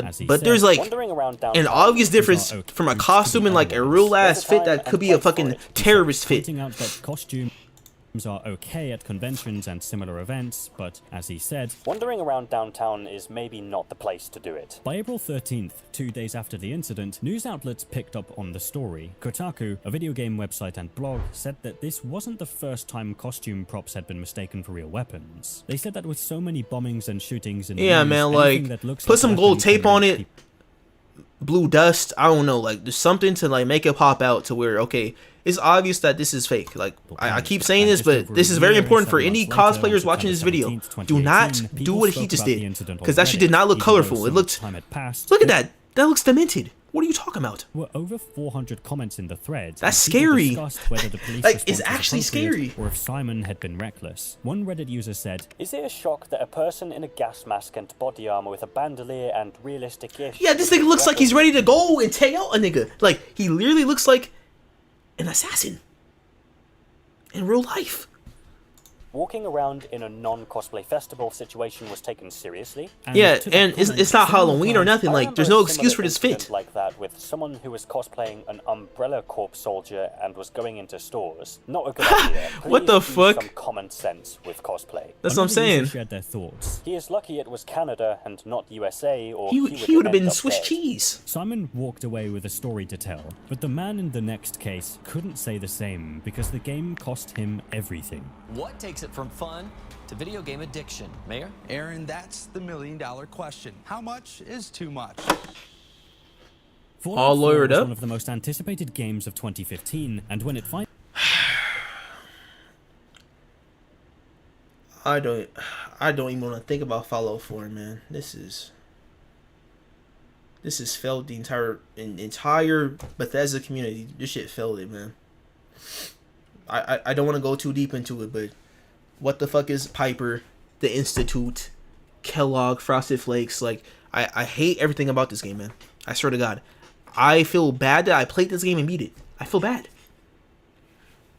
[SPEAKER 3] As he
[SPEAKER 1] But
[SPEAKER 3] said,
[SPEAKER 1] there's, like,
[SPEAKER 3] "Wandering around
[SPEAKER 1] an
[SPEAKER 3] downtown
[SPEAKER 1] obvious
[SPEAKER 3] is
[SPEAKER 1] difference
[SPEAKER 3] not okay
[SPEAKER 1] from a
[SPEAKER 3] to be
[SPEAKER 1] costume and, like, a
[SPEAKER 3] otherwise.
[SPEAKER 1] real
[SPEAKER 3] There's
[SPEAKER 1] ass
[SPEAKER 3] a
[SPEAKER 1] fit
[SPEAKER 3] time
[SPEAKER 1] that
[SPEAKER 3] and
[SPEAKER 1] could be a
[SPEAKER 3] place for
[SPEAKER 1] fucking
[SPEAKER 3] it," he said,
[SPEAKER 1] terrorist fit.
[SPEAKER 3] pointing out that costumes are okay at conventions and similar events, but as he said, "Wandering around downtown is maybe not the place to do it." By April 13th, 2 days after the incident, news outlets picked up on the story. Kotaku, a video game website and blog, said that this wasn't the first time costume props had been mistaken for real weapons. They said that with so many bombings and shootings in the
[SPEAKER 1] Yeah,
[SPEAKER 3] news,
[SPEAKER 1] man,
[SPEAKER 3] anything
[SPEAKER 1] like,
[SPEAKER 3] that looks
[SPEAKER 1] put
[SPEAKER 3] like a
[SPEAKER 1] some
[SPEAKER 3] weapon
[SPEAKER 1] gold
[SPEAKER 3] can
[SPEAKER 1] tape on
[SPEAKER 3] make
[SPEAKER 1] it.
[SPEAKER 3] people-
[SPEAKER 1] blue dust. I don't know. Like there's something to like make it pop out to where okay, it's obvious that this is fake. Like I keep saying this, but this is very important for any cosplayers watching this video. Do not do what he just did, because that shit did not look colorful. It looked. Look at that. That looks demented. What are you talking about?
[SPEAKER 3] Were over 400 comments in the thread.
[SPEAKER 1] That's scary.
[SPEAKER 3] Whether the police
[SPEAKER 1] like, it's actually scary.
[SPEAKER 3] Or if Simon had been reckless. One Reddit user said, "Is it a shock that a person in a gas mask and body armor with a bandolier and realistic-ish..."
[SPEAKER 1] Yeah, this nigga looks like he's ready to go and take out a nigga. Like, he literally looks like an assassin in real life.
[SPEAKER 3] Walking around in a non-cosplay festival situation was taken seriously. And
[SPEAKER 1] it's not Halloween or nothing. Like, there's no excuse for this fit.
[SPEAKER 3] Like that with someone who was cosplaying an Umbrella Corps soldier and was going into stores. Not a good idea.
[SPEAKER 1] What the fuck?
[SPEAKER 3] Some common sense with cosplay.
[SPEAKER 1] That's what I'm saying.
[SPEAKER 3] Shared their thoughts. He is lucky it was Canada and not USA, or
[SPEAKER 1] he would have been Swiss cheese.
[SPEAKER 3] Simon walked away with a story to tell, but the man in the next case couldn't say the same because the game cost him everything.
[SPEAKER 4] What takes it from fun to video game addiction, Mayor?
[SPEAKER 5] Aaron, that's the million-dollar question. How much is too much?
[SPEAKER 3] Fallout 4 was one of the most anticipated games of 2015, and when it finally...
[SPEAKER 1] I don't even want to think about Fallout 4, man. This is failed the entire Bethesda community. This shit failed it, man. I don't want to go too deep into it, but what the fuck is Piper, the Institute, Kellogg, Frosted Flakes? Like, I hate everything about this game, man. I swear to God. I feel bad that I played this game and beat it. I feel bad.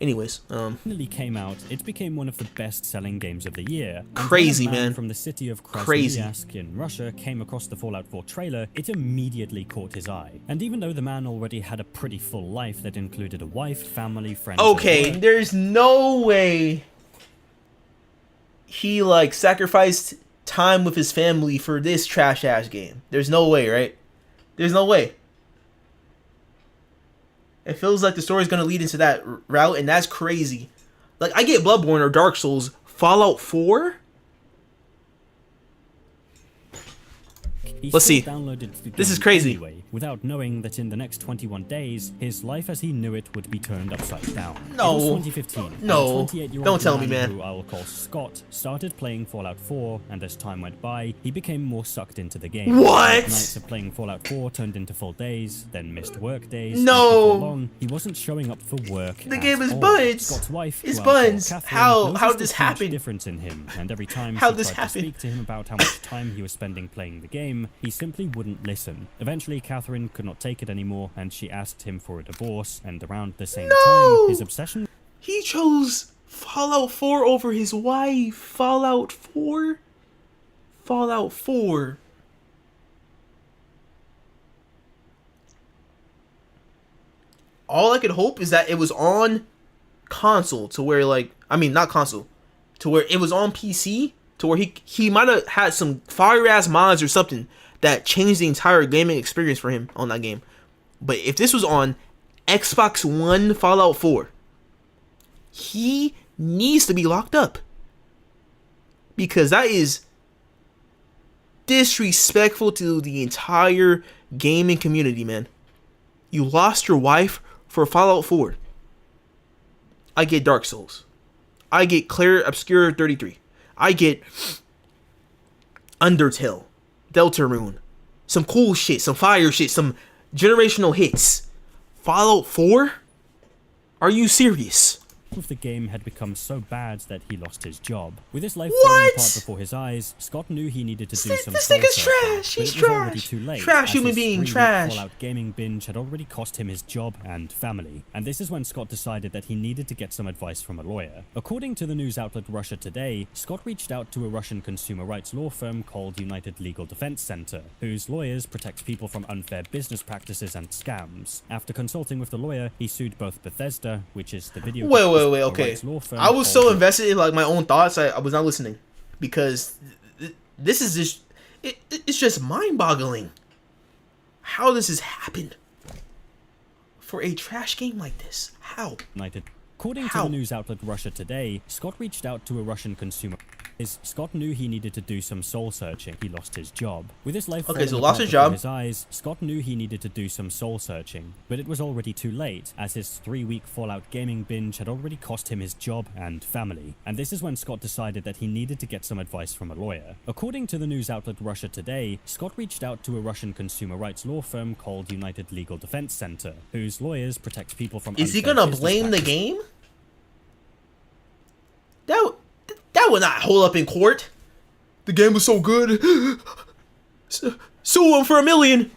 [SPEAKER 1] Anyways,
[SPEAKER 3] finally came out, it became one of the best-selling games of the year.
[SPEAKER 1] Crazy, man.
[SPEAKER 3] From the city of Krasnoyarsk in Russia came across the Fallout 4 trailer, it immediately caught his eye. And even though the man already had a pretty full life that included a wife, family, friends...
[SPEAKER 1] Okay, there's no way he, like, sacrificed time with his family for this trash-ass game. There's no way, right? There's no way. It feels like the story's gonna lead into that route, and that's crazy. Like, I get Bloodborne or Dark Souls. Fallout 4? Let's see. This is crazy.
[SPEAKER 3] Anyway, without knowing that in the next 21 days, his life as he knew it would be turned upside down.
[SPEAKER 1] No.
[SPEAKER 3] It was 2015.
[SPEAKER 1] No. Don't tell me, man.
[SPEAKER 3] Who I will call Scott started playing Fallout 4, and as time went by, he became more sucked into the game.
[SPEAKER 1] What?
[SPEAKER 3] Nights of playing Fallout 4 turned into full days, then missed work days.
[SPEAKER 1] No.
[SPEAKER 3] Long, he wasn't showing up for work.
[SPEAKER 1] The game is
[SPEAKER 3] all.
[SPEAKER 1] buns.
[SPEAKER 3] Scott's wife,
[SPEAKER 1] it's buns. How did this happen?
[SPEAKER 3] Difference in him, and every time
[SPEAKER 1] how
[SPEAKER 3] she
[SPEAKER 1] this
[SPEAKER 3] tried
[SPEAKER 1] happen?
[SPEAKER 3] to speak to him about how much time he was spending playing the game, he simply wouldn't listen. Eventually, Catherine could not take it anymore, and she asked him for a divorce, and around the same time, his obsession...
[SPEAKER 1] He chose Fallout 4 over his wife. Fallout 4? Fallout 4. All I could hope is that it was on console to where, like... I mean, not console. To where it was on PC, to where he might have had some fire-ass mods or something that changed the entire gaming experience for him on that game. But if this was on Xbox One Fallout 4, he needs to be locked up. Because that is disrespectful to the entire gaming community, man. You lost your wife for Fallout 4. I get Dark Souls. I get Claire Obscure 33. I get Undertale. Deltarune, some cool shit, some fire shit, some generational hits. Fallout 4? Are you serious?
[SPEAKER 3] Of the game had become so bad that he lost his job. With his life falling apart before his eyes, Scott knew he needed to do some.
[SPEAKER 1] This nigga's trash. He's trash.
[SPEAKER 3] Too late,
[SPEAKER 1] trash human being. Trash.
[SPEAKER 3] Fallout gaming binge had already cost him his job and family, and this is when Scott decided that he needed to get some advice from a lawyer. According to the news outlet Russia Today, Scott reached out to a Russian consumer rights law firm called United Legal Defense Center, whose lawyers protect people from unfair business practices and scams. After consulting with the lawyer, he sued both Bethesda, which is the video.
[SPEAKER 1] Wait, okay. I was so invested in like my own thoughts, I was not listening, because this is just it's just mind-boggling how this has happened for a trash game like this. How?
[SPEAKER 3] According to the news outlet Russia Today, Scott reached out to a Russian consumer. Scott knew he needed to do some soul searching. He lost his job. With his life
[SPEAKER 1] Okay, so
[SPEAKER 3] falling
[SPEAKER 1] lost
[SPEAKER 3] apart
[SPEAKER 1] his
[SPEAKER 3] before
[SPEAKER 1] job.
[SPEAKER 3] his eyes, Scott knew he needed to do some soul searching, but it was already too late, as his 3-week Fallout gaming binge had already cost him his job and family. And this is when Scott decided that he needed to get some advice from a lawyer. According to the news outlet Russia Today, Scott reached out to a Russian consumer rights law firm called United Legal Defense Center, whose lawyers protect people from
[SPEAKER 1] Is he
[SPEAKER 3] unfair
[SPEAKER 1] gonna
[SPEAKER 3] business
[SPEAKER 1] blame the
[SPEAKER 3] practices.
[SPEAKER 1] game? That would not hold up in court. The game was so good. Sue him for $1 million.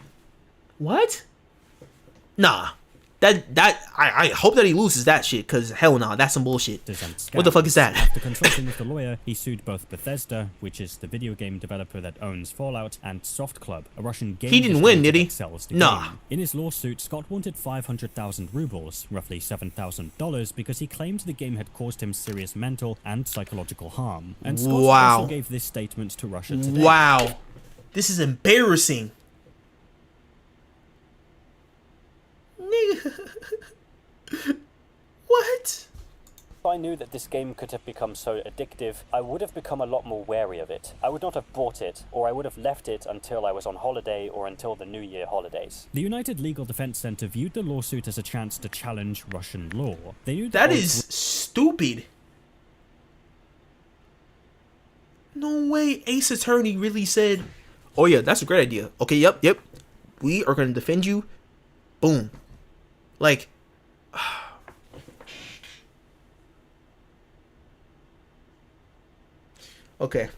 [SPEAKER 1] What? Nah. I hope that he loses that shit, cause hell nah, that's some bullshit. What the fuck is that?
[SPEAKER 3] After consulting with the lawyer, he sued both Bethesda, which is the video game developer that owns Fallout, and Soft Club, a Russian game
[SPEAKER 1] He didn't win,
[SPEAKER 3] distributor
[SPEAKER 1] did he?
[SPEAKER 3] that sells the
[SPEAKER 1] Nah.
[SPEAKER 3] game. In his lawsuit, Scott wanted 500,000 rubles, roughly $7,000, because he claimed the game had caused him serious mental and psychological harm. And Scott
[SPEAKER 1] Wow.
[SPEAKER 3] also gave this statement to Russia Today.
[SPEAKER 1] Wow. This is embarrassing. Nigga. What?
[SPEAKER 6] If I knew that this game could have become so addictive, I would have become a lot more wary of it. I would not have bought it, or I would have left it until I was on holiday or until the New Year holidays.
[SPEAKER 3] The United Legal Defense Center viewed the lawsuit as a chance to challenge Russian law. They knew
[SPEAKER 1] That
[SPEAKER 3] both
[SPEAKER 1] is stupid. No way Ace Attorney really said, oh yeah, that's a great idea. Okay, yep. We are going to defend you. Boom. Like, okay.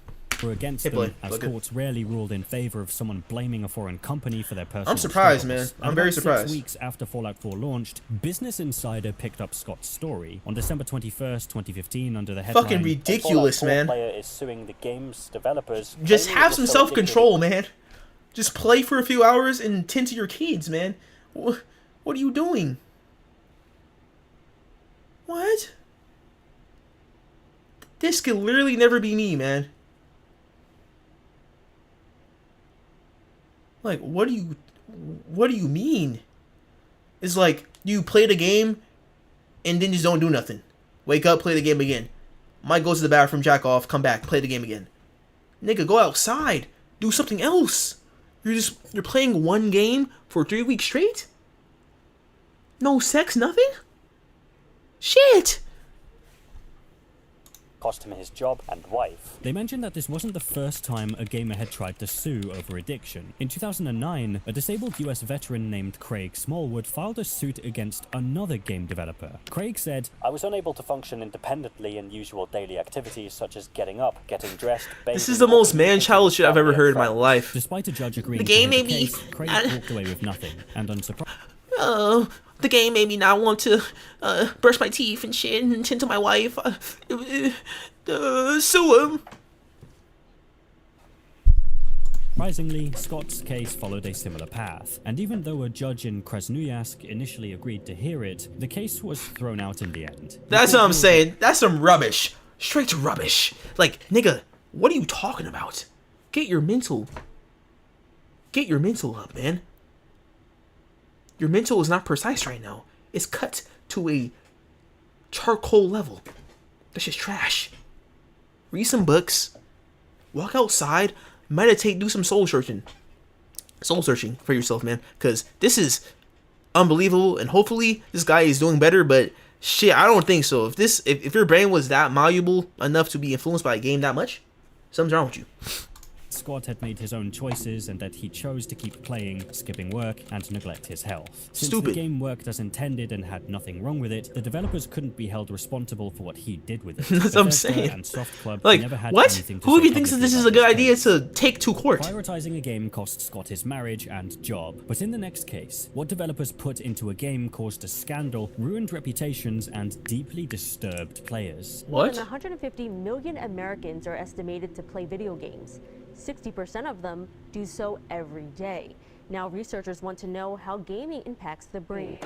[SPEAKER 3] were against
[SPEAKER 1] Hey,
[SPEAKER 3] them,
[SPEAKER 1] boy,
[SPEAKER 3] as
[SPEAKER 1] look at-
[SPEAKER 3] courts rarely ruled in favor of someone blaming a foreign company for their personal
[SPEAKER 1] I'm surprised,
[SPEAKER 3] struggles.
[SPEAKER 1] man. I'm
[SPEAKER 3] And
[SPEAKER 1] very
[SPEAKER 3] about
[SPEAKER 1] surprised.
[SPEAKER 3] 6 weeks after Fallout 4 launched, Business Insider picked up Scott's story. On December 21st, 2015, under the headline...
[SPEAKER 1] Fucking
[SPEAKER 6] A
[SPEAKER 1] ridiculous,
[SPEAKER 6] Fallout 4
[SPEAKER 1] man.
[SPEAKER 6] player is suing the game's developers.
[SPEAKER 1] Just
[SPEAKER 6] claiming
[SPEAKER 1] have
[SPEAKER 6] it
[SPEAKER 1] some
[SPEAKER 6] was so addictive
[SPEAKER 1] self-control, man. Just play for a few hours and tend to your kids, man. What are you doing? What? This could literally never be me, man. Like, what do you mean? It's like, you play the game and then just don't do nothing. Wake up, play the game again. Might go to the bathroom, jack off, come back, play the game again. Nigga, go outside. Do something else. You're playing one game for 3 weeks straight? No sex, nothing? Shit!
[SPEAKER 6] cost him his job and wife.
[SPEAKER 3] They mentioned that this wasn't the first time a gamer had tried to sue over addiction. In 2009, a disabled US veteran named Craig Smallwood filed a suit against another game developer. Craig said,
[SPEAKER 6] I was unable to function independently in usual daily activities such as getting up, getting dressed, bathing,
[SPEAKER 1] This is the most
[SPEAKER 6] walking,
[SPEAKER 1] man-child shit I've ever heard in my
[SPEAKER 6] friends.
[SPEAKER 1] life.
[SPEAKER 3] despite a judge agreeing
[SPEAKER 1] The game
[SPEAKER 3] to hear
[SPEAKER 1] made
[SPEAKER 3] the
[SPEAKER 1] me-
[SPEAKER 3] case, Craig walked away with nothing, and unsurprisingly,
[SPEAKER 1] The game made me not want to brush my teeth and shit and tend to my wife. Sue him.
[SPEAKER 3] Scott's case followed a similar path, and even though a judge in Krasnoyarsk initially agreed to hear it, the case was thrown out in the end.
[SPEAKER 1] That's what I'm saying. That's some rubbish. Straight to rubbish. Like, nigga, what are you talking about? Get your mental up, man. Your mental is not precise right now. It's cut to a charcoal level. That's just trash. Read some books. Walk outside. Meditate. Do some soul searching. Soul searching for yourself, man. Because this is unbelievable. And hopefully this guy is doing better. But shit, I don't think so. If your brain was that malleable enough to be influenced by a game that much, something's wrong with you.
[SPEAKER 3] Scott had made his own choices and that he chose to keep playing, skipping work, and neglect his health. Since
[SPEAKER 1] Stupid.
[SPEAKER 3] the game worked as intended and had nothing wrong with it, the developers couldn't be held responsible for what he did with it.
[SPEAKER 1] That's what I'm
[SPEAKER 3] Bethesda
[SPEAKER 1] saying.
[SPEAKER 3] And Soft Club
[SPEAKER 1] Like,
[SPEAKER 3] never had
[SPEAKER 1] what?
[SPEAKER 3] anything to
[SPEAKER 1] Who
[SPEAKER 3] say
[SPEAKER 1] even thinks that this
[SPEAKER 3] publicly
[SPEAKER 1] is a
[SPEAKER 3] about
[SPEAKER 1] good idea
[SPEAKER 3] case.
[SPEAKER 1] to take to court?
[SPEAKER 3] Prioritizing a game cost Scott his marriage and job. But in the next case, what developers put into a game caused a scandal, ruined reputations, and deeply disturbed players.
[SPEAKER 7] More
[SPEAKER 1] What?
[SPEAKER 7] than 150 million Americans are estimated to play video games. 60% of them do so every day. Now researchers want to know how gaming impacts the brain.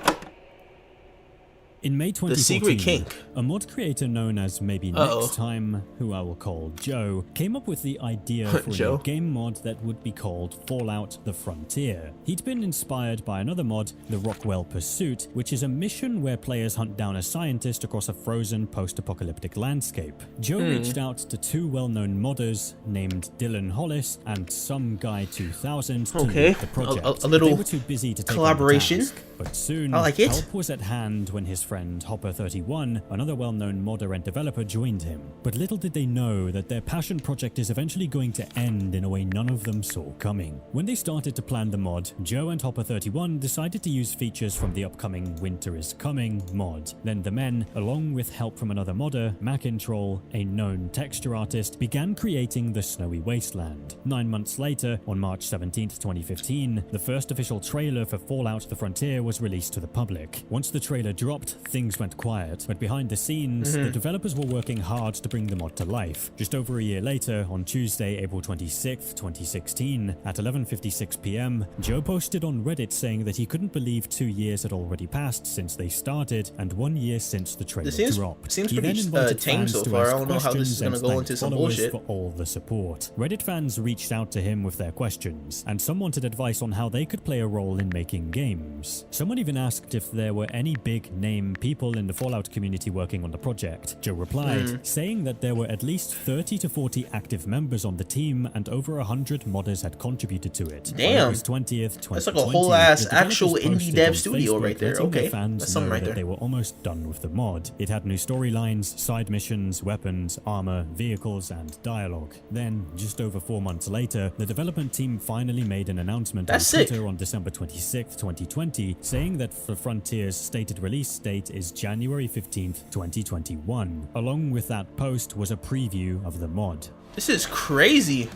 [SPEAKER 3] In May
[SPEAKER 1] The secret
[SPEAKER 3] 2014,
[SPEAKER 1] kink.
[SPEAKER 3] a mod creator known as Maybe Next Time, who I will call Joe, came up with the idea for a
[SPEAKER 1] Joe.
[SPEAKER 3] new game mod that would be called Fallout: The Frontier. He'd been inspired by another mod, the Rockwell Pursuit, which is a mission where players hunt down a scientist across a frozen post-apocalyptic landscape. Joe reached out to two well-known modders named Dylan Hollis and Some Guy 2000 to lead the project.
[SPEAKER 1] A little
[SPEAKER 3] they were too busy to take
[SPEAKER 1] collaboration.
[SPEAKER 3] on the task, but soon
[SPEAKER 1] I like it.
[SPEAKER 3] help was at hand when his friend Hopper31, another well-known modder and developer, joined him. But little did they know that their passion project is eventually going to end in a way none of them saw coming. When they started to plan the mod, Joe and Hopper31 decided to use features from the upcoming Winter is Coming mod. Then the men, along with help from another modder, Macintroll, a known texture artist, began creating the Snowy Wasteland. 9 months later, on March 17th, 2015, the first official trailer for Fallout: The Frontier was released to the public. Once the trailer dropped, things went quiet, but behind the scenes, the developers were working hard to bring the mod to life. Just over a year later, on Tuesday, April 26th, 2016, at 11:56 p.m., Joe posted on Reddit saying that he couldn't believe 2 years had already passed since they started and 1 year since the trailer dropped.
[SPEAKER 1] Seems
[SPEAKER 3] He
[SPEAKER 1] pretty
[SPEAKER 3] then invited
[SPEAKER 1] tame
[SPEAKER 3] fans
[SPEAKER 1] so
[SPEAKER 3] to
[SPEAKER 1] far. I
[SPEAKER 3] ask
[SPEAKER 1] don't know how this is
[SPEAKER 3] questions
[SPEAKER 1] gonna
[SPEAKER 3] and
[SPEAKER 1] go
[SPEAKER 3] thanked
[SPEAKER 1] into some
[SPEAKER 3] followers
[SPEAKER 1] bullshit.
[SPEAKER 3] for all the support. Reddit fans reached out to him with their questions, and some wanted advice on how they could play a role in making games. Someone even asked if there were any big name people in the Fallout community working on the project. Joe replied, saying that there were at least 30 to 40 active members on the team and over 100 modders had contributed to it.
[SPEAKER 1] Damn.
[SPEAKER 3] On August 20th, 2020,
[SPEAKER 1] That's like a whole ass
[SPEAKER 3] the developers
[SPEAKER 1] actual indie
[SPEAKER 3] posted
[SPEAKER 1] dev
[SPEAKER 3] on
[SPEAKER 1] studio
[SPEAKER 3] Facebook
[SPEAKER 1] right there.
[SPEAKER 3] letting their
[SPEAKER 1] Okay,
[SPEAKER 3] fans
[SPEAKER 1] that's something
[SPEAKER 3] know
[SPEAKER 1] right
[SPEAKER 3] that
[SPEAKER 1] there.
[SPEAKER 3] they were almost done with the mod. It had new storylines, side missions, weapons, armor, vehicles, and dialogue. Then, just over 4 months later, the development team finally made an announcement on
[SPEAKER 1] That's sick.
[SPEAKER 3] Twitter on December 26th, 2020, saying that the Frontier's stated release date is January 15th, 2021. Along with that post was a preview of the mod.
[SPEAKER 1] This is crazy.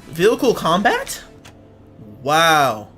[SPEAKER 1] Vehicle combat? Wow.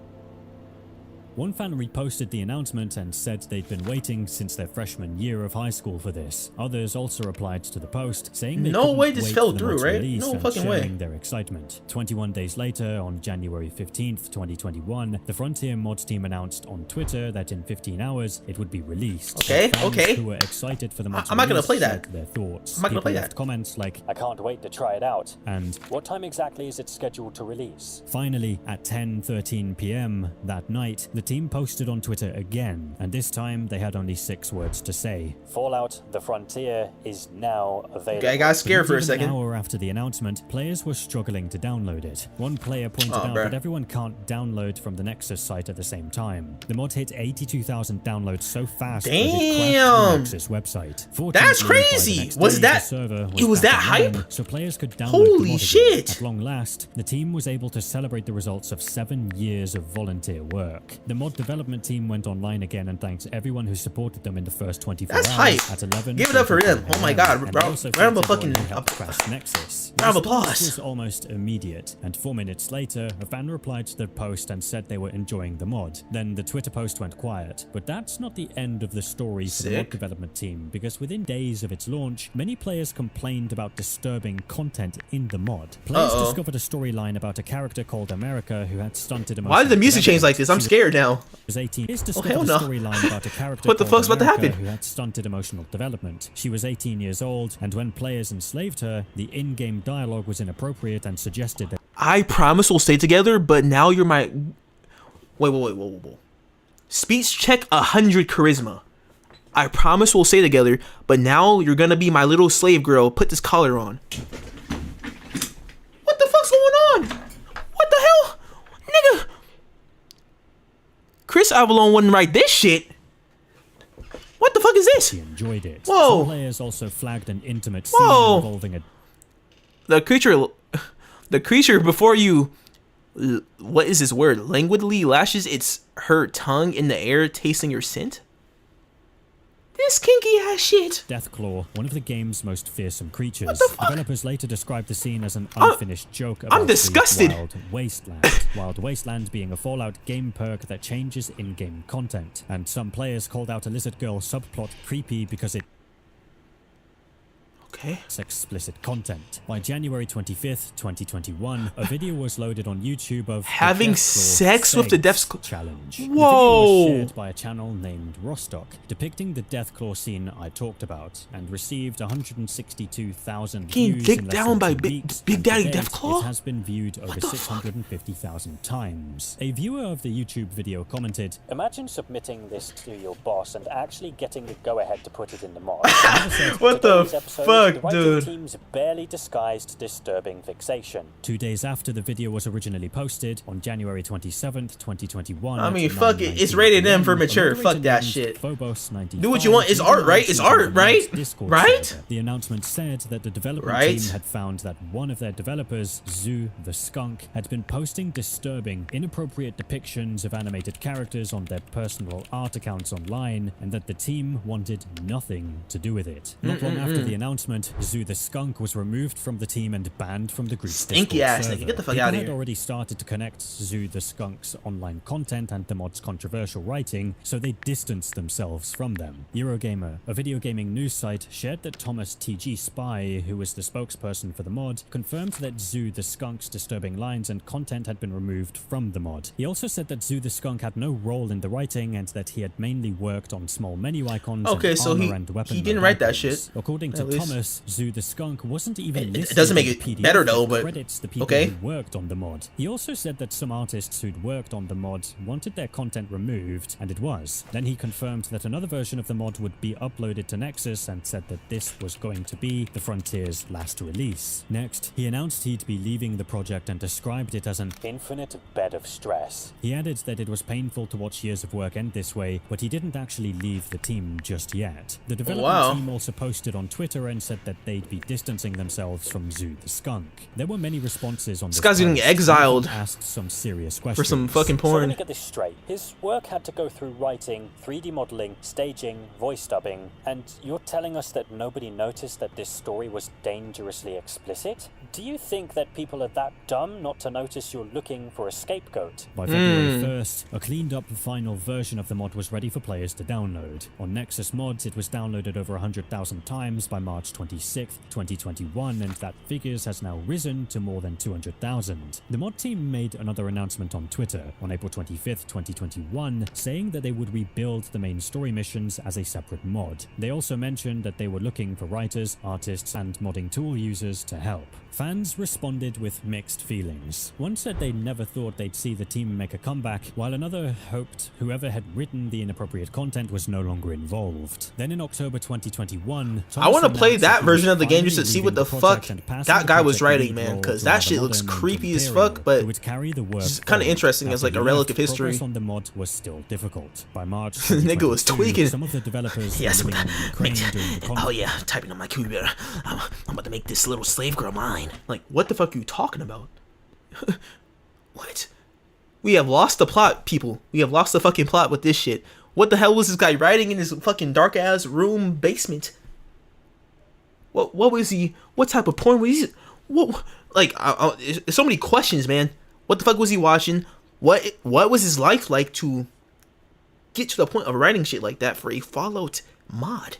[SPEAKER 3] One fan reposted the announcement and said they'd been waiting since their freshman year of high school for this. Others also replied to the post, saying they
[SPEAKER 1] No
[SPEAKER 3] couldn't
[SPEAKER 1] way this
[SPEAKER 3] wait
[SPEAKER 1] fell
[SPEAKER 3] for the
[SPEAKER 1] through,
[SPEAKER 3] mod's
[SPEAKER 1] right?
[SPEAKER 3] release
[SPEAKER 1] No
[SPEAKER 3] and
[SPEAKER 1] fucking way.
[SPEAKER 3] sharing their excitement. 21 days later, on January 15th, 2021, the Frontier mods team announced on Twitter that in 15 hours it would be released.
[SPEAKER 1] Okay,
[SPEAKER 3] Fans
[SPEAKER 1] okay.
[SPEAKER 3] who were excited for the mod's
[SPEAKER 1] I'm not gonna
[SPEAKER 3] release
[SPEAKER 1] play that.
[SPEAKER 3] shared their thoughts.
[SPEAKER 1] I'm not gonna
[SPEAKER 3] People
[SPEAKER 1] play
[SPEAKER 3] left
[SPEAKER 1] that.
[SPEAKER 3] comments like,
[SPEAKER 6] I can't wait to try it out.
[SPEAKER 3] and
[SPEAKER 6] What time exactly is it scheduled to release?
[SPEAKER 3] finally, at 10:13 p.m. that night, the team posted on Twitter again, and this time they had only 6 words to say.
[SPEAKER 6] Fallout: The Frontier is now available.
[SPEAKER 1] Okay, I got scared
[SPEAKER 3] But
[SPEAKER 1] for a
[SPEAKER 3] even
[SPEAKER 1] second.
[SPEAKER 3] An hour after the announcement, players were struggling to download it. One player pointed
[SPEAKER 1] Oh,
[SPEAKER 3] out
[SPEAKER 1] bruh.
[SPEAKER 3] that everyone can't download from the Nexus site at the same time. The mod hit 82,000 downloads so fast that it crashed
[SPEAKER 1] Damn.
[SPEAKER 3] the Nexus website.
[SPEAKER 1] That's
[SPEAKER 3] Fortunately, by the
[SPEAKER 1] crazy.
[SPEAKER 3] next
[SPEAKER 1] Was
[SPEAKER 3] day,
[SPEAKER 1] that-
[SPEAKER 3] the server
[SPEAKER 1] it was
[SPEAKER 3] back
[SPEAKER 1] that
[SPEAKER 3] online,
[SPEAKER 1] hype?
[SPEAKER 3] so players could download
[SPEAKER 1] Holy
[SPEAKER 3] the mod again.
[SPEAKER 1] shit.
[SPEAKER 3] At long last, the team was able to celebrate the results of 7 years of volunteer work. The mod development team went online again and thanked everyone who supported them in the first 24
[SPEAKER 1] That's
[SPEAKER 3] hours
[SPEAKER 1] hype.
[SPEAKER 3] at 11.
[SPEAKER 1] Give it up for them. Oh my God,
[SPEAKER 3] And
[SPEAKER 1] bro.
[SPEAKER 3] also
[SPEAKER 1] Round of
[SPEAKER 3] thanked
[SPEAKER 1] fucking-
[SPEAKER 3] everyone who helped crash Nexus.
[SPEAKER 1] round of
[SPEAKER 3] The response
[SPEAKER 1] applause.
[SPEAKER 3] was almost immediate, and 4 minutes later, a fan replied to the post and said they were enjoying the mod. Then the Twitter post went quiet. But that's not the end of the story for the mod
[SPEAKER 1] Sick.
[SPEAKER 3] development team, because within days of its launch, many players complained about disturbing content in the mod. Players
[SPEAKER 1] Uh-oh.
[SPEAKER 3] discovered a storyline about a character called America who had stunted emotional
[SPEAKER 1] Why did the music change like this? I'm
[SPEAKER 3] She
[SPEAKER 1] scared now.
[SPEAKER 3] was 18. Players discovered
[SPEAKER 1] hell
[SPEAKER 3] a
[SPEAKER 1] no.
[SPEAKER 3] storyline about a character
[SPEAKER 1] What the
[SPEAKER 3] called
[SPEAKER 1] fuck's about to
[SPEAKER 3] America
[SPEAKER 1] happen?
[SPEAKER 3] who had stunted emotional development. She was 18 years old, and when players enslaved her, the in-game dialogue was inappropriate and suggested that
[SPEAKER 1] I promise we'll stay together, but now you're my... Wait. Speech check 100 charisma. I promise we'll stay together, but now you're gonna be my little slave girl. Put this collar on. What the fuck's going on? What the hell? Nigga. Chris Avalon wouldn't write this shit. What the fuck is this?
[SPEAKER 3] she enjoyed it.
[SPEAKER 1] Whoa.
[SPEAKER 3] Some players also flagged an intimate scene
[SPEAKER 1] Whoa.
[SPEAKER 3] involving a
[SPEAKER 1] The creature before you, what is this word? Languidly lashes her tongue in the air, tasting your scent. This kinky ass shit.
[SPEAKER 3] Deathclaw, one of the game's most fearsome creatures.
[SPEAKER 1] What the fuck?
[SPEAKER 3] Developers later described the scene as an unfinished joke about
[SPEAKER 1] I'm disgusted.
[SPEAKER 3] the Wild Wasteland. Wild Wasteland being a Fallout game perk that changes in-game content. And some players called out a lizard girl subplot creepy because it
[SPEAKER 1] Okay.
[SPEAKER 3] explicit content. By January 25th, 2021, a video was loaded on YouTube of
[SPEAKER 1] Having
[SPEAKER 3] the Death Claw
[SPEAKER 1] sex with the
[SPEAKER 3] Sex
[SPEAKER 1] Death
[SPEAKER 3] challenge.
[SPEAKER 1] Whoa.
[SPEAKER 3] The video was shared by a channel named Rostock, depicting the Deathclaw scene I talked about, and received 162,000
[SPEAKER 1] Getting
[SPEAKER 3] views
[SPEAKER 1] dicked
[SPEAKER 3] in less
[SPEAKER 1] down
[SPEAKER 3] than
[SPEAKER 1] by
[SPEAKER 3] 2
[SPEAKER 1] Big
[SPEAKER 3] weeks,
[SPEAKER 1] Big
[SPEAKER 3] and to
[SPEAKER 1] Daddy
[SPEAKER 3] date,
[SPEAKER 1] Deathclaw?
[SPEAKER 3] It has been viewed over
[SPEAKER 1] the fuck?
[SPEAKER 3] 650,000 times. A viewer of the YouTube video commented,
[SPEAKER 6] Imagine submitting this to your boss and actually getting the go-ahead to put it in the mod.
[SPEAKER 1] What the
[SPEAKER 6] Today's episode,
[SPEAKER 1] fuck,
[SPEAKER 6] the writing
[SPEAKER 1] dude?
[SPEAKER 6] team's barely disguised disturbing fixation.
[SPEAKER 3] 2 days after the video was originally posted, on January 27th, 2021.
[SPEAKER 1] I mean,
[SPEAKER 3] at
[SPEAKER 1] fuck it.
[SPEAKER 3] 9:19
[SPEAKER 1] It's rated M for
[SPEAKER 3] PM,
[SPEAKER 1] mature.
[SPEAKER 3] a
[SPEAKER 1] Fuck that
[SPEAKER 3] moderator
[SPEAKER 1] shit.
[SPEAKER 3] named Phobos95
[SPEAKER 1] Do what you want. It's art, right? It's art, right?
[SPEAKER 3] Discord
[SPEAKER 1] Right?
[SPEAKER 3] server. The announcement said that the development
[SPEAKER 1] Right?
[SPEAKER 3] team had found that one of their developers, Zoo the Skunk, had been posting disturbing, inappropriate depictions of animated characters on their personal art accounts online, and that the team wanted nothing to do with it. Not long after the announcement, Zoo the Skunk was removed from the team and banned from the group's
[SPEAKER 1] Stinky
[SPEAKER 3] Discord
[SPEAKER 1] ass nigga.
[SPEAKER 3] server.
[SPEAKER 1] Get the fuck
[SPEAKER 3] People
[SPEAKER 1] outta
[SPEAKER 3] had
[SPEAKER 1] here.
[SPEAKER 3] already started to connect Zoo the Skunk's online content and the mod's controversial writing, so they distanced themselves from them. Eurogamer, a video gaming news site, shared that Thomas T.G. Spy, who was the spokesperson for the mod, confirmed that Zoo the Skunk's disturbing lines and content had been removed from the mod. He also said that Zoo the Skunk had no role in the writing and that he had mainly worked on small menu icons
[SPEAKER 1] Okay,
[SPEAKER 3] and
[SPEAKER 1] so
[SPEAKER 3] armor
[SPEAKER 1] he-
[SPEAKER 3] and weapon
[SPEAKER 1] he didn't
[SPEAKER 3] mode
[SPEAKER 1] write that
[SPEAKER 3] icons.
[SPEAKER 1] shit,
[SPEAKER 3] According to
[SPEAKER 1] at least.
[SPEAKER 3] Thomas, Zoo the Skunk wasn't even
[SPEAKER 1] It
[SPEAKER 3] listed
[SPEAKER 1] doesn't make
[SPEAKER 3] in
[SPEAKER 1] it
[SPEAKER 3] the PDF
[SPEAKER 1] better though,
[SPEAKER 3] that
[SPEAKER 1] but
[SPEAKER 3] credits the people
[SPEAKER 1] okay.
[SPEAKER 3] who worked on the mod. He also said that some artists who'd worked on the mod wanted their content removed, and it was. Then he confirmed that another version of the mod would be uploaded to Nexus and said that this was going to be the Frontier's last release. Next, he announced he'd be leaving the project and described it as an
[SPEAKER 6] Infinite bed of stress.
[SPEAKER 3] He added that it was painful to watch years of work end this way, but he didn't actually leave the team just yet. The development
[SPEAKER 1] Wow.
[SPEAKER 3] team also posted on Twitter and said that they'd be distancing themselves from Zoo the Skunk. There were many responses on this
[SPEAKER 1] guy's getting
[SPEAKER 3] post.
[SPEAKER 1] exiled
[SPEAKER 3] Some asked some serious questions.
[SPEAKER 1] for some fucking
[SPEAKER 6] So let
[SPEAKER 1] porn.
[SPEAKER 6] me get this straight. His work had to go through writing, 3D modeling, staging, voice dubbing, and you're telling us that nobody noticed that this story was dangerously explicit? Do you think that people are that dumb not to notice you're looking for a scapegoat?
[SPEAKER 3] By February 1st, a cleaned up final version of the mod was ready for players to download. On Nexus Mods, it was downloaded over 100,000 times by March 26th, 2021, and that figures has now risen to more than 200,000. The mod team made another announcement on Twitter on April 25th, 2021, saying that they would rebuild the main story missions as a separate mod. They also mentioned that they were looking for writers, artists, and modding tool users to help. Fans responded with mixed feelings. One said they never thought they'd see the team make a comeback, while another hoped whoever had written the inappropriate content was no longer involved. Then in October 2021,
[SPEAKER 1] I want to
[SPEAKER 3] Thomas
[SPEAKER 1] play
[SPEAKER 3] announced
[SPEAKER 1] that
[SPEAKER 3] he
[SPEAKER 1] version
[SPEAKER 3] was
[SPEAKER 1] of the game just to
[SPEAKER 3] finally
[SPEAKER 1] see what the
[SPEAKER 3] leaving
[SPEAKER 1] fuck
[SPEAKER 3] project and passing
[SPEAKER 1] that
[SPEAKER 3] the
[SPEAKER 1] guy was
[SPEAKER 3] project
[SPEAKER 1] writing,
[SPEAKER 3] lead
[SPEAKER 1] man,
[SPEAKER 3] role
[SPEAKER 1] because
[SPEAKER 3] to
[SPEAKER 1] that shit
[SPEAKER 3] another
[SPEAKER 1] looks
[SPEAKER 3] named
[SPEAKER 1] creepy as
[SPEAKER 3] Imperial,
[SPEAKER 1] fuck, but
[SPEAKER 3] who would carry the work
[SPEAKER 1] it's kinda
[SPEAKER 3] forward.
[SPEAKER 1] interesting as,
[SPEAKER 3] After
[SPEAKER 1] like,
[SPEAKER 3] he
[SPEAKER 1] a relic
[SPEAKER 3] left,
[SPEAKER 1] of history.
[SPEAKER 3] progress on the mod was still difficult. By March
[SPEAKER 1] Nigga was
[SPEAKER 3] 2022,
[SPEAKER 1] tweaking.
[SPEAKER 3] some of the developers
[SPEAKER 1] Yes,
[SPEAKER 3] living in Ukraine during the conflict.
[SPEAKER 1] oh yeah, typing on my computer. I'm about to make this little slave girl mine. Like, what the fuck are you talking about? What? We have lost the plot, people. We have lost the fucking plot with this shit. What the hell was this guy writing in his fucking dark ass room basement? What was he? What type of porn was he? What? Like, there's so many questions, man. What the fuck was he watching? What was his life like to get to the point of writing shit like that for a Fallout mod?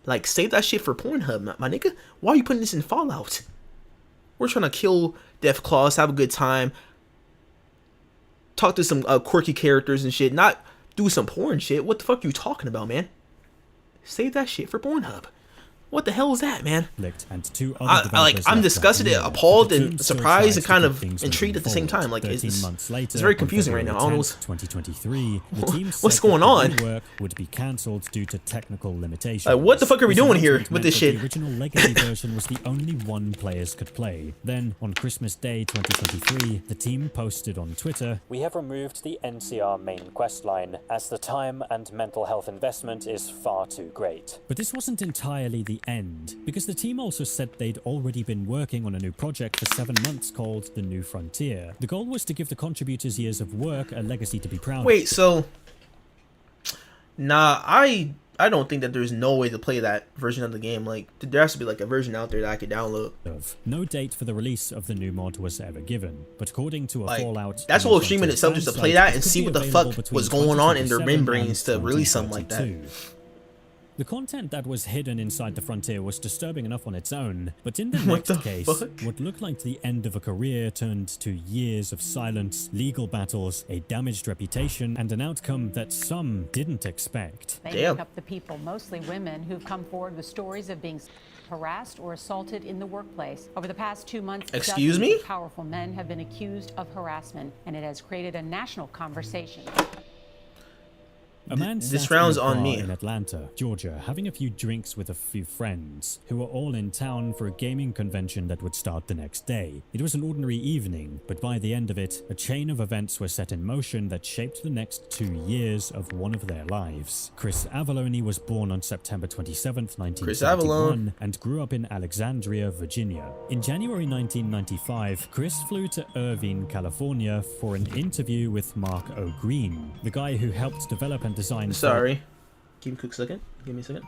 [SPEAKER 1] Like, save that shit for Pornhub, my nigga. Why are you putting this in Fallout? We're trying to kill Death Claws, have a good time, talk to some quirky characters and shit, not do some porn shit. What the fuck are you talking about, man? Save that shit for Pornhub. What the hell is that, man?
[SPEAKER 3] And two other developers
[SPEAKER 1] I'm
[SPEAKER 3] left
[SPEAKER 1] disgusted,
[SPEAKER 3] that year.
[SPEAKER 1] appalled,
[SPEAKER 3] The
[SPEAKER 1] and
[SPEAKER 3] team still
[SPEAKER 1] surprised,
[SPEAKER 3] tries
[SPEAKER 1] and
[SPEAKER 3] to
[SPEAKER 1] kind
[SPEAKER 3] keep
[SPEAKER 1] of
[SPEAKER 3] things
[SPEAKER 1] intrigued
[SPEAKER 3] moving
[SPEAKER 1] at the same
[SPEAKER 3] forward.
[SPEAKER 1] time. Like,
[SPEAKER 3] 13
[SPEAKER 1] it's
[SPEAKER 3] months later,
[SPEAKER 1] very
[SPEAKER 3] on
[SPEAKER 1] confusing right now.
[SPEAKER 3] February
[SPEAKER 1] Almost.
[SPEAKER 3] 10th, 2023, the team
[SPEAKER 1] What's
[SPEAKER 3] said
[SPEAKER 1] going
[SPEAKER 3] that
[SPEAKER 1] on?
[SPEAKER 3] the work would be cancelled due to technical limitations.
[SPEAKER 1] Like, what the fuck are we
[SPEAKER 3] This
[SPEAKER 1] doing here
[SPEAKER 3] announcement
[SPEAKER 1] with this
[SPEAKER 3] meant that
[SPEAKER 1] shit?
[SPEAKER 3] The original legacy version was the only one players could play. Then, on Christmas Day 2023, the team posted on Twitter,
[SPEAKER 6] We have removed the NCR main questline as the time and mental health investment is far too great.
[SPEAKER 3] but this wasn't entirely the end, because the team also said they'd already been working on a new project for 7 months called The New Frontier. The goal was to give the contributors' years of work a legacy to be proud
[SPEAKER 1] Wait, so nah, I don't think that there's no way to play that version of the game. Like, there has to be like a version out there that I could download.
[SPEAKER 3] of. No date for the release of the new mod was ever given, but according to a
[SPEAKER 1] Like,
[SPEAKER 3] Fallout,
[SPEAKER 1] that's a
[SPEAKER 3] New
[SPEAKER 1] whole stream in
[SPEAKER 3] Frontier
[SPEAKER 1] itself just to
[SPEAKER 3] fan
[SPEAKER 1] play
[SPEAKER 3] site,
[SPEAKER 1] that
[SPEAKER 3] it
[SPEAKER 1] and
[SPEAKER 3] could
[SPEAKER 1] see
[SPEAKER 3] be
[SPEAKER 1] what the
[SPEAKER 3] available
[SPEAKER 1] fuck
[SPEAKER 3] between
[SPEAKER 1] was going on in their
[SPEAKER 3] 2027
[SPEAKER 1] membranes to
[SPEAKER 3] and
[SPEAKER 1] release something like that.
[SPEAKER 3] 2032. The content that was hidden inside the Frontier was disturbing enough on its own, but in the
[SPEAKER 1] What
[SPEAKER 3] next
[SPEAKER 1] the
[SPEAKER 3] case,
[SPEAKER 1] fuck?
[SPEAKER 3] what looked like the end of a career turned to years of silence, legal battles, a damaged reputation, and an outcome that some didn't expect.
[SPEAKER 8] They
[SPEAKER 1] Damn.
[SPEAKER 8] make up the people, mostly women, who've come forward with stories of being harassed or assaulted in the workplace. Over the past 2 months,
[SPEAKER 1] Excuse
[SPEAKER 8] dozens
[SPEAKER 1] me?
[SPEAKER 8] of powerful men have been accused of harassment, and it has created a national conversation.
[SPEAKER 3] A man
[SPEAKER 1] This
[SPEAKER 3] sat in
[SPEAKER 1] round's
[SPEAKER 3] a
[SPEAKER 1] on
[SPEAKER 3] bar
[SPEAKER 1] me.
[SPEAKER 3] in Atlanta, Georgia, having a few drinks with a few friends who were all in town for a gaming convention that would start the next day. It was an ordinary evening, but by the end of it, a chain of events were set in motion that shaped the next 2 years of one of their lives. Chris Avalone was born on September 27th, 1971, and grew up in Alexandria, Virginia. In January 1995, Chris flew to Irvine, California for an interview with Mark O'Green, the guy who helped develop and design.
[SPEAKER 1] Sorry. Give me a quick second. Give me a second.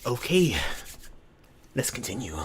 [SPEAKER 1] Okay. Let's continue.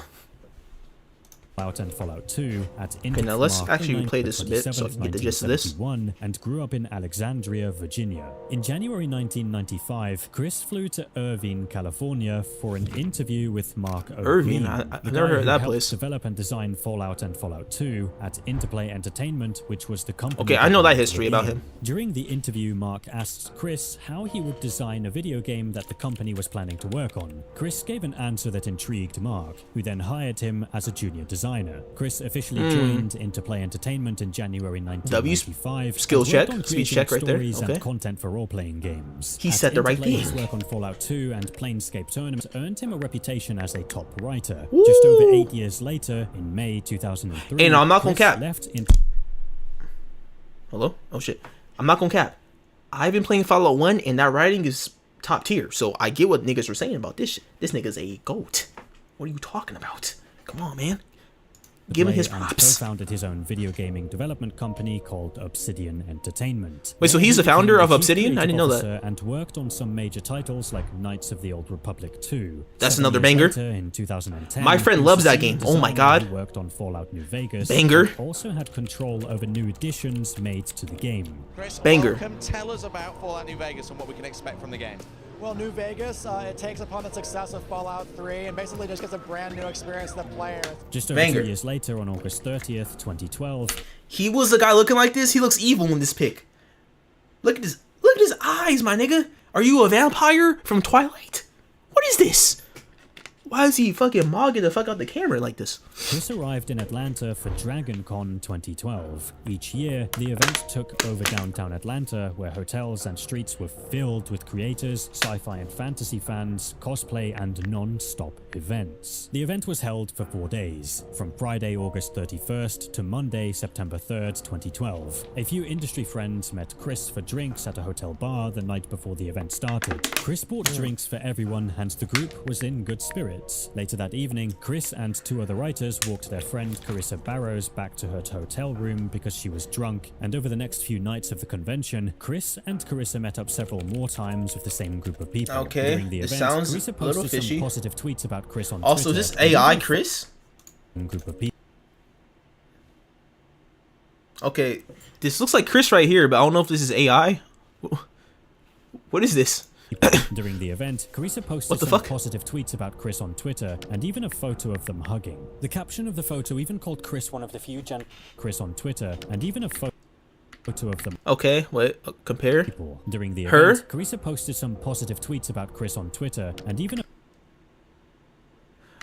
[SPEAKER 3] Fallout and Fallout 2 at
[SPEAKER 1] Okay, now let's
[SPEAKER 3] Mark
[SPEAKER 1] actually
[SPEAKER 3] 9th
[SPEAKER 1] replay
[SPEAKER 3] to
[SPEAKER 1] this a bit so I
[SPEAKER 3] 27th,
[SPEAKER 1] can get the gist of this.
[SPEAKER 3] 1971, and grew up in Alexandria, Virginia. In January 1995, Chris flew to Irvine, California for an interview with Mark O'Green,
[SPEAKER 1] Irvine? I
[SPEAKER 3] the
[SPEAKER 1] I've never
[SPEAKER 3] guy
[SPEAKER 1] heard of
[SPEAKER 3] who
[SPEAKER 1] that
[SPEAKER 3] helped
[SPEAKER 1] place.
[SPEAKER 3] develop and design Fallout and Fallout 2 at Interplay Entertainment, which was the company.
[SPEAKER 1] Okay, I know that
[SPEAKER 3] behind
[SPEAKER 1] history
[SPEAKER 3] the
[SPEAKER 1] about
[SPEAKER 3] game.
[SPEAKER 1] him.
[SPEAKER 3] During the interview, Mark asked Chris how he would design a video game that the company was planning to work on. Chris gave an answer that intrigued Mark, who then hired him as a junior designer. Chris officially joined Interplay Entertainment in January 1995.
[SPEAKER 1] skill
[SPEAKER 3] and
[SPEAKER 1] check,
[SPEAKER 3] worked on
[SPEAKER 1] speech
[SPEAKER 3] creating
[SPEAKER 1] check right there,
[SPEAKER 3] stories
[SPEAKER 1] okay.
[SPEAKER 3] and content for role-playing games.
[SPEAKER 1] He
[SPEAKER 3] At
[SPEAKER 1] said the right
[SPEAKER 3] Interplay, his
[SPEAKER 1] thing.
[SPEAKER 3] work on Fallout 2 and Planescape Tournament earned him a reputation as a top writer. Just over 8 years later, in May 2003,
[SPEAKER 1] Hey, no, I'm not gonna
[SPEAKER 3] Chris
[SPEAKER 1] cap.
[SPEAKER 3] left in
[SPEAKER 1] Hello? Oh shit. I'm not gonna cap. I've been playing Fallout 1 and that writing is top tier. So I get what niggas were saying about this shit. This nigga's a GOAT. What are you talking about? Come on, man. Give him his
[SPEAKER 3] and
[SPEAKER 1] props.
[SPEAKER 3] co-founded his own video gaming development company called Obsidian Entertainment.
[SPEAKER 1] Wait, so
[SPEAKER 3] There
[SPEAKER 1] he's
[SPEAKER 3] he
[SPEAKER 1] the founder
[SPEAKER 3] became
[SPEAKER 1] of
[SPEAKER 3] the chief
[SPEAKER 1] Obsidian? I
[SPEAKER 3] creative
[SPEAKER 1] didn't know that.
[SPEAKER 3] officer and worked on some major titles like Knights of the Old Republic 2.
[SPEAKER 1] That's
[SPEAKER 3] 7
[SPEAKER 1] another
[SPEAKER 3] years
[SPEAKER 1] banger.
[SPEAKER 3] later, in 2010,
[SPEAKER 1] My friend
[SPEAKER 3] he was
[SPEAKER 1] loves that
[SPEAKER 3] the senior
[SPEAKER 1] game. Oh my
[SPEAKER 3] designer
[SPEAKER 1] God.
[SPEAKER 3] who worked on Fallout New Vegas.
[SPEAKER 1] Banger.
[SPEAKER 3] and also had control over new additions made to the game.
[SPEAKER 9] Chris,
[SPEAKER 1] Banger.
[SPEAKER 9] welcome. Tell us about Fallout New Vegas and what we can expect from the game.
[SPEAKER 10] Well, New Vegas, it takes upon the success of Fallout 3 and basically just gives a brand new experience to the player.
[SPEAKER 3] Just over
[SPEAKER 1] Banger.
[SPEAKER 3] 2 years later, on August 30th, 2012,
[SPEAKER 1] He was the guy looking like this. He looks evil in this pic. Look at this. Look at his eyes, my nigga. Are you a vampire from Twilight? What is this? Why is he fucking mogging the fuck out the camera like this?
[SPEAKER 3] Chris arrived in Atlanta for DragonCon 2012. Each year, the event took over downtown Atlanta, where hotels and streets were filled with creators, sci-fi and fantasy fans, cosplay, and non-stop events. The event was held for 4 days, from Friday, August 31st to Monday, September 3rd, 2012. A few industry friends met Chris for drinks at a hotel bar the night before the event started. Chris bought drinks for everyone, and the group was in good spirits. Later that evening, Chris and 2 other writers walked their friend Carissa Barrows back to her hotel room because she was drunk, and over the next few nights of the convention, Chris and Carissa met up several more times with the same group of people.
[SPEAKER 1] Okay,
[SPEAKER 3] During the
[SPEAKER 1] this
[SPEAKER 3] event,
[SPEAKER 1] sounds
[SPEAKER 3] Carissa
[SPEAKER 1] a little
[SPEAKER 3] posted
[SPEAKER 1] fishy.
[SPEAKER 3] some positive tweets about Chris on
[SPEAKER 1] Also,
[SPEAKER 3] Twitter.
[SPEAKER 1] this AI Chris?
[SPEAKER 3] Group of people.
[SPEAKER 1] Okay, this looks like Chris right here, but I don't know if this is AI. What is this?
[SPEAKER 3] During the event, Carissa
[SPEAKER 1] What
[SPEAKER 3] posted
[SPEAKER 1] the
[SPEAKER 3] some
[SPEAKER 1] fuck?
[SPEAKER 3] positive tweets about Chris on Twitter, and even a photo of them hugging. The caption of the photo even called Chris one of the few Chris on Twitter, and even a photo of them.
[SPEAKER 1] Okay, what? Compare?
[SPEAKER 3] During the
[SPEAKER 1] Her?
[SPEAKER 3] event, Carissa posted some positive tweets about Chris on Twitter, and even a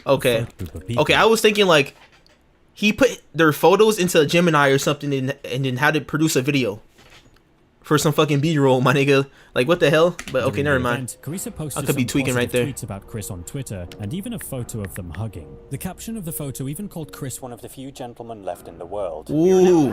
[SPEAKER 1] Okay.
[SPEAKER 3] group of people.
[SPEAKER 1] Okay, I was thinking like he put their photos into Gemini or something and then had to produce a video for some fucking B-roll, my nigga. Like, what the hell? But okay,
[SPEAKER 3] During
[SPEAKER 1] never
[SPEAKER 3] the
[SPEAKER 1] mind.
[SPEAKER 3] event, Carissa posted
[SPEAKER 1] I could be
[SPEAKER 3] some
[SPEAKER 1] tweaking right
[SPEAKER 3] positive
[SPEAKER 1] there.
[SPEAKER 3] tweets about Chris on Twitter, and even a photo of them hugging. The caption of the photo even called Chris
[SPEAKER 6] One of the few gentlemen left in the world.
[SPEAKER 1] Ooh,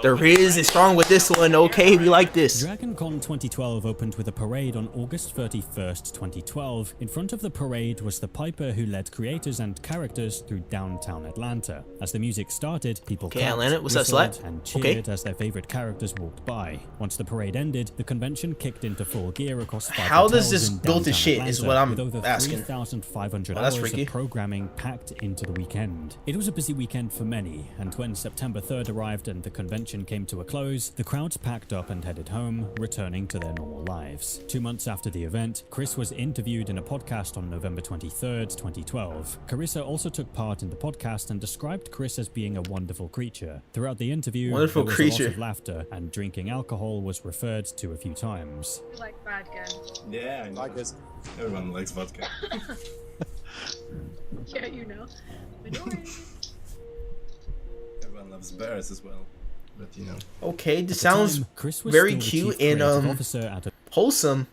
[SPEAKER 1] the Riz is strong with this one. Okay, we like this.
[SPEAKER 3] DragonCon 2012 opened with a parade on August 31st, 2012. In front of the parade was the piper who led creators and characters through downtown Atlanta. As the music started, people
[SPEAKER 1] Okay,
[SPEAKER 3] clapped,
[SPEAKER 1] Atlanta, what's that,
[SPEAKER 3] whistled,
[SPEAKER 1] Slat?
[SPEAKER 3] and cheered
[SPEAKER 1] Okay.
[SPEAKER 3] as their favorite characters walked by. Once the parade ended, the convention kicked into full gear across 5
[SPEAKER 1] How does
[SPEAKER 3] hotels
[SPEAKER 1] this
[SPEAKER 3] in
[SPEAKER 1] go to
[SPEAKER 3] downtown
[SPEAKER 1] shit is what
[SPEAKER 3] Atlanta,
[SPEAKER 1] I'm
[SPEAKER 3] with over
[SPEAKER 1] asking.
[SPEAKER 3] 3,500
[SPEAKER 1] Well, that's
[SPEAKER 3] hours
[SPEAKER 1] freaky.
[SPEAKER 3] of programming packed into the weekend. It was a busy weekend for many, and when September 3rd arrived and the convention came to a close, the crowds packed up and headed home, returning to their normal lives. 2 months after the event, Chris was interviewed in a podcast on November 23rd, 2012. Carissa also took part in the podcast and described Chris as being a wonderful creature. Throughout the interview,
[SPEAKER 1] Wonderful
[SPEAKER 3] there was
[SPEAKER 1] creature.
[SPEAKER 3] a lot of laughter, and drinking alcohol was referred to a few times.
[SPEAKER 11] You like vodka.
[SPEAKER 12] Yeah, I like this. Everyone likes vodka.
[SPEAKER 11] Yeah, you know. Midori.
[SPEAKER 12] Everyone loves bears as well, but you know.
[SPEAKER 1] Okay, this
[SPEAKER 3] At the
[SPEAKER 1] sounds
[SPEAKER 3] time, Chris was
[SPEAKER 1] very
[SPEAKER 3] still the
[SPEAKER 1] cute
[SPEAKER 3] chief
[SPEAKER 1] and
[SPEAKER 3] creative officer at
[SPEAKER 1] wholesome.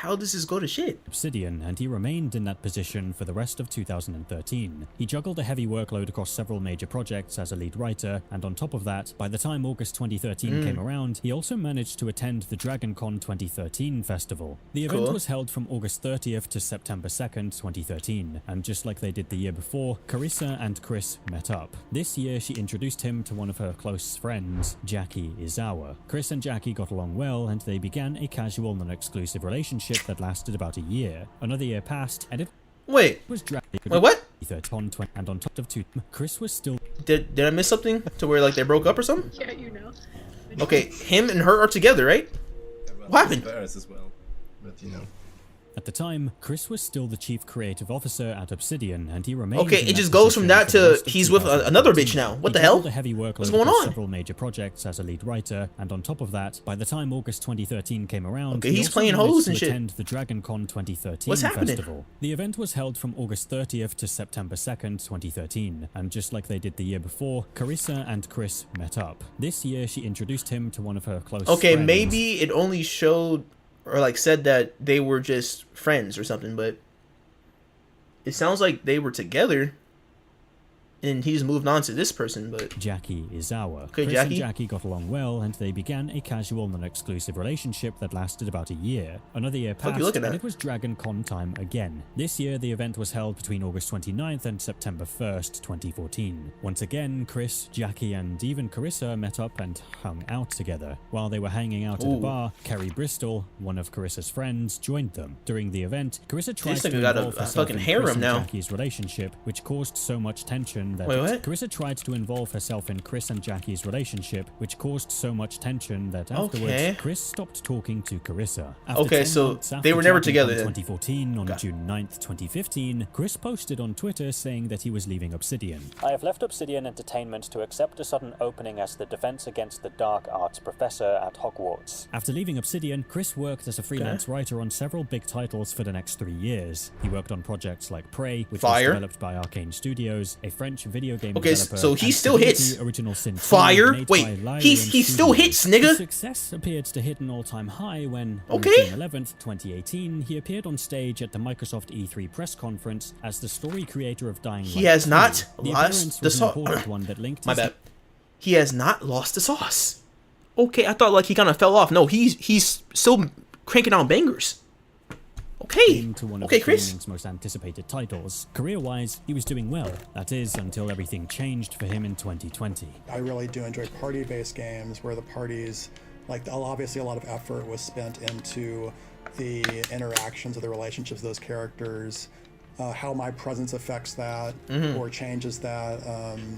[SPEAKER 1] How does this go to shit?
[SPEAKER 3] Obsidian, and he remained in that position for the rest of 2013. He juggled a heavy workload across several major projects as a lead writer, and on top of that, by the time August 2013 came around, he also managed to attend the DragonCon 2013 festival. The event
[SPEAKER 1] Cool.
[SPEAKER 3] was held from August 30th to September 2nd, 2013, and just like they did the year before, Carissa and Chris met up. This year, she introduced him to one of her close friends, Jackie Izawa. Chris and Jackie got along well, and they began a casual, non-exclusive relationship that lasted about a year. Another year passed, and it
[SPEAKER 1] Wait,
[SPEAKER 3] was dragged.
[SPEAKER 1] wait, what?
[SPEAKER 3] And on top of two, Chris was still
[SPEAKER 1] Did I miss something to where like they broke up or something?
[SPEAKER 11] Yeah, you know.
[SPEAKER 1] Okay, him and her are together, right?
[SPEAKER 12] Everyone
[SPEAKER 1] What
[SPEAKER 12] loves
[SPEAKER 1] happened?
[SPEAKER 12] bears as well, but you know.
[SPEAKER 3] At the time, Chris was still the chief creative officer at Obsidian, and he remained.
[SPEAKER 1] Okay,
[SPEAKER 3] in
[SPEAKER 1] it
[SPEAKER 3] that
[SPEAKER 1] just goes from
[SPEAKER 3] position
[SPEAKER 1] that
[SPEAKER 3] for the
[SPEAKER 1] to
[SPEAKER 3] rest of
[SPEAKER 1] he's with
[SPEAKER 3] 2013.
[SPEAKER 1] another bitch now. What the
[SPEAKER 3] He
[SPEAKER 1] hell?
[SPEAKER 3] juggled a heavy workload
[SPEAKER 1] What's going
[SPEAKER 3] across
[SPEAKER 1] on?
[SPEAKER 3] several major projects as a lead writer, and on top of that, by the time August 2013 came around,
[SPEAKER 1] Okay,
[SPEAKER 3] he
[SPEAKER 1] he's
[SPEAKER 3] also
[SPEAKER 1] playing
[SPEAKER 3] managed
[SPEAKER 1] hoes
[SPEAKER 3] to
[SPEAKER 1] and shit.
[SPEAKER 3] attend the DragonCon 2013
[SPEAKER 1] What's happening?
[SPEAKER 3] festival. The event was held from August 30th to September 2nd, 2013, and just like they did the year before, Carissa and Chris met up. This year, she introduced him to one of her close
[SPEAKER 1] Okay,
[SPEAKER 3] friends.
[SPEAKER 1] maybe it only showed or like said that they were just friends or something, but it sounds like they were together and he's moved on to this person, but
[SPEAKER 3] Jackie Izawa.
[SPEAKER 1] Okay,
[SPEAKER 3] Chris
[SPEAKER 1] Jackie.
[SPEAKER 3] and Jackie got along well, and they began a casual, non-exclusive relationship that lasted about a year. Another year
[SPEAKER 1] Fuck you
[SPEAKER 3] passed,
[SPEAKER 1] looking
[SPEAKER 3] and
[SPEAKER 1] at?
[SPEAKER 3] it was DragonCon time again. This year, the event was held between August 29th and September 1st, 2014. Once again, Chris, Jackie, and even Carissa met up and hung out together. While they were hanging out at a
[SPEAKER 1] Ooh.
[SPEAKER 3] bar, Carrie Bristol, one of Carissa's friends, joined them. During the event, Carissa tried
[SPEAKER 1] This
[SPEAKER 3] to
[SPEAKER 1] nigga got a
[SPEAKER 3] involve herself
[SPEAKER 1] fucking
[SPEAKER 3] in
[SPEAKER 1] harem
[SPEAKER 3] Chris and
[SPEAKER 1] now.
[SPEAKER 3] Jackie's relationship, which caused so much tension that
[SPEAKER 1] Wait, what?
[SPEAKER 3] Carissa tried to involve herself in Chris and Jackie's relationship, which caused so much tension that afterwards,
[SPEAKER 1] Okay.
[SPEAKER 3] Chris stopped talking to Carissa. After
[SPEAKER 1] Okay,
[SPEAKER 3] 10
[SPEAKER 1] so
[SPEAKER 3] months after
[SPEAKER 1] they were never
[SPEAKER 3] DragonCon
[SPEAKER 1] together then.
[SPEAKER 3] 2014, on
[SPEAKER 1] Okay.
[SPEAKER 3] June 9th, 2015, Chris posted on Twitter saying that he was leaving Obsidian.
[SPEAKER 6] I have left Obsidian Entertainment to accept a sudden opening as the Defense Against the Dark Arts professor at Hogwarts.
[SPEAKER 3] After leaving Obsidian, Chris worked as a freelance writer on several big titles for the next 3 years. He worked on projects like Prey, which
[SPEAKER 1] Fire.
[SPEAKER 3] was developed by Arcane Studios, a French video game
[SPEAKER 1] Okay,
[SPEAKER 3] developer,
[SPEAKER 1] so he
[SPEAKER 3] and
[SPEAKER 1] still hits.
[SPEAKER 3] Divinity Original Sin 2,
[SPEAKER 1] Fire?
[SPEAKER 3] made
[SPEAKER 1] Wait,
[SPEAKER 3] by Lyrian
[SPEAKER 1] he still
[SPEAKER 3] Studios.
[SPEAKER 1] hits, nigga?
[SPEAKER 3] His success appeared to hit an all-time high when, on
[SPEAKER 1] Okay.
[SPEAKER 3] June 11th, 2018, he appeared on stage at the Microsoft E3 press conference as the story creator of Dying Light
[SPEAKER 1] He has
[SPEAKER 3] 2.
[SPEAKER 1] not
[SPEAKER 3] The
[SPEAKER 1] lost
[SPEAKER 3] appearance
[SPEAKER 1] the
[SPEAKER 3] was an
[SPEAKER 1] sauce.
[SPEAKER 3] important one that linked
[SPEAKER 1] My
[SPEAKER 3] his
[SPEAKER 1] bad. He has not lost the sauce. Okay, I thought like he kind of fell off. No, he's still cranking out bangers. Okay,
[SPEAKER 3] to one of
[SPEAKER 1] okay,
[SPEAKER 3] the
[SPEAKER 1] Chris.
[SPEAKER 3] gaming's most anticipated titles. Career-wise, he was doing well. That is, until everything changed for him in 2020.
[SPEAKER 10] I really do enjoy party-based games where the parties, like obviously a lot of effort was spent into the interactions of the relationships of those characters, how my presence affects that or changes that,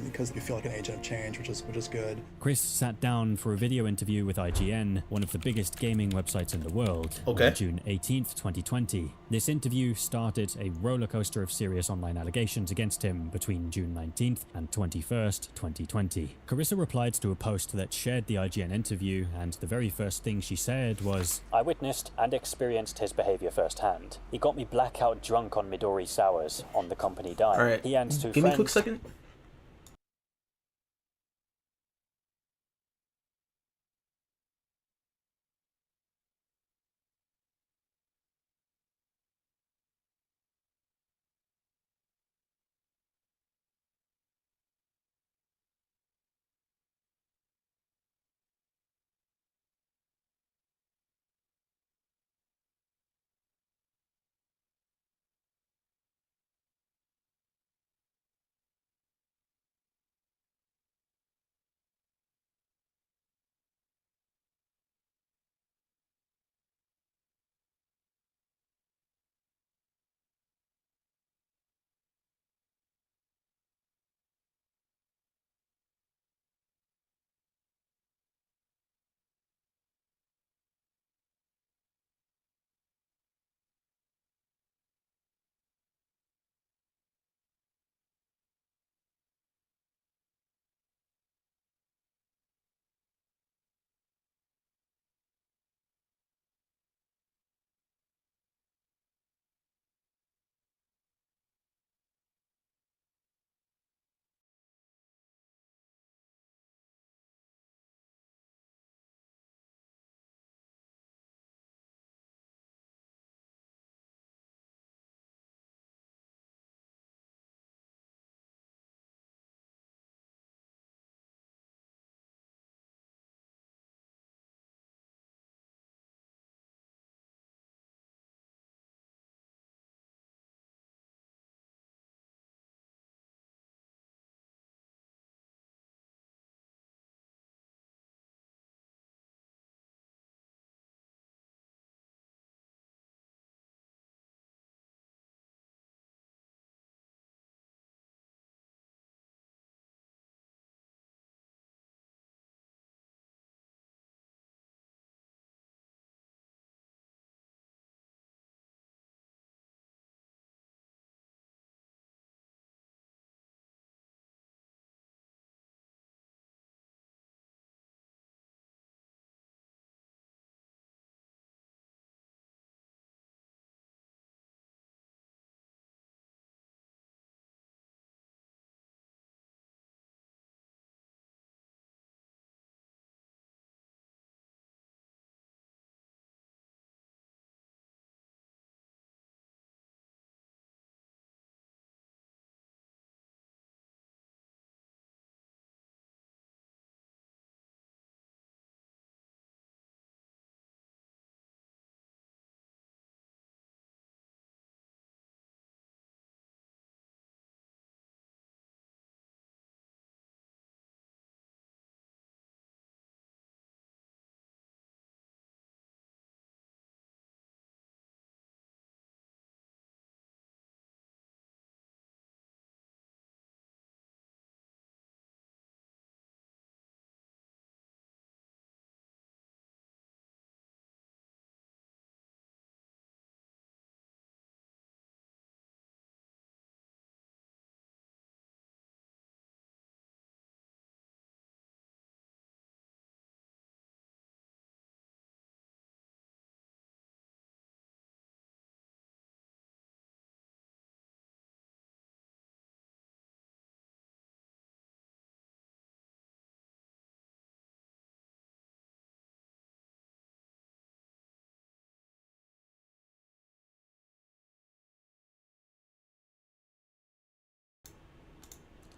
[SPEAKER 10] because you feel like an agent of change, which is good.
[SPEAKER 3] Chris sat down for a video interview with IGN, one of the biggest gaming websites in the world,
[SPEAKER 1] Okay.
[SPEAKER 3] on June 18th, 2020. This interview started a roller coaster of serious online allegations against him between June 19th and 21st, 2020. Carissa replied to a post that shared the IGN interview, and the very first thing she said was,
[SPEAKER 6] I witnessed and experienced his behavior firsthand. He got me blackout drunk on Midori sours on the company dime.
[SPEAKER 1] All right.
[SPEAKER 6] He and two
[SPEAKER 1] Give me a
[SPEAKER 6] friends.
[SPEAKER 1] quick second.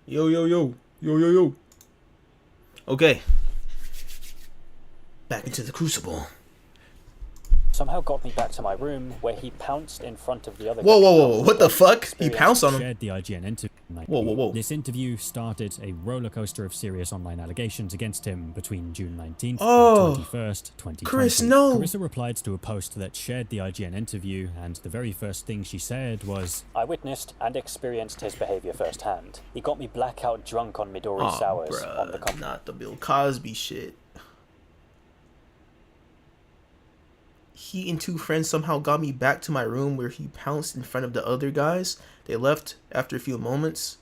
[SPEAKER 1] Yo, yo, yo. Yo, yo, yo. Okay. Back into the crucible.
[SPEAKER 6] somehow got me back to my room, where he pounced in front of the other
[SPEAKER 1] Whoa,
[SPEAKER 6] guy.
[SPEAKER 1] whoa, whoa! What the fuck? He pounced on him.
[SPEAKER 3] Shared the IGN interview.
[SPEAKER 1] Whoa, whoa, whoa!
[SPEAKER 3] This interview started a roller coaster of serious online allegations against him between June 19th
[SPEAKER 1] Oh,
[SPEAKER 3] and 21st, 2020.
[SPEAKER 1] Chris, no.
[SPEAKER 3] Carissa replied to a post that shared the IGN interview, and the very first thing she said was,
[SPEAKER 6] I witnessed and experienced his behavior firsthand. He got me blackout drunk on Midori sours on the
[SPEAKER 1] not the Bill Cosby shit. He and two friends somehow got me back to my room, where he pounced in front of the other guys. They left after a few moments.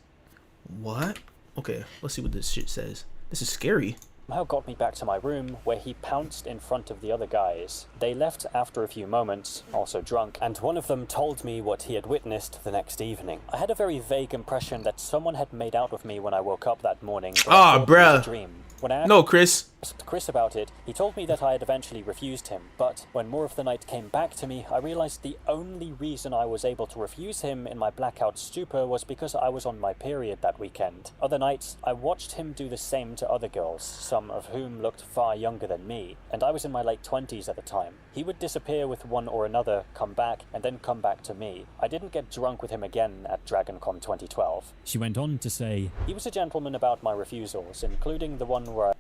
[SPEAKER 1] What? Okay, let's see what this shit says. This is scary.
[SPEAKER 6] Somehow got me back to my room, where he pounced in front of the other guys. They left after a few moments, also drunk, and one of them told me what he had witnessed the next evening. I had a very vague impression that someone had made out with me when I woke up that morning.
[SPEAKER 1] Ah, bruh.
[SPEAKER 6] Dream. When I
[SPEAKER 1] No, Chris.
[SPEAKER 6] asked Chris about it, he told me that I had eventually refused him, but when more of the night came back to me, I realized the only reason I was able to refuse him in my blackout stupor was because I was on my period that weekend. Other nights, I watched him do the same to other girls, some of whom looked far younger than me, and I was in my late 20s at the time. He would disappear with one or another, come back, and then come back to me. I didn't get drunk with him again at DragonCon 2012.
[SPEAKER 3] she went on to say,
[SPEAKER 6] He was a gentleman about my refusals, including the one where I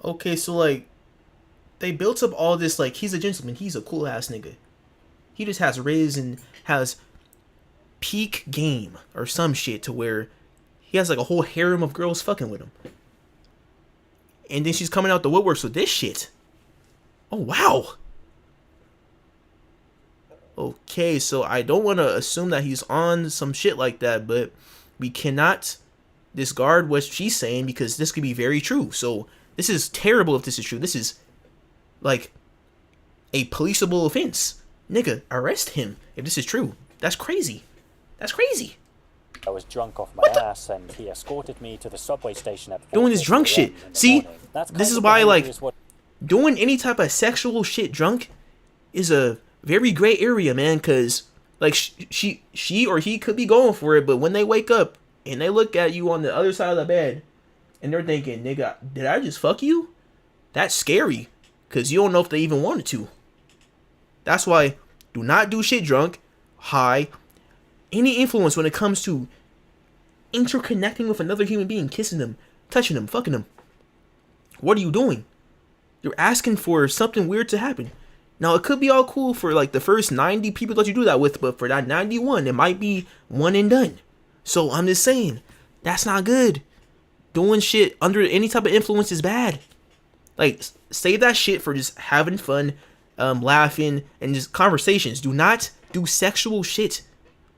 [SPEAKER 1] Okay, so like, they built up all this like he's a gentleman, he's a cool ass nigga. He just has riz and has peak game or some shit to where he has like a whole harem of girls fucking with him. And then she's coming out the woodworks with this shit. Oh wow. Okay, so I don't want to assume that he's on some shit like that, but we cannot discard what she's saying because this could be very true. So this is terrible if this is true. This is like a policeable offense. Nigga, arrest him if this is true. That's crazy. That's crazy.
[SPEAKER 6] I was drunk off my ass, and he escorted me to the subway station at
[SPEAKER 1] Doing this drunk shit. See, this is why like doing any type of sexual shit drunk is a very gray area, man. Cause like she or he could be going for it, but when they wake up and they look at you on the other side of the bed, and they're thinking, nigga, did I just fuck you? That's scary, cause you don't know if they even wanted to. That's why do not do shit drunk, high, any influence when it comes to interconnecting with another human being, kissing them, touching them, fucking them. What are you doing? You're asking for something weird to happen. Now, it could be all cool for like the first 90 people that you do that with, but for that 91, it might be one and done. So I'm just saying, that's not good. Doing shit under any type of influence is bad. Like, save that shit for just having fun, laughing, and just conversations. Do not do sexual shit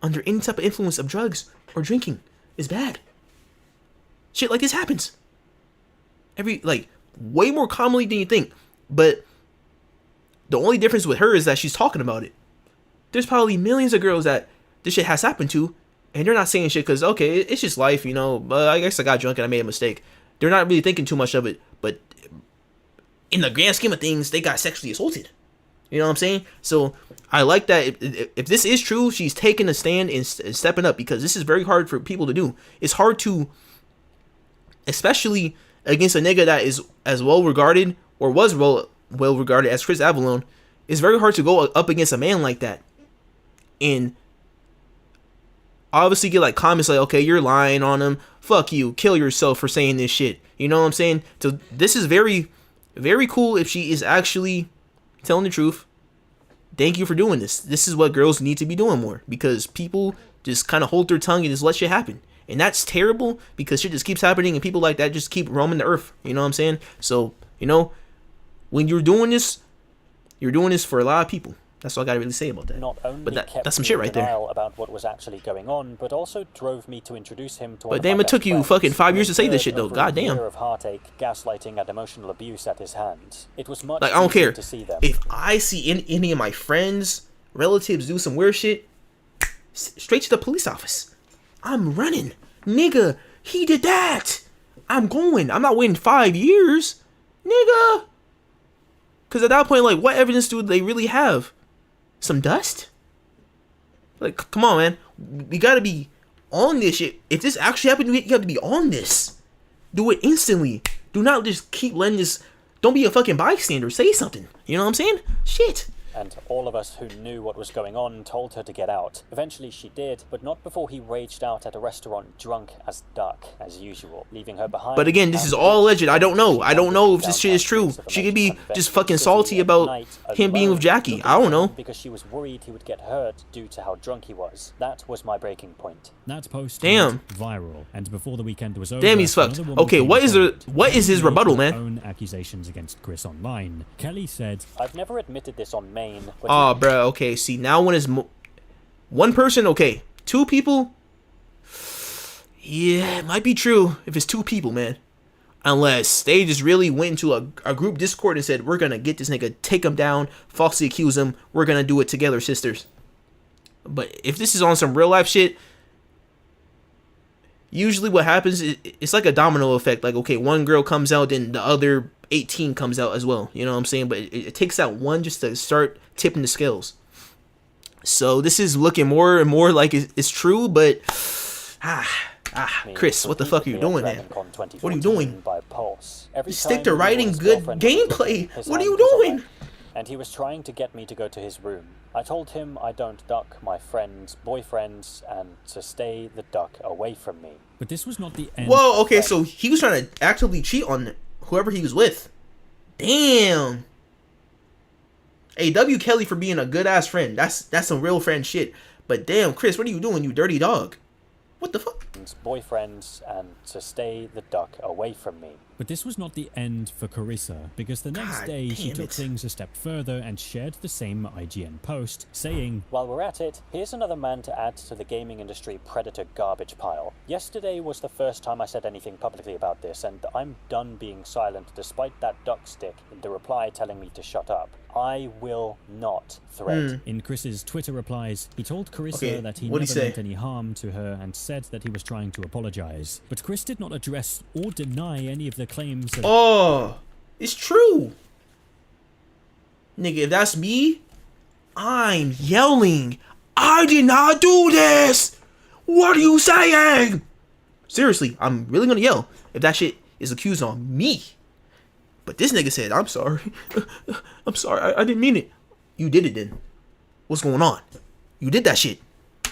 [SPEAKER 1] under any type of influence of drugs or drinking. Is bad. Shit like this happens. Way more commonly than you think. But the only difference with her is that she's talking about it. There's probably millions of girls that this shit has happened to, and they're not saying shit because, okay, it's just life, you know, but I guess I got drunk and I made a mistake. They're not really thinking too much of it, but in the grand scheme of things, they got sexually assaulted. You know what I'm saying? So I like that if this is true, she's taking a stand and stepping up, because this is very hard for people to do. It's hard to, especially against a nigga that is as well regarded or was well regarded as Chris Avellone. It's very hard to go up against a man like that and obviously get like comments like, okay, you're lying on him, fuck you, kill yourself for saying this shit. You know what I'm saying? So this is very, very cool if she is actually telling the truth. Thank you for doing this. This is what girls need to be doing more, because people just kind of hold their tongue and just let shit happen. And that's terrible, because shit just keeps happening and people like that just keep roaming the earth. You know what I'm saying? So, you know, when you're doing this for a lot of people. That's all I gotta really say about that.
[SPEAKER 6] Not only
[SPEAKER 1] but
[SPEAKER 6] kept
[SPEAKER 1] that's some
[SPEAKER 6] me
[SPEAKER 1] shit
[SPEAKER 6] in
[SPEAKER 1] right there.
[SPEAKER 6] denial about what was actually going on, but also drove me to introduce him to one
[SPEAKER 1] But
[SPEAKER 6] of
[SPEAKER 1] damn,
[SPEAKER 6] my
[SPEAKER 1] it took
[SPEAKER 6] best
[SPEAKER 1] you
[SPEAKER 6] friends,
[SPEAKER 1] fucking 5 years to say
[SPEAKER 6] who
[SPEAKER 1] this shit though.
[SPEAKER 6] endured
[SPEAKER 1] God
[SPEAKER 6] over a
[SPEAKER 1] damn.
[SPEAKER 6] year of heartache, gaslighting, and emotional abuse at his hands. It was much
[SPEAKER 1] Like, I don't
[SPEAKER 6] easier
[SPEAKER 1] care.
[SPEAKER 6] to see them.
[SPEAKER 1] If I see any of my friends, relatives do some weird shit, straight to the police office. I'm running. Nigga, he did that. I'm going. I'm not waiting 5 years. Nigga. Because at that point, like, what evidence do they really have? Some dust? Like, come on, man. We gotta be on this shit. If this actually happened, you have to be on this. Do it instantly. Do not just keep letting this Don't be a fucking bystander. Say something. You know what I'm saying? Shit.
[SPEAKER 6] And all of us who knew what was going on told her to get out. Eventually she did, but not before he raged out at a restaurant drunk as duck, as usual, leaving her behind.
[SPEAKER 1] But again, this is all alleged. I don't know. I don't know if this shit is true. She could be just fucking salty about him being with Jackie. I don't know.
[SPEAKER 6] Because she was worried he would get hurt due to how drunk he was. That was my breaking point.
[SPEAKER 3] That post
[SPEAKER 1] Damn.
[SPEAKER 3] went viral, and before the weekend was over,
[SPEAKER 1] Damn, he's fucked. Okay, what is his rebuttal, man?
[SPEAKER 3] Own accusations against Chris online. Kelly said,
[SPEAKER 6] "I've never admitted this on main, but
[SPEAKER 1] Oh, bro. Okay, see, now when it's one person, okay. 2 people? Yeah, it might be true if it's 2 people, man. Unless they just really went into a group Discord and said, we're going to get this nigga, take him down, falsely accuse him. We're going to do it together, sisters. But if this is on some real life shit, usually what happens is it's like a domino effect. Like, okay, one girl comes out, then the other 18 comes out as well. You know what I'm saying? But it takes that one just to start tipping the scales. So this is looking more and more like it's true, but Chris, what the fuck are you doing, man? What are you doing? Stick to writing good gameplay. What are you doing?
[SPEAKER 6] And he was trying to get me to go to his room. I told him I don't duck my friends' boyfriends and to stay the duck away from me.
[SPEAKER 3] But this was not the end.
[SPEAKER 1] Whoa, okay, so he was trying to actively cheat on whoever he was with. Damn. Hey, W. Kelly for being a good ass friend. That's some real friend shit. But damn, Chris, what are you doing, you dirty dog? What the fuck?
[SPEAKER 6] Boyfriends and to stay the duck away from me.
[SPEAKER 3] But this was not the end for Carissa, because the next day she took things a step further and shared the same IGN post, saying,
[SPEAKER 6] "While we're at it, here's another man to add to the gaming industry predator garbage pile. Yesterday was the first time I said anything publicly about this, and I'm done being silent despite that duck stick in the reply telling me to shut up. I will not threat."
[SPEAKER 3] In Chris's Twitter replies, he told Carissa that he never meant any harm to her and said that he was trying to apologize. But Chris did not address or deny any of the claims that—
[SPEAKER 1] Oh, it's true. Nigga, if that's me, I'm yelling. I did not do this. What are you saying? Seriously, I'm really gonna yell if that shit is accused on me. But this nigga said, I'm sorry. I'm sorry. I didn't mean it. You did it then. What's going on? You did that shit.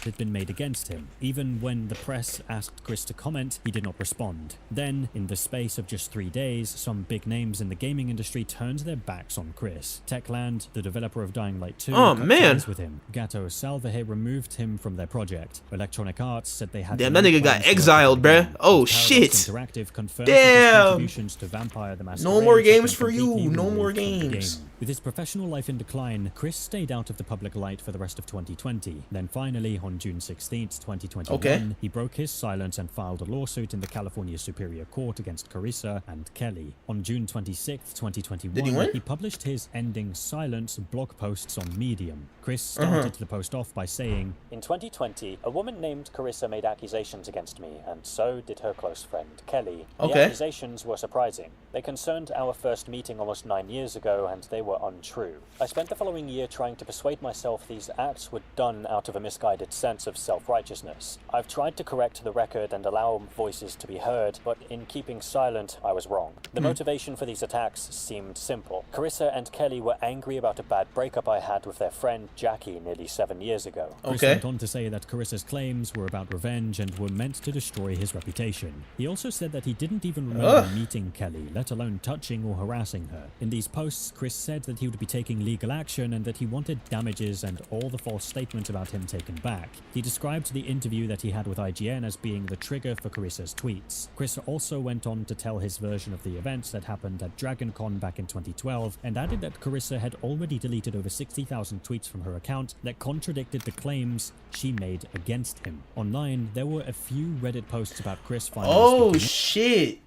[SPEAKER 3] had been made against him. Even when the press asked Chris to comment, he did not respond. Then, in the space of just 3 days, some big names in the gaming industry turned their backs on Chris. Techland, the developer of Dying Light 2, cut ties with him. Gato Salvaje removed him from their project. Electronic Arts said they had—
[SPEAKER 1] Damn, that nigga got exiled, bruh. Oh, shit.
[SPEAKER 3] Interactive confirmed
[SPEAKER 1] Damn.
[SPEAKER 3] Contributions to Vampire the Masquerade.
[SPEAKER 1] No more games for you. No more games.
[SPEAKER 3] With his professional life in decline, Chris stayed out of the public light for the rest of 2020. Then finally, on June 16th, 2021, he broke his silence and filed a lawsuit in the California Superior Court against Carissa and Kelly. On June 26th, 2021, he published his Ending Silence blog posts on Medium. Chris started the post off by saying,
[SPEAKER 6] "In 2020, a woman named Carissa made accusations against me, and so did her close friend, Kelly. The accusations were surprising. They concerned our first meeting almost 9 years ago, and they were untrue. I spent the following year trying to persuade myself these acts were done out of a misguided sense of self-righteousness. I've tried to correct the record and allow voices to be heard, but in keeping silent, I was wrong. The motivation for these attacks seemed simple. Carissa and Kelly were angry about a bad breakup I had with their friend Jackie nearly 7 years ago."
[SPEAKER 3] Chris went on to say that Carissa's claims were about revenge and were meant to destroy his reputation. He also said that he didn't even remember meeting Kelly, let alone touching or harassing her. In these posts, Chris said that he would be taking legal action and that he wanted damages and all the false statements about him taken back. He described the interview that he had with IGN as being the trigger for Carissa's tweets. Chris also went on to tell his version of the events that happened at DragonCon back in 2012 and added that Carissa had already deleted over 60,000 tweets from her account that contradicted the claims she made against him. Online, there were a few Reddit posts about Chris finally
[SPEAKER 1] shit.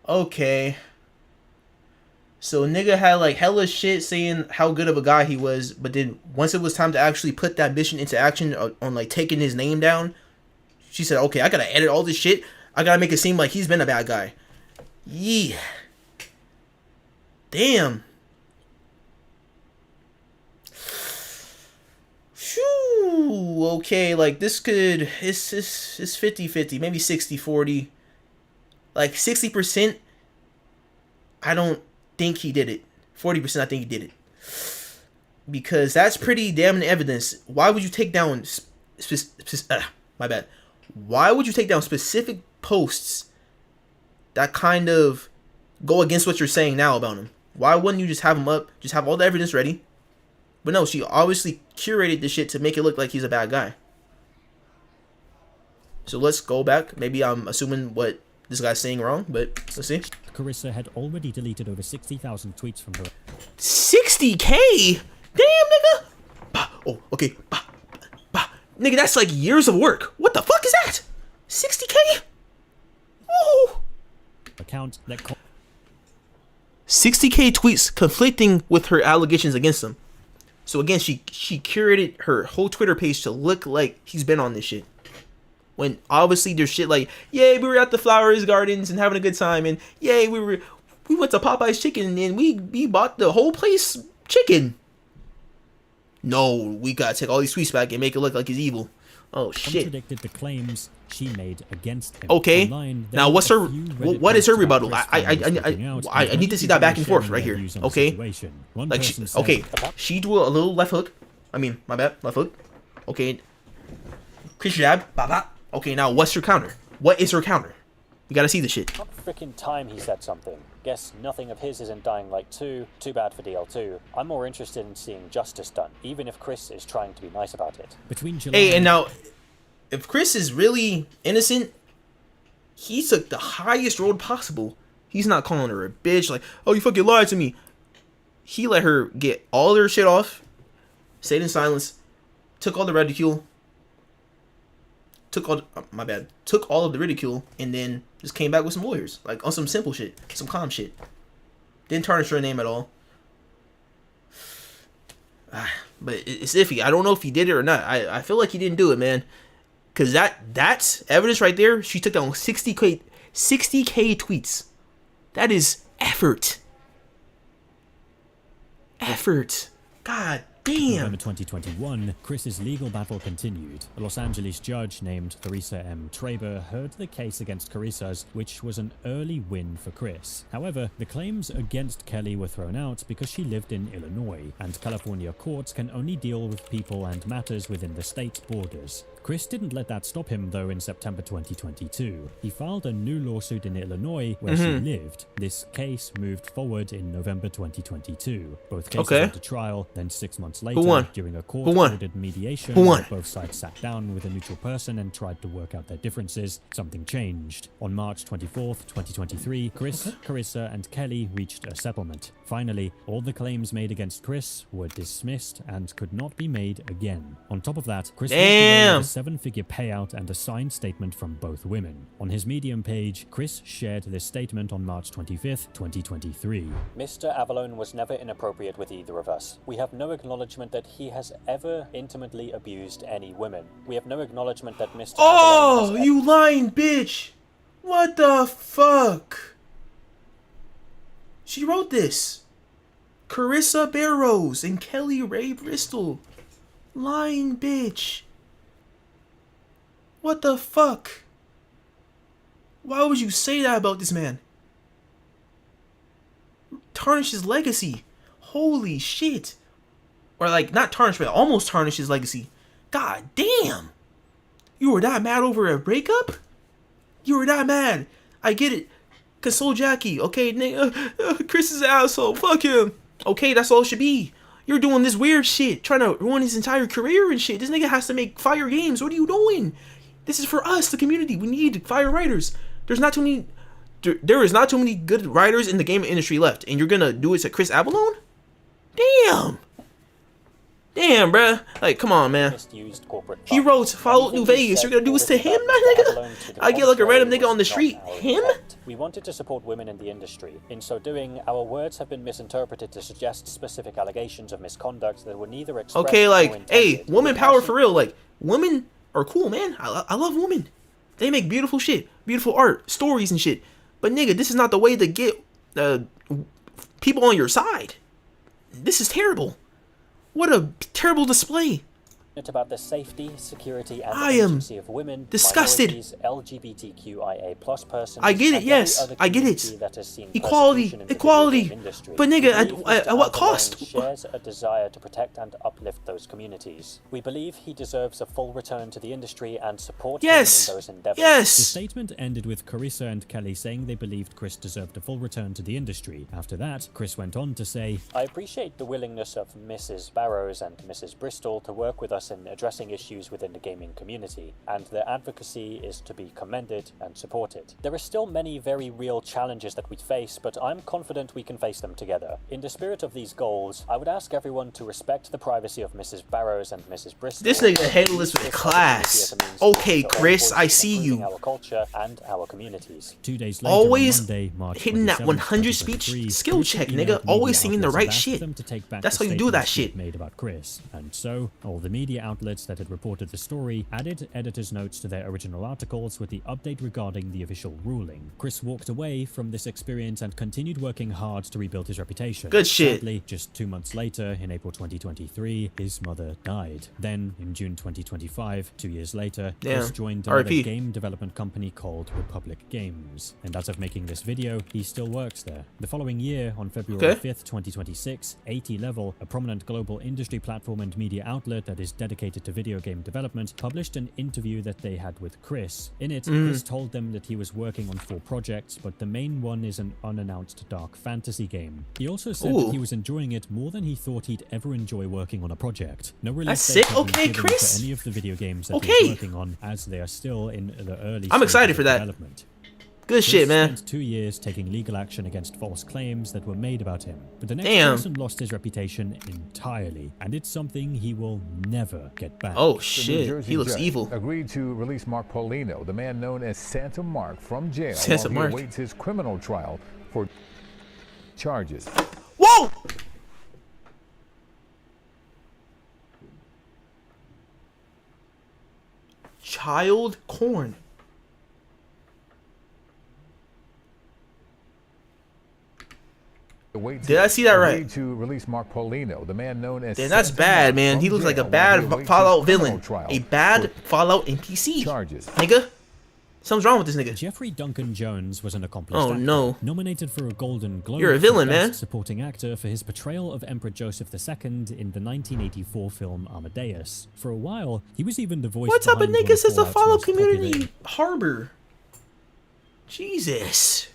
[SPEAKER 1] Okay. So nigga had like hella shit saying how good of a guy he was, but then once it was time to actually put that mission into action on like taking his name down, she said, okay, I gotta edit all this shit. I gotta make it seem like he's been a bad guy. Yeah. Damn. Phew. Okay, like this could, it's 50-50, maybe 60-40. Like 60%, I don't think he did it. 40% I think he did it. Because that's pretty damning evidence. Why would you take down... my bad. Why would you take down specific posts that kind of go against what you're saying now about him? Why wouldn't you just have him up, just have all the evidence ready? But no, she obviously curated the shit to make it look like he's a bad guy. So let's go back. Maybe I'm assuming what this guy's saying wrong, but let's see.
[SPEAKER 3] Carissa had already deleted over 60,000 tweets from her.
[SPEAKER 1] 60K? Damn, nigga. Bah, oh, okay. Bah, bah. Nigga, that's like years of work. What the fuck is that? 60K? Whoa.
[SPEAKER 3] Account that
[SPEAKER 1] 60K tweets conflicting with her allegations against him. So again, she curated her whole Twitter page to look like he's been on this shit. When obviously there's shit like, yay, we were at the Flowers Gardens and having a good time, and yay, we went to Popeye's Chicken and we bought the whole place chicken. No, we gotta take all these tweets back and make it look like he's evil. Oh shit.
[SPEAKER 3] Contradicted the claims she made against him.
[SPEAKER 1] Okay.
[SPEAKER 3] Online,
[SPEAKER 1] now what's her? What is her rebuttal? I need to see that back and forth right here. Okay. Like she drew a little left hook. I mean, my bad, left hook. Okay. Chris jab. Okay. Now what's her counter? What is her counter? We gotta see the shit.
[SPEAKER 6] What frickin' time he said something. Guess nothing of his is in Dying Light 2. Too bad for DL2. I'm more interested in seeing justice done, even if Chris is trying to be nice about it.
[SPEAKER 3] Between July
[SPEAKER 1] Hey, and now, if Chris is really innocent, he took the highest road possible. He's not calling her a bitch, like, oh, you fucking lied to me. He let her get all her shit off, stayed in silence, took all the ridicule, took all of the ridicule, and then just came back with some lawyers, like on some simple shit, some calm shit. Didn't tarnish her name at all. But it's iffy. I don't know if he did it or not. I feel like he didn't do it, man. Cause that's evidence right there. She took down 60K tweets. That is effort. God damn.
[SPEAKER 3] November 2021, Chris's legal battle continued. A Los Angeles judge named Theresa M. Traber heard the case against Carissa's, which was an early win for Chris. However, the claims against Kelly were thrown out because she lived in Illinois, and California courts can only deal with people and matters within the state's borders. Chris didn't let that stop him, though. In September 2022, he filed a new lawsuit in Illinois where she lived. This case moved forward in November 2022. Both cases went to trial, then 6 months later, during a court-ordered mediation, both sides sat down with a neutral person and tried to work out their differences. Something changed. On March 24th, 2023, Chris, Carissa, and Kelly reached a settlement. Finally, all the claims made against Chris were dismissed and could not be made again. On top of that, Chris walked away with a 7-figure payout and a signed statement from both women. On his Medium page, Chris shared this statement on March 25th, 2023.
[SPEAKER 6] Mr. Avalone was never inappropriate with either of us. We have no acknowledgement that he has ever intimately abused any women. We have no acknowledgement that Mr.
[SPEAKER 1] Oh,
[SPEAKER 6] Avalone
[SPEAKER 1] you lying bitch! What the fuck? She wrote this. Carissa Barrows and Kelly Ray Bristol. Lying bitch. What the fuck? Why would you say that about this man? Tarnish his legacy. Holy shit. Or like, not tarnish, but almost tarnish his legacy. God damn. You were that mad over a breakup? You were that mad. I get it. Console Jackie. Okay, nigga. Chris is an asshole. Fuck him. Okay, that's all it should be. You're doing this weird shit. Trying to ruin his entire career and shit. This nigga has to make fire games. What are you doing? This is for us, the community. We need fire writers. There's not too many... There is not too many good writers in the game industry left. And you're gonna do it to Chris Avalone? Damn. Damn, bruh. Like, come on, man. He wrote Fallout New Vegas. You're gonna do this to him, my nigga? I get like a random nigga on the street. Him?
[SPEAKER 6] We wanted to support women in the industry. In so doing, our words have been misinterpreted to suggest specific allegations of misconduct that were neither expressed
[SPEAKER 1] okay,
[SPEAKER 6] nor
[SPEAKER 1] like,
[SPEAKER 6] intended.
[SPEAKER 1] hey, woman power for real. Like, women are cool, man. I love women. They make beautiful shit, beautiful art, stories and shit. But nigga, this is not the way to get people on your side. This is terrible. What a terrible display.
[SPEAKER 6] about the safety, security, and
[SPEAKER 1] I am
[SPEAKER 6] agency of women,
[SPEAKER 1] disgusted.
[SPEAKER 6] minorities, LGBTQIA+ persons.
[SPEAKER 1] I get it,
[SPEAKER 6] and
[SPEAKER 1] yes,
[SPEAKER 6] every other
[SPEAKER 1] I get
[SPEAKER 6] community
[SPEAKER 1] it.
[SPEAKER 6] that has seen
[SPEAKER 1] Equality,
[SPEAKER 6] persecution in the
[SPEAKER 1] equality.
[SPEAKER 6] video game industry.
[SPEAKER 1] But
[SPEAKER 6] We
[SPEAKER 1] nigga,
[SPEAKER 6] believe
[SPEAKER 1] at
[SPEAKER 6] Mr.
[SPEAKER 1] what
[SPEAKER 6] Alderman
[SPEAKER 1] cost?
[SPEAKER 6] shares a desire to protect and uplift those communities. We believe he deserves a full return to the industry and support
[SPEAKER 1] Yes,
[SPEAKER 6] him in those endeavors.
[SPEAKER 1] yes.
[SPEAKER 3] The statement ended with Carissa and Kelly saying they believed Chris deserved a full return to the industry. After that, Chris went on to say,
[SPEAKER 6] I appreciate the willingness of Mrs. Barrows and Mrs. Bristol to work with us in addressing issues within the gaming community, and their advocacy is to be commended and supported. There are still many very real challenges that we face, but I'm confident we can face them together. In the spirit of these goals, I would ask everyone to respect the privacy of Mrs. Barrows and Mrs. Bristol.
[SPEAKER 1] This nigga handle this with class. Okay, Chris, I see you.
[SPEAKER 6] Our culture and our communities.
[SPEAKER 3] 2 days later,
[SPEAKER 1] Always
[SPEAKER 3] on Monday, March
[SPEAKER 1] hitting that
[SPEAKER 3] 27th,
[SPEAKER 1] 100 speech
[SPEAKER 3] 2023,
[SPEAKER 1] skill
[SPEAKER 3] Chris
[SPEAKER 1] check,
[SPEAKER 3] emailed
[SPEAKER 1] nigga.
[SPEAKER 3] media
[SPEAKER 1] Always singing the
[SPEAKER 3] outlets
[SPEAKER 1] right
[SPEAKER 3] and asked
[SPEAKER 1] shit.
[SPEAKER 3] them to take back
[SPEAKER 1] That's
[SPEAKER 3] the
[SPEAKER 1] how you do that
[SPEAKER 3] statements
[SPEAKER 1] shit.
[SPEAKER 3] made about Chris. And so, all the media outlets that had reported the story added editor's notes to their original articles with the update regarding the official ruling. Chris walked away from this experience and continued working hard to rebuild his reputation.
[SPEAKER 1] Good shit.
[SPEAKER 3] Sadly, just 2 months later, in April 2023, his mother died. Then, in June 2025, 2 years later, Chris
[SPEAKER 1] Damn.
[SPEAKER 3] joined another
[SPEAKER 1] RIP.
[SPEAKER 3] game development company called Republic Games. And as of making this video, he still works there. The following year, on February 5th, 2026, 80 Level, a prominent global industry platform and media outlet that is dedicated to video game development, published an interview that they had with Chris. In it, Chris told them that he was working on 4 projects, but the main one is an unannounced dark fantasy game. He also said that he was enjoying it more than he thought he'd ever enjoy working on a project. No release
[SPEAKER 1] That's
[SPEAKER 3] date
[SPEAKER 1] sick.
[SPEAKER 3] has been
[SPEAKER 1] Okay,
[SPEAKER 3] given
[SPEAKER 1] Chris.
[SPEAKER 3] for any of the video games that
[SPEAKER 1] Okay.
[SPEAKER 3] he's working on, as they are still in the early
[SPEAKER 1] I'm excited
[SPEAKER 3] stages
[SPEAKER 1] for
[SPEAKER 3] of
[SPEAKER 1] that.
[SPEAKER 3] development.
[SPEAKER 1] Good shit,
[SPEAKER 3] Chris
[SPEAKER 1] man.
[SPEAKER 3] spent 2 years taking legal action against false claims that were made about him. But the next
[SPEAKER 1] Damn.
[SPEAKER 3] person lost his reputation entirely, and it's something he will never get back.
[SPEAKER 1] Oh
[SPEAKER 13] The New
[SPEAKER 1] shit,
[SPEAKER 13] Jersey
[SPEAKER 1] he looks
[SPEAKER 13] judge
[SPEAKER 1] evil.
[SPEAKER 13] agreed to release Mark Paulino, the man known as Santa Mark, from jail
[SPEAKER 1] Santa
[SPEAKER 13] while
[SPEAKER 1] Mark.
[SPEAKER 13] he awaits his criminal trial for charges.
[SPEAKER 1] Whoa! Child corn. Did I see that right?
[SPEAKER 13] Agreed to release Mark Paulino, the man known as
[SPEAKER 1] Damn, that's
[SPEAKER 13] Santa
[SPEAKER 1] bad,
[SPEAKER 13] Mark,
[SPEAKER 1] man.
[SPEAKER 13] from
[SPEAKER 1] He looks like a
[SPEAKER 13] jail while
[SPEAKER 1] bad
[SPEAKER 13] he awaits his
[SPEAKER 1] Fallout
[SPEAKER 13] criminal
[SPEAKER 1] villain.
[SPEAKER 13] trial
[SPEAKER 1] A bad
[SPEAKER 13] for
[SPEAKER 1] Fallout NPC.
[SPEAKER 13] charges.
[SPEAKER 1] Nigga. Something's wrong with this nigga.
[SPEAKER 3] Jeffrey Duncan Jones was an accomplished
[SPEAKER 1] Oh
[SPEAKER 3] actor,
[SPEAKER 1] no.
[SPEAKER 3] nominated for a Golden Globe
[SPEAKER 1] You're a
[SPEAKER 3] for
[SPEAKER 1] villain,
[SPEAKER 3] Best
[SPEAKER 1] man.
[SPEAKER 3] Supporting Actor for his portrayal of Emperor Joseph II in the 1984 film Amadeus. For a while, he was even the voice
[SPEAKER 1] What type of
[SPEAKER 3] behind one
[SPEAKER 1] niggas is the
[SPEAKER 3] Fallout's
[SPEAKER 1] Fallout
[SPEAKER 3] most popular
[SPEAKER 1] community harbor? Jesus.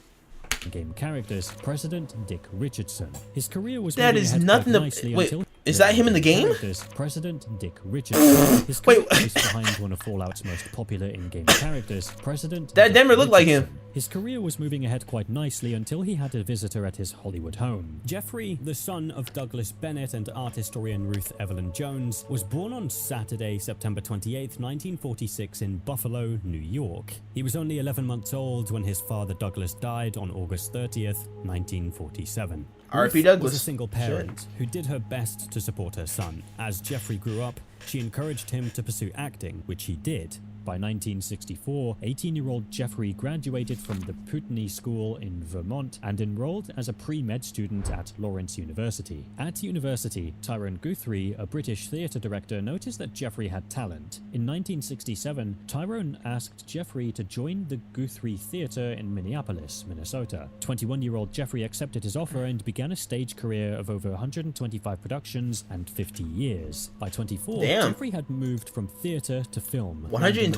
[SPEAKER 3] game characters, President Dick Richardson. His career was
[SPEAKER 1] That
[SPEAKER 3] moving
[SPEAKER 1] is
[SPEAKER 3] ahead
[SPEAKER 1] nothing
[SPEAKER 3] quite
[SPEAKER 1] to-
[SPEAKER 3] nicely
[SPEAKER 1] wait,
[SPEAKER 3] until
[SPEAKER 1] is that him in the game?
[SPEAKER 3] characters, President Dick Richardson. His career
[SPEAKER 1] Wait.
[SPEAKER 3] was behind one of Fallout's most popular in-game characters, President
[SPEAKER 1] That
[SPEAKER 3] Dick
[SPEAKER 1] never looked like him.
[SPEAKER 3] Richardson. His career was moving ahead quite nicely until he had a visitor at his Hollywood home. Jeffrey, the son of Douglas Bennett and art historian Ruth Evelyn Jones, was born on Saturday, September 28, 1946 in Buffalo, New York. He was only 11 months old when his father Douglas died on August 30th, 1947.
[SPEAKER 1] R.I.P.
[SPEAKER 3] Ruth
[SPEAKER 1] Douglas.
[SPEAKER 3] was a single parent who did her best to support her son. As Jeffrey grew up, she encouraged him to pursue acting, which he did. By 1964, 18-year-old Jeffrey graduated from the Putney School in Vermont and enrolled as a pre-med student at Lawrence University. At university, Tyrone Guthrie, a British theatre director, noticed that Jeffrey had talent. In 1967, Tyrone asked Jeffrey to join the Guthrie Theatre in Minneapolis, Minnesota. 21-year-old Jeffrey accepted his offer and began a stage career of over 125 productions and 50 years. By 24,
[SPEAKER 1] Damn.
[SPEAKER 3] Jeffrey had moved from theatre to film.
[SPEAKER 1] 125?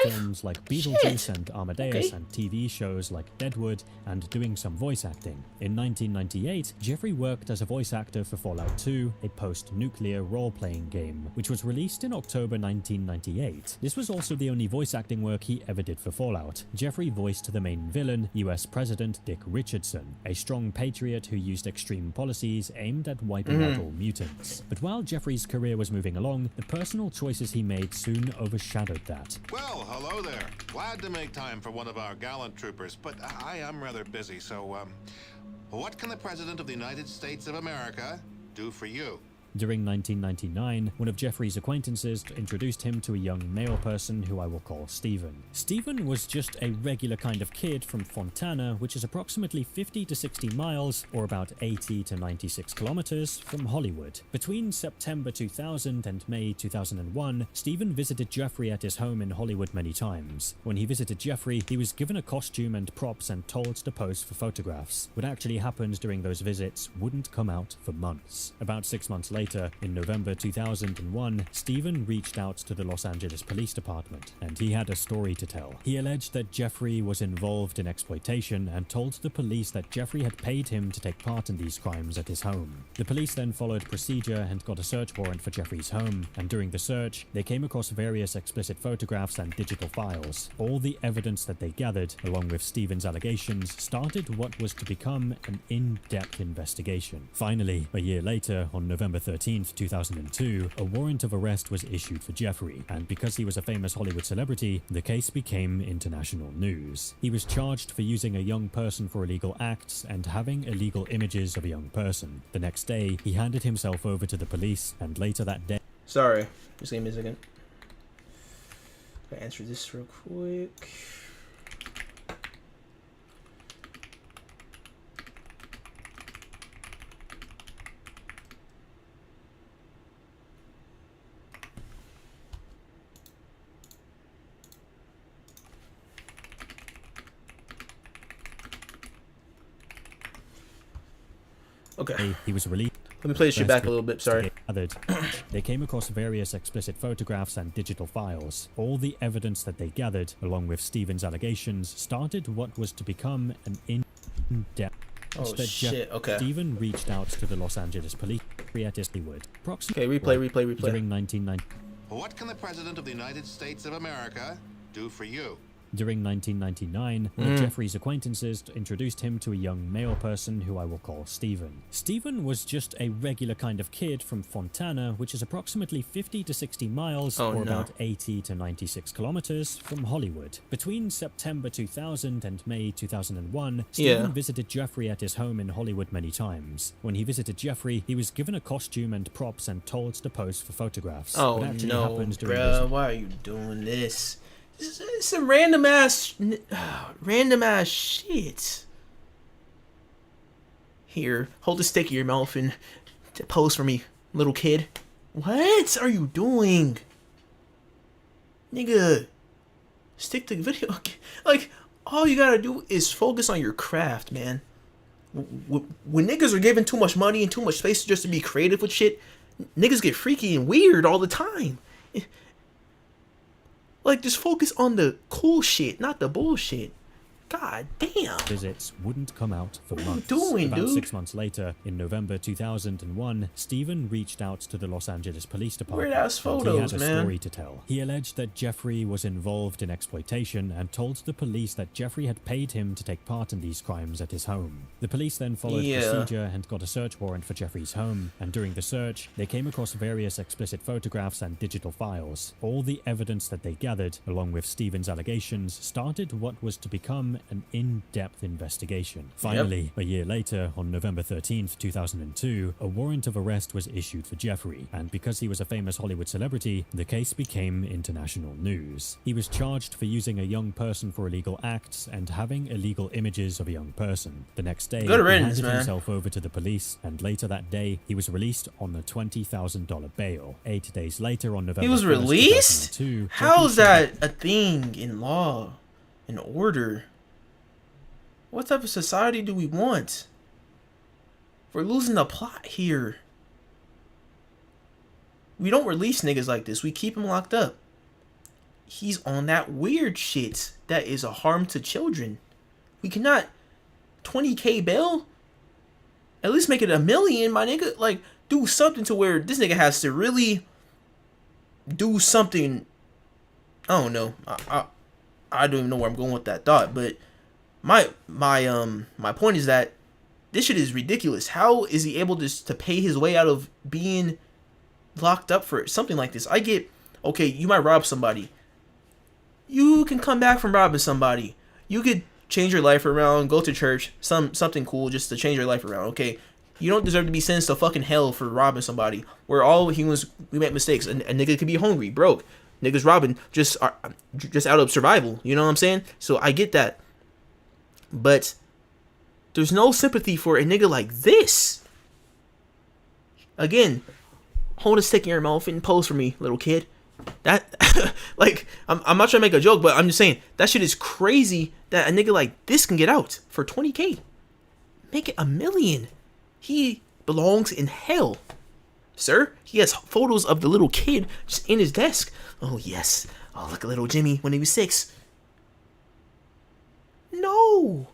[SPEAKER 3] In films like Beetlejuice
[SPEAKER 1] Shit.
[SPEAKER 3] and Amadeus
[SPEAKER 1] Okay.
[SPEAKER 3] and TV shows like Deadwood and doing some voice acting. In 1998, Jeffrey worked as a voice actor for Fallout 2, a post-nuclear role-playing game, which was released in October 1998. This was also the only voice acting work he ever did for Fallout. Jeffrey voiced the main villain, US President Dick Richardson, a strong patriot who used extreme policies aimed at wiping out all mutants. But while Jeffrey's career was moving along, the personal choices he made soon overshadowed that.
[SPEAKER 14] Well, hello there. Glad to make time for one of our gallant troopers, but I am rather busy, so, what can the President of the United States of America do for you?
[SPEAKER 3] During 1999, one of Jeffrey's acquaintances introduced him to a young male person who I will call Stephen. Stephen was just a regular kind of kid from Fontana, which is approximately 50 to 60 miles, or about 80 to 96 kilometers, from Hollywood. Between September 2000 and May 2001, Stephen visited Jeffrey at his home in Hollywood many times. When he visited Jeffrey, he was given a costume and props and told to pose for photographs. What actually happened during those visits wouldn't come out for months. About 6 months later, in November 2001, Stephen reached out to the Los Angeles Police Department, and he had a story to tell. He alleged that Jeffrey was involved in exploitation and told the police that Jeffrey had paid him to take part in these crimes at his home. The police then followed procedure and got a search warrant for Jeffrey's home, and during the search, they came across various explicit photographs and digital files. All the evidence that they gathered, along with Stephen's allegations, started what was to become an in-depth investigation. Finally, a year later, on November 13th, 2002, a warrant of arrest was issued for Jeffrey, and because he was a famous Hollywood celebrity, the case became international news. He was charged for using a young person for illegal acts and having illegal images of a young person. The next day, he handed himself over to the police, and later that day...
[SPEAKER 1] Sorry, just give me a second. I'll answer this real quick. Okay.
[SPEAKER 3] He was released.
[SPEAKER 1] Let me play this shit back a little bit, sorry.
[SPEAKER 3] They came across various explicit photographs and digital files. All the evidence that they gathered, along with Stephen's allegations, started what was to become an in-depth...
[SPEAKER 1] Oh shit, okay.
[SPEAKER 3] Stephen reached out to the Los Angeles Police at Hollywood.
[SPEAKER 1] Okay, replay.
[SPEAKER 3] During 1990.
[SPEAKER 14] What can the President of the United States of America do for you?
[SPEAKER 3] During 1999, one of Jeffrey's acquaintances introduced him to a young male person who I will call Stephen. Stephen was just a regular kind of kid from Fontana, which is approximately 50 to 60 miles, or about 80 to 96 kilometers, from Hollywood. Between September 2000 and May 2001, Stephen visited Jeffrey at his home in Hollywood many times. When he visited Jeffrey, he was given a costume and props and told to pose for photographs.
[SPEAKER 1] Oh no, bruh, why are you doing this? This is some random ass shit. Here, hold the stick in your mouth and pose for me, little kid. What are you doing? Nigga, stick to video. Like, all you gotta do is focus on your craft, man. When niggas are given too much money and too much space just to be creative with shit, niggas get freaky and weird all the time. Like, just focus on the cool shit, not the bullshit. God damn.
[SPEAKER 3] Visits wouldn't come out for months.
[SPEAKER 1] What are you doing,
[SPEAKER 3] About
[SPEAKER 1] dude?
[SPEAKER 3] 6 months later, in November 2001, Stephen reached out to the Los Angeles Police Department.
[SPEAKER 1] Weird ass photos,
[SPEAKER 3] he had a
[SPEAKER 1] man.
[SPEAKER 3] story to tell. He alleged that Jeffrey was involved in exploitation and told the police that Jeffrey had paid him to take part in these crimes at his home. The police then followed procedure and got a search warrant for Jeffrey's home, and during the search, they came across various explicit photographs and digital files. All the evidence that they gathered, along with Stephen's allegations, started what was to become an in-depth investigation. Finally, a year later, on November 13th, 2002, a warrant of arrest was issued for Jeffrey, and because he was a famous Hollywood celebrity, the case became international news. He was charged for using a young person for illegal acts and having illegal images of a young person. The next day, he handed himself over to the police, and later that day, he was released on a $20,000 bail. 8 days later, on November 1st,
[SPEAKER 1] He was released?
[SPEAKER 3] 2002,
[SPEAKER 1] How is that a thing in law and order? What type of society do we want? We're losing the plot here. We don't release niggas like this. We keep him locked up. He's on that weird shit that is a harm to children. We cannot 20K bail? At least make it $1 million, my nigga. Like, do something to where this nigga has to really do something. I don't know. I don't even know where I'm going with that thought, but my point is that this shit is ridiculous. How is he able to pay his way out of being locked up for something like this? I get, okay, you might rob somebody. You can come back from robbing somebody. You could change your life around, go to church, something cool just to change your life around, okay? You don't deserve to be sentenced to fucking hell for robbing somebody. We're all humans. We make mistakes. A nigga could be hungry, broke. Niggas robbing just out of survival. You know what I'm saying? So I get that. But there's no sympathy for a nigga like this. Again, hold a stick in your mouth and pose for me, little kid. That, like, I'm not trying to make a joke, but I'm just saying, that shit is crazy that a nigga like this can get out for 20K. Make it $1 million. He belongs in hell. Sir, he has photos of the little kid just in his desk. Oh, yes. Oh, look at little Jimmy when he was 6. No.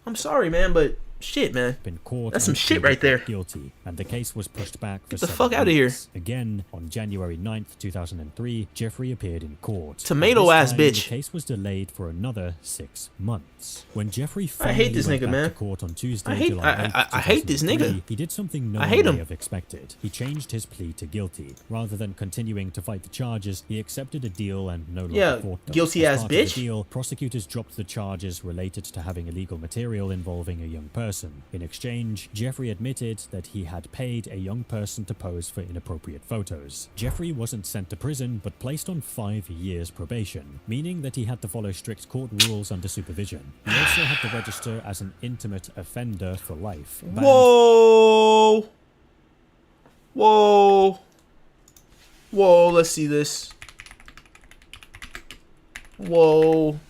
[SPEAKER 1] I'm sorry, man, but shit, man.
[SPEAKER 3] Been caught.
[SPEAKER 1] That's some shit right there.
[SPEAKER 3] Guilty, and the case was pushed back for
[SPEAKER 1] Get the fuck out of here.
[SPEAKER 3] Again, on January 9th, 2003, Jeffrey appeared in court.
[SPEAKER 1] Tomato ass
[SPEAKER 3] time,
[SPEAKER 1] bitch.
[SPEAKER 3] The case was delayed for another 6 months. When Jeffrey
[SPEAKER 1] I hate this
[SPEAKER 3] finally
[SPEAKER 1] nigga,
[SPEAKER 3] went back
[SPEAKER 1] man.
[SPEAKER 3] to court on Tuesday,
[SPEAKER 1] I hate
[SPEAKER 3] July 8th,
[SPEAKER 1] I hate this nigga.
[SPEAKER 3] 2003, he did something no
[SPEAKER 1] I hate
[SPEAKER 3] one
[SPEAKER 1] him.
[SPEAKER 3] may have expected. He changed his plea to guilty. Rather than continuing to fight the charges, he accepted a deal and no longer fought them.
[SPEAKER 1] Guilty
[SPEAKER 3] As
[SPEAKER 1] ass
[SPEAKER 3] part of the
[SPEAKER 1] bitch.
[SPEAKER 3] deal, prosecutors dropped the charges related to having illegal material involving a young person. In exchange, Jeffrey admitted that he had paid a young person to pose for inappropriate photos. Jeffrey wasn't sent to prison, but placed on 5 years probation, meaning that he had to follow strict court rules under supervision. He also had to register as an intimate offender for life.
[SPEAKER 1] Whoa! Whoa! Whoa, let's see this. Whoa.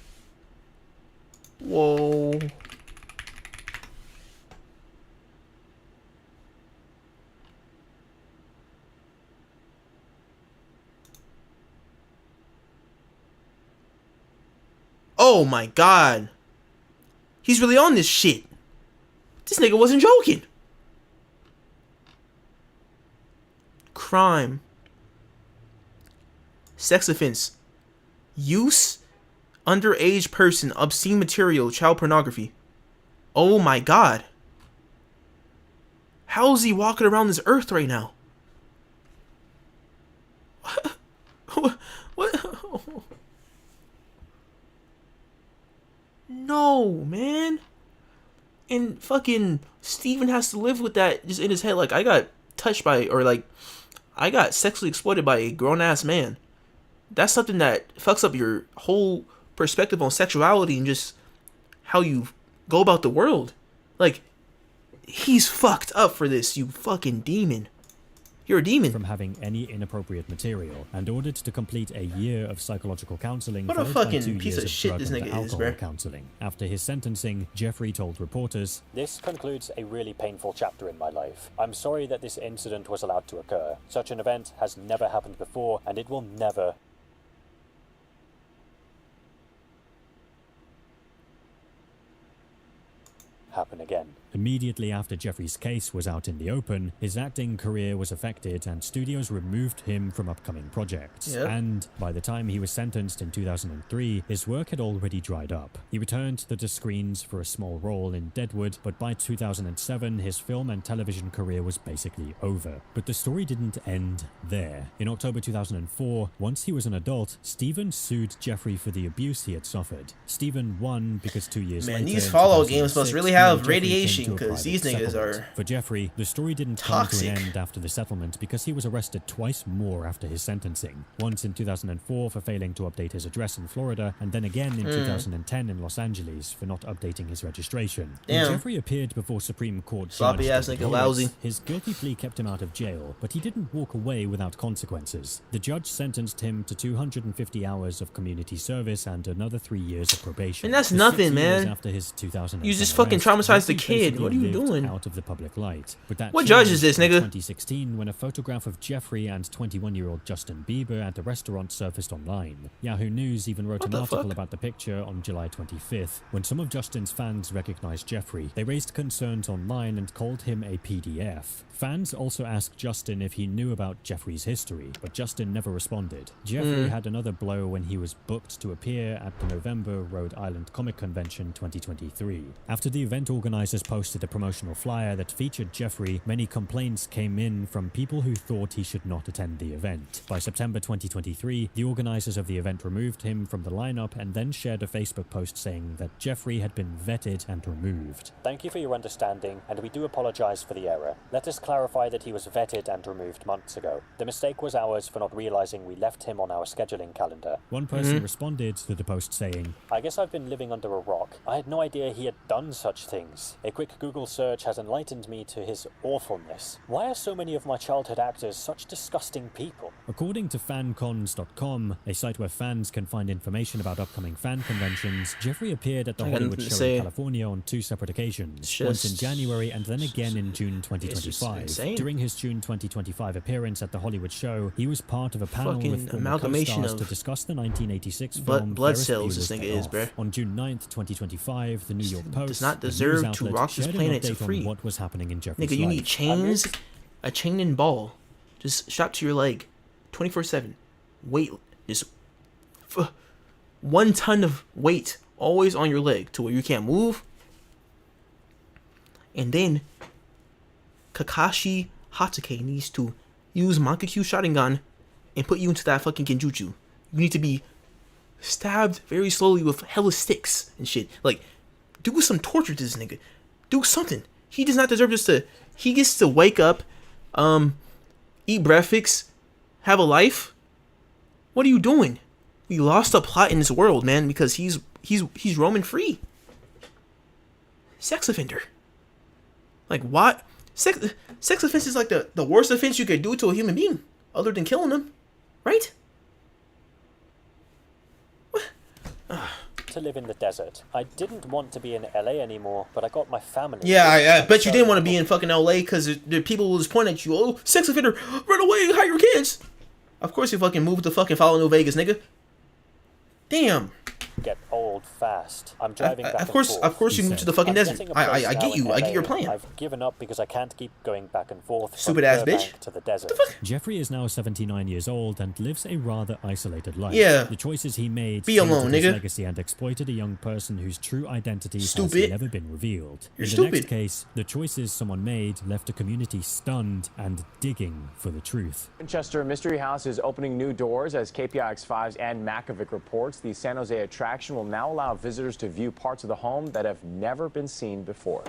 [SPEAKER 1] Whoa. Oh my god. He's really on this shit. This nigga wasn't joking. Crime. Sex offense. Use underage person, obscene material, child pornography. Oh my god. How is he walking around this earth right now? What? No, man. And fucking Steven has to live with that just in his head. Like, I got touched by, or like, I got sexually exploited by a grown-ass man. That's something that fucks up your whole perspective on sexuality and just how you go about the world. Like, he's fucked up for this, you fucking demon. You're a demon.
[SPEAKER 3] From having any inappropriate material, and ordered to complete a year of psychological counseling.
[SPEAKER 1] What a
[SPEAKER 3] followed by
[SPEAKER 1] fucking
[SPEAKER 3] 2
[SPEAKER 1] piece
[SPEAKER 3] years
[SPEAKER 1] of shit
[SPEAKER 3] drug
[SPEAKER 1] this
[SPEAKER 3] and
[SPEAKER 1] nigga is,
[SPEAKER 3] alcohol
[SPEAKER 1] bruh.
[SPEAKER 3] counseling. After his sentencing, Jeffrey told reporters,
[SPEAKER 6] "This concludes a really painful chapter in my life. I'm sorry that this incident was allowed to occur. Such an event has never happened before, and it will never happen again."
[SPEAKER 3] Immediately after Jeffrey's case was out in the open, his acting career was affected and studios removed him from upcoming projects.
[SPEAKER 1] Yep.
[SPEAKER 3] And by the time he was sentenced in 2003, his work had already dried up. He returned to the screens for a small role in Deadwood, but by 2007, his film and television career was basically over. But the story didn't end there. In October 2004, once he was an adult, Steven sued Jeffrey for the abuse he had suffered. Steven won because 2 years later,
[SPEAKER 1] Man, these
[SPEAKER 3] in
[SPEAKER 1] Fallout games
[SPEAKER 3] 2006,
[SPEAKER 1] must really
[SPEAKER 3] he and
[SPEAKER 1] have
[SPEAKER 3] Jeffrey came
[SPEAKER 1] radiation,
[SPEAKER 3] to a
[SPEAKER 1] because these
[SPEAKER 3] private
[SPEAKER 1] niggas
[SPEAKER 3] settlement.
[SPEAKER 1] are
[SPEAKER 3] For Jeffrey, the story didn't
[SPEAKER 1] toxic.
[SPEAKER 3] come to an end after the settlement because he was arrested twice more after his sentencing. Once in 2004 for failing to update his address in Florida, and then again in 2010 in Los Angeles for not updating his registration.
[SPEAKER 1] Damn.
[SPEAKER 3] When Jeffrey appeared before Supreme Court
[SPEAKER 1] Sloppy
[SPEAKER 3] Judge
[SPEAKER 1] ass
[SPEAKER 3] David
[SPEAKER 1] nigga,
[SPEAKER 3] Horowitz,
[SPEAKER 1] lousy.
[SPEAKER 3] his guilty plea kept him out of jail, but he didn't walk away without consequences. The judge sentenced him to 250 hours of community service and another 3 years of probation.
[SPEAKER 1] And that's
[SPEAKER 3] For
[SPEAKER 1] nothing,
[SPEAKER 3] 6 years
[SPEAKER 1] man.
[SPEAKER 3] After his 2010
[SPEAKER 1] You just fucking
[SPEAKER 3] arrest,
[SPEAKER 1] traumatized the
[SPEAKER 3] Jeffrey
[SPEAKER 1] kid. What are you
[SPEAKER 3] basically lived
[SPEAKER 1] doing?
[SPEAKER 3] Out of the public light. But that
[SPEAKER 1] What judge is
[SPEAKER 3] changed
[SPEAKER 1] this,
[SPEAKER 3] in
[SPEAKER 1] nigga?
[SPEAKER 3] 2016 when a photograph of Jeffrey and 21-year-old Justin Bieber at a restaurant surfaced online. Yahoo News even wrote
[SPEAKER 1] What
[SPEAKER 3] an
[SPEAKER 1] the
[SPEAKER 3] article
[SPEAKER 1] fuck?
[SPEAKER 3] about the picture on July 25th. When some of Justin's fans recognized Jeffrey, they raised concerns online and called him a PDF. Fans also asked Justin if he knew about Jeffrey's history, but Justin never responded. Jeffrey had another blow when he was booked to appear at the November Rhode Island Comic Convention 2023. After the event event organizers posted a promotional flyer that featured Jeffrey, many complaints came in from people who thought he should not attend the event. By September 2023, the organizers of the event removed him from the lineup and then shared a Facebook post saying that Jeffrey had been vetted and removed.
[SPEAKER 6] Thank you for your understanding, and we do apologize for the error. Let us clarify that he was vetted and removed months ago. The mistake was ours for not realizing we left him on our scheduling calendar.
[SPEAKER 3] One person responded to the post saying,
[SPEAKER 6] I guess I've been living under a rock. I had no idea he had done such things. A quick Google search has enlightened me to his awfulness. Why are so many of my childhood actors such disgusting people?
[SPEAKER 3] According to fancons.com, a site where fans can find information about upcoming fan conventions, Jeffrey appeared at the Hollywood show in California on 2 separate occasions, once in January and then again in June 2025. During his June 2025 appearance at the Hollywood show, he was part of a panel with former co-stars to discuss the 1986 film
[SPEAKER 1] blood cells this nigga is, bruh.
[SPEAKER 3] On June 9th, 2025, the New York Post
[SPEAKER 1] does not deserve to rock this planet for free.
[SPEAKER 3] What was happening in Jeffrey's
[SPEAKER 1] nigga, you
[SPEAKER 3] life.
[SPEAKER 1] need chains, a chain and ball, just strapped to your leg, 24/7. Weight, just 1 ton of weight always on your leg to where you can't move. And then Kakashi Hatake needs to use Mankakyu Sharingan and put you into that fucking Genjutsu. You need to be stabbed very slowly with hella sticks and shit. Like, do some torture to this nigga. Do something. He does not deserve just to... He gets to wake up, eat breakfast, have a life. What are you doing? We lost a plot in this world, man, because he's roaming free. Sex offender. Like, what? Sex offense is like the worst offense you could do to a human being, other than killing them, right?
[SPEAKER 6] To live in the desert. I didn't want to be in LA anymore, but I got my family.
[SPEAKER 1] Yeah, I bet you didn't want to be in fucking LA because the people will just point at you. Oh, sex offender, run away, hide your kids. Of course you fucking moved to fucking follow New Vegas, nigga. Damn.
[SPEAKER 6] Get old fast. I'm driving back
[SPEAKER 1] of course you moved to the fucking desert. I get you. I get your plan.
[SPEAKER 6] I've given up because I can't keep going back and forth.
[SPEAKER 1] Stupid ass bitch.
[SPEAKER 6] To the desert.
[SPEAKER 1] What the fuck?
[SPEAKER 3] Jeffrey is now 79 years old and lives a rather isolated life.
[SPEAKER 1] Yeah.
[SPEAKER 3] The choices he made
[SPEAKER 1] be alone,
[SPEAKER 3] his
[SPEAKER 1] nigga.
[SPEAKER 3] legacy and exploited a young person whose true identity has never been revealed.
[SPEAKER 1] You're
[SPEAKER 3] in
[SPEAKER 1] stupid.
[SPEAKER 3] The next case, the choices someone made left a community stunned and digging for the truth.
[SPEAKER 15] Winchester Mystery House is opening new doors as KPIX5's Ann Makovic reports. The San Jose attraction will now allow visitors to view parts of the home that have never been seen before.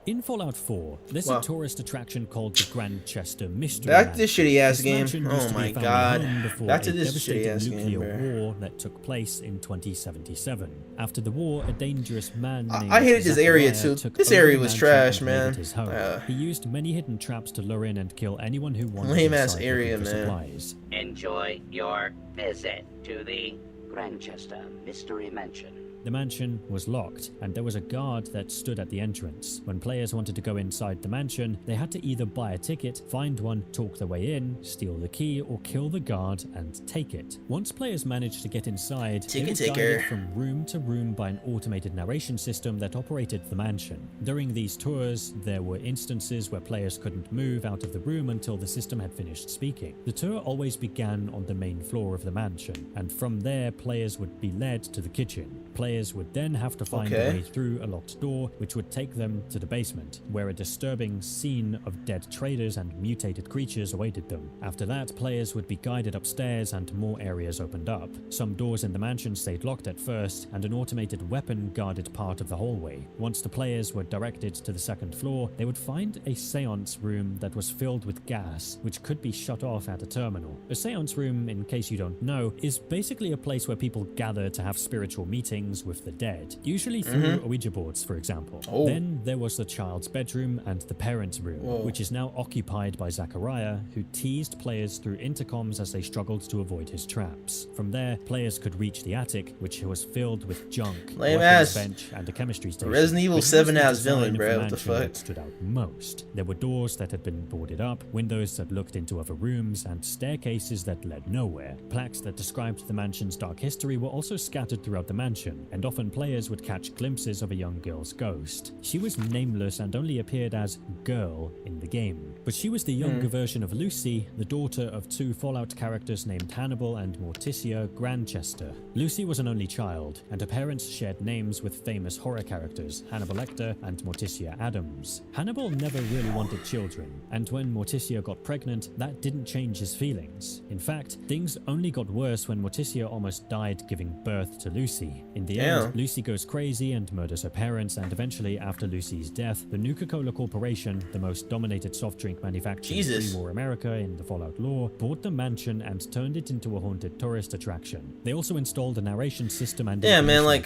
[SPEAKER 3] In Fallout 4, there's a tourist attraction called the Grandchester Mystery
[SPEAKER 1] Back to
[SPEAKER 3] Mansion.
[SPEAKER 1] this shitty ass game.
[SPEAKER 3] Oh
[SPEAKER 1] my god.
[SPEAKER 3] Back
[SPEAKER 1] to this shitty ass game, bro.
[SPEAKER 3] war that took place in 2077. After the war, a dangerous man named
[SPEAKER 1] I hated this area
[SPEAKER 3] Zachariah
[SPEAKER 1] too.
[SPEAKER 3] took
[SPEAKER 1] This
[SPEAKER 3] over
[SPEAKER 1] area
[SPEAKER 3] the
[SPEAKER 1] was
[SPEAKER 3] mansion
[SPEAKER 1] trash,
[SPEAKER 3] and made
[SPEAKER 1] man.
[SPEAKER 3] it his home. He used many hidden traps to lure in and kill anyone who wanted
[SPEAKER 1] Lame ass
[SPEAKER 3] inside
[SPEAKER 1] area,
[SPEAKER 3] looking for
[SPEAKER 1] man.
[SPEAKER 3] supplies.
[SPEAKER 16] Enjoy your visit to the Grandchester Mystery Mansion.
[SPEAKER 3] The mansion was locked, and there was a guard that stood at the entrance. When players wanted to go inside the mansion, they had to either buy a ticket, find one, talk their way in, steal the key, or kill the guard and take it. Once players managed to get inside, they were guided from room to room by an automated narration system that operated the mansion. During these tours, there were instances where players couldn't move out of the room until the system had finished speaking. The tour always began on the main floor of the mansion, and from there, players would be led to the kitchen. Players would then have to find their way through a locked door, which would take them to the basement, where a disturbing scene of dead traders and mutated creatures awaited them. After that, players would be guided upstairs and more areas opened up. Some doors in the mansion stayed locked at first, and an automated weapon guarded part of the hallway. Once the players were directed to the second floor, they would find a seance room that was filled with gas, which could be shut off at a terminal. A seance room, in case you don't know, is basically a place where people gather to have spiritual meetings with the dead, usually through Ouija boards, for example. Then there was the child's bedroom and the parents' room, which is now occupied by Zachariah, who teased players through intercoms as they struggled to avoid his traps. From there, players could reach the attic, which was filled with junk, a weapons bench, and a chemistry station.
[SPEAKER 1] Resident Evil 7 ass villain, bro. What the fuck?
[SPEAKER 3] That stood out most. There were doors that had been boarded up, windows that looked into other rooms, and staircases that led nowhere. Plaques that described the mansion's dark history were also scattered throughout the mansion, and often players would catch glimpses of a young girl's ghost. She was nameless and only appeared as Girl in the game. but she was the younger version of Lucy, the daughter of two Fallout characters named Hannibal and Morticia Grantchester. Lucy was an only child, and her parents shared names with famous horror characters Hannibal Lecter and Morticia Addams. Hannibal never really wanted children, and when Morticia got pregnant, that didn't change his feelings. In fact, things only got worse when Morticia almost died giving birth to Lucy. In the end, Lucy goes crazy and murders her parents, and eventually, after Lucy's death, the Nuka-Cola Corporation, the most dominated soft drink manufacturer in pre-war America in the Fallout lore, bought the mansion and turned it into a haunted tourist attraction. They also installed a narration system and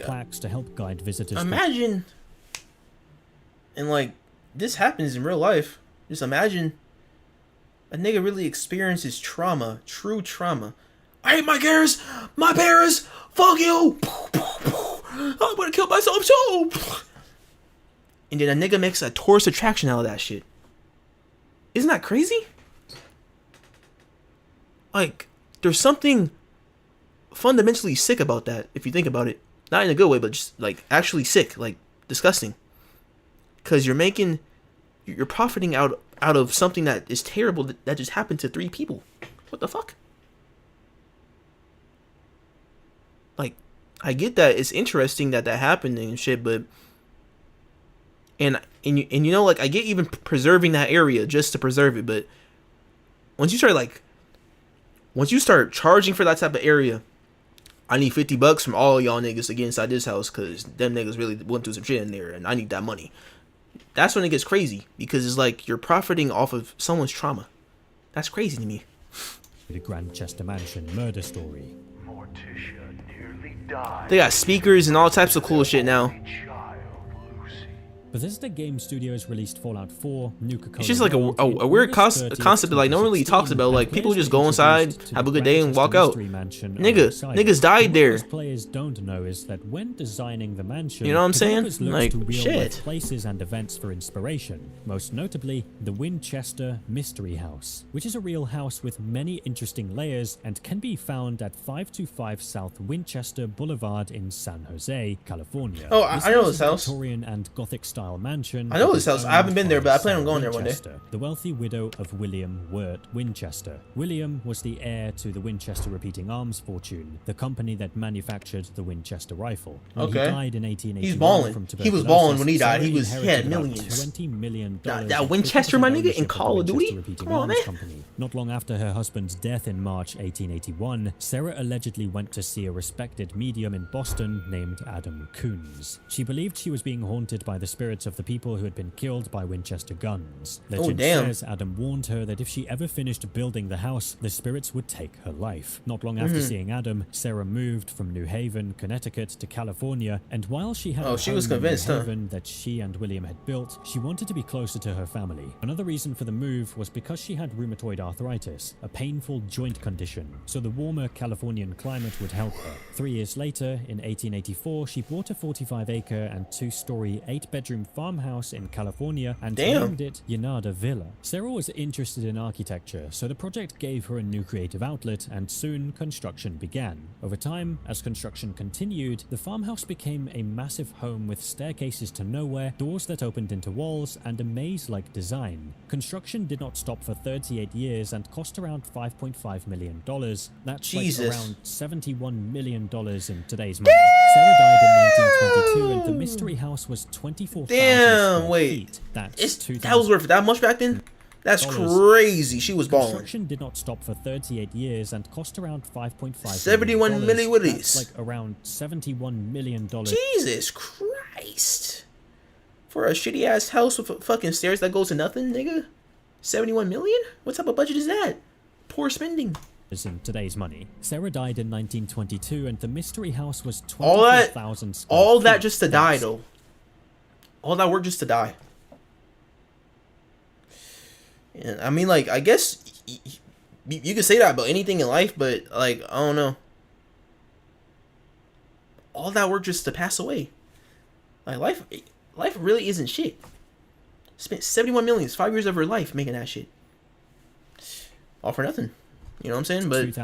[SPEAKER 3] plaques to help guide visitors.
[SPEAKER 1] Imagine, and like this happens in real life. Just imagine a nigga really experiences trauma, true trauma. I hate my parents, fuck you. I'm gonna kill myself too. And then a nigga makes a tourist attraction out of that shit. Isn't that crazy? Like, there's something fundamentally sick about that, if you think about it. Not in a good way, but just, like, actually sick. Like, disgusting. Because you're profiting out of something that is terrible that just happened to 3 people. What the fuck? Like, I get that it's interesting that happened and shit, but... And you know, like, I get even preserving that area just to preserve it, but once you start charging for that type of area, I need $50 from all y'all niggas to get inside this house, because them niggas really went through some shit in there, and I need that money. That's when it gets crazy, because it's like you're profiting off of someone's trauma. That's crazy to me.
[SPEAKER 3] The Grantchester Mansion murder story.
[SPEAKER 17] Morticia nearly died.
[SPEAKER 1] They got speakers and all types of cool shit now.
[SPEAKER 3] Bethesda Game Studios released Fallout 4, Nuka-Cola.
[SPEAKER 1] It's just like a weird concept that like no one really talks about. Like, people just go inside, have a good day, and walk out. Niggas died there.
[SPEAKER 3] What players don't know is that when designing the mansion,
[SPEAKER 1] you know what I'm saying? Like,
[SPEAKER 3] shit. Places and events for inspiration. Most notably, the Winchester Mystery House, which is a real house with many interesting layers and can be found at 525 South Winchester Boulevard in San Jose, California.
[SPEAKER 1] Oh, I know this house.
[SPEAKER 3] Victorian and Gothic style mansion.
[SPEAKER 1] I know this house. I haven't been there, but I plan on going there one day.
[SPEAKER 3] The wealthy widow of William Wirt Winchester. William was the heir to the Winchester Repeating Arms fortune, the company that manufactured the Winchester rifle. When he died in 1881
[SPEAKER 1] He's balling.
[SPEAKER 3] from
[SPEAKER 1] He was balling when he died.
[SPEAKER 3] Sarah
[SPEAKER 1] He had millions.
[SPEAKER 3] $20 million.
[SPEAKER 1] That Winchester, my nigga, in Call of Duty? Come on, man.
[SPEAKER 3] Company. Not long after her husband's death in March 1881, Sarah allegedly went to see a respected medium in Boston named Adam Coons. She believed she was being haunted by the spirits of the people who had been killed by Winchester guns. Legend says Adam warned her that if she ever finished building the house, the spirits would take her life. Not long after seeing Adam, Sarah moved from New Haven, Connecticut to California, and while she had
[SPEAKER 1] she was convinced,
[SPEAKER 3] New Haven that she and William had built, she wanted to be closer to her family. Another reason for the move was because she had rheumatoid arthritis, a painful joint condition, so the warmer Californian climate would help her. 3 years later, in 1884, she bought a 45-acre and 2-story 8-bedroom farmhouse in California and named it Yanada Villa. Sarah was interested in architecture, so the project gave her a new creative outlet, and soon construction began. Over time, as construction continued, the farmhouse became a massive home with staircases to nowhere, doors that opened into walls, and a maze-like design. Construction did not stop for 38 years and cost around $5.5 million. That's like around $71 million in today's money. Sarah died in 1922, and the mystery house was 24,000
[SPEAKER 1] wait. That was worth that much back then? That's crazy. She was balling.
[SPEAKER 3] Construction did not stop for 38 years and cost around $5.5
[SPEAKER 1] 71 million willies.
[SPEAKER 3] That's like around $71 million.
[SPEAKER 1] Jesus Christ. For a shitty ass house with fucking stairs that goes to nothing, nigga? 71 million? What type of budget is that? Poor spending.
[SPEAKER 3] In today's money. Sarah died in 1922, and the mystery house was 24,000 square
[SPEAKER 1] all
[SPEAKER 3] feet.
[SPEAKER 1] that just to die, though. All that work just to die. Yeah, I mean, like, I guess you could say that about anything in life, but, like, I don't know. All that work just to pass away. Like, life really isn't shit. Spent 71 million, 5 years of her life making that shit. All for nothing. You know what I'm saying? But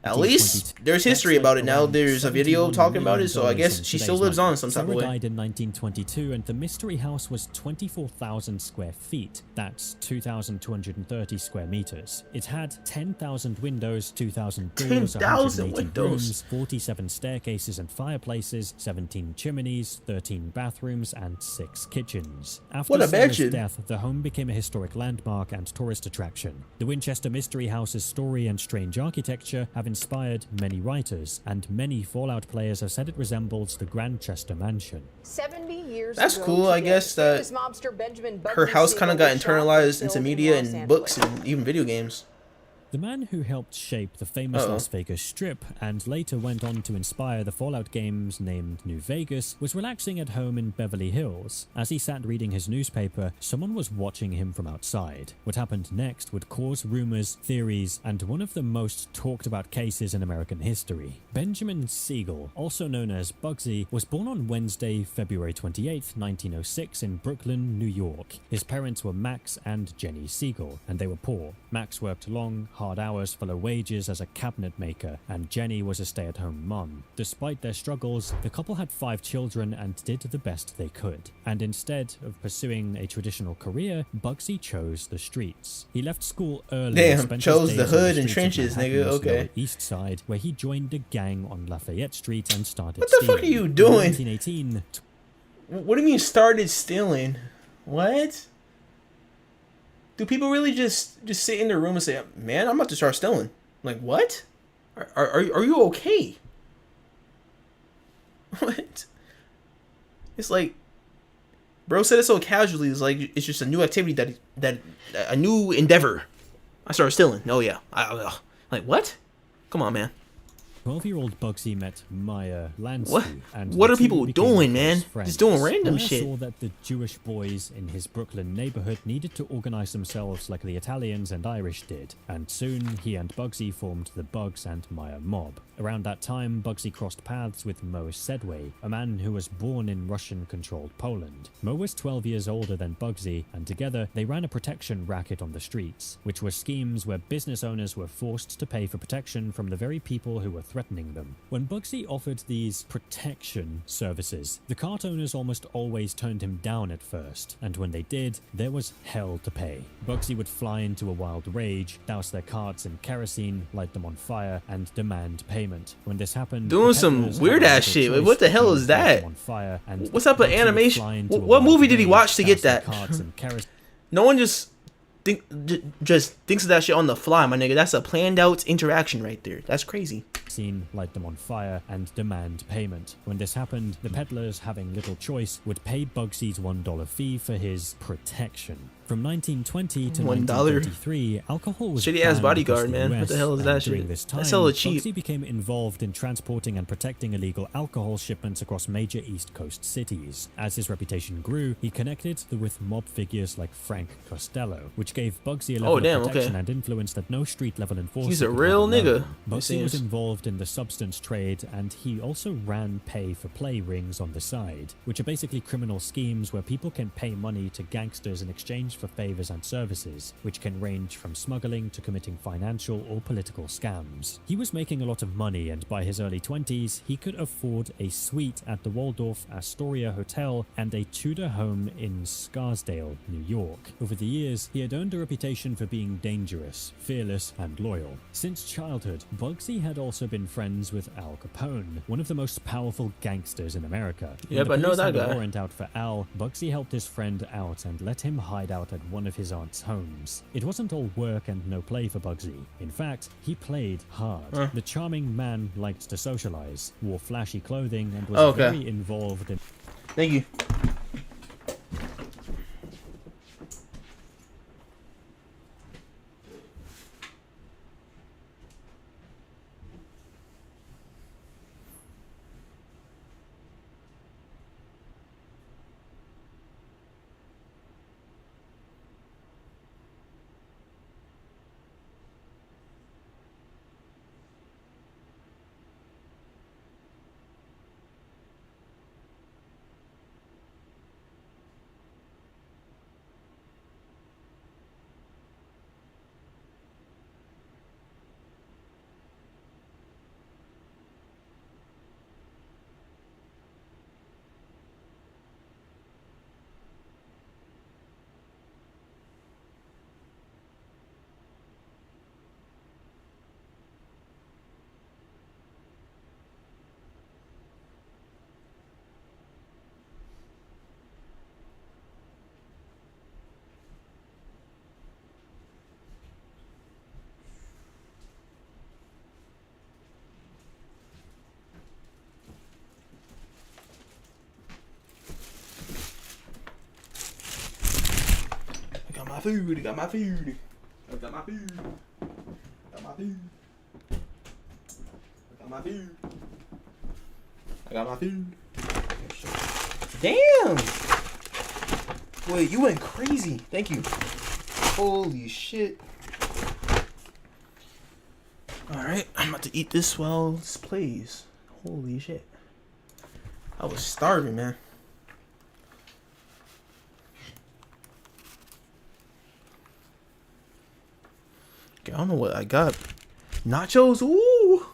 [SPEAKER 1] At least there's history about it now. There's a video talking about it, so I guess she still lives on some type of way.
[SPEAKER 3] Sarah died in 1922, and the mystery house was 24,000 square feet. That's 2,230 square meters. It had 10,000 windows, 2,000 doors, 180 rooms, 47 staircases and fireplaces, 17 chimneys, 13 bathrooms, and 6 kitchens. After Sarah's death, the home became a historic landmark and tourist attraction. The Winchester Mystery House's story and strange architecture have inspired many writers, and many Fallout players have said it resembles the Grantchester Mansion.
[SPEAKER 18] 70 years
[SPEAKER 1] That's
[SPEAKER 18] ago
[SPEAKER 1] cool, I
[SPEAKER 18] today,
[SPEAKER 1] guess, that
[SPEAKER 18] mobster Benjamin
[SPEAKER 1] her house kind of got
[SPEAKER 18] Siegel was shot
[SPEAKER 1] internalized
[SPEAKER 18] and
[SPEAKER 1] into
[SPEAKER 18] killed
[SPEAKER 1] media
[SPEAKER 18] in Los
[SPEAKER 1] and books
[SPEAKER 18] Angeles.
[SPEAKER 1] and even video games.
[SPEAKER 3] The man who helped shape the famous Las Vegas Strip and later went on to inspire the Fallout games named New Vegas was relaxing at home in Beverly Hills. As he sat reading his newspaper, someone was watching him from outside. What happened next would cause rumors, theories, and one of the most talked about cases in American history. Benjamin Siegel, also known as Bugsy, was born on Wednesday, February 28, 1906 in Brooklyn, New York. His parents were Max and Jenny Siegel, and they were poor. Max worked long, hard hours for low wages as a cabinet maker, and Jenny was a stay-at-home mom. Despite their struggles, the couple had 5 children and did the best they could. And instead of pursuing a traditional career, Bugsy chose the streets. He left school early.
[SPEAKER 1] Damn, chose the hood and trenches, nigga. Okay.
[SPEAKER 3] East Side, where he joined a gang on Lafayette Street and started
[SPEAKER 1] What the fuck are you doing?
[SPEAKER 3] In 1918.
[SPEAKER 1] What do you mean started stealing? What? Do people really just sit in their room and say, "Man, I'm about to start stealing"? Like, what? Are you okay? What? It's like, bro said it so casually. It's like it's just a new activity that a new endeavor. I started stealing. Oh yeah. Like what? Come on, man.
[SPEAKER 3] 12-year-old Bugsy met Maya Lansky.
[SPEAKER 1] What?
[SPEAKER 3] And
[SPEAKER 1] What are people doing, man? Just doing random
[SPEAKER 3] Maya
[SPEAKER 1] shit.
[SPEAKER 3] saw that the Jewish boys in his Brooklyn neighborhood needed to organize themselves like the Italians and Irish did, and soon he and Bugsy formed the Bugs and Maya Mob. Around that time, Bugsy crossed paths with Mo Sedway, a man who was born in Russian-controlled Poland. Mo was 12 years older than Bugsy, and together they ran a protection racket on the streets, which were schemes where business owners were forced to pay for protection from the very people who were threatening them. When Bugsy offered these protection services, the cart owners almost always turned him down at first, and when they did, there was hell to pay. Bugsy would fly into a wild rage, douse their carts in kerosene, light them on fire, and demand payment. When this happened,
[SPEAKER 1] Doing some weird ass shit. Like, what the hell is that? What's up with animation? What movie did he watch to get that? No one just thinks of that shit on the fly, my nigga. That's a planned out interaction right there. That's crazy.
[SPEAKER 3] Light them on fire, and demand payment. When this happened, the peddlers, having little choice, would pay Bugsy's $1 fee for his protection. From 1920 to
[SPEAKER 1] $1.
[SPEAKER 3] 1933, alcohol was
[SPEAKER 1] shitty ass
[SPEAKER 3] banned
[SPEAKER 1] bodyguard,
[SPEAKER 3] across the
[SPEAKER 1] man. What
[SPEAKER 3] US,
[SPEAKER 1] the hell is that
[SPEAKER 3] and
[SPEAKER 1] shit?
[SPEAKER 3] during this time,
[SPEAKER 1] That's hella cheap.
[SPEAKER 3] Bugsy became involved in transporting and protecting illegal alcohol shipments across major East Coast cities. As his reputation grew, he connected with mob figures like Frank Costello, which gave Bugsy a level of protection and influence that no street-level enforcer
[SPEAKER 1] He's a
[SPEAKER 3] could
[SPEAKER 1] real
[SPEAKER 3] have
[SPEAKER 1] nigga.
[SPEAKER 3] known. Bugsy was involved in the substance trade, and he also ran pay-for-play rings on the side, which are basically criminal schemes where people can pay money to gangsters in exchange for favors and services, which can range from smuggling to committing financial or political scams. He was making a lot of money, and by his early 20s, he could afford a suite at the Waldorf Astoria Hotel and a Tudor home in Scarsdale, New York. Over the years, he had earned a reputation for being dangerous, fearless, and loyal. Since childhood, Bugsy had also been friends with Al Capone, one of the most powerful gangsters in America.
[SPEAKER 1] Yep, I know that guy.
[SPEAKER 3] When a warrant out for Al, Bugsy helped his friend out and let him hide out at one of his aunt's homes. It wasn't all work and no play for Bugsy. In fact, he played hard. The charming man liked to socialize, wore flashy clothing, and was very involved in...
[SPEAKER 1] Thank you. food. I got my food. I got my food. I got my food. I got my food. I got my food. Damn! Wait, you went crazy. Thank you. Holy shit. Alright, I'm about to eat this while this plays. Holy shit. I was starving, man. Okay, I don't know what I got. Nachos? Ooh!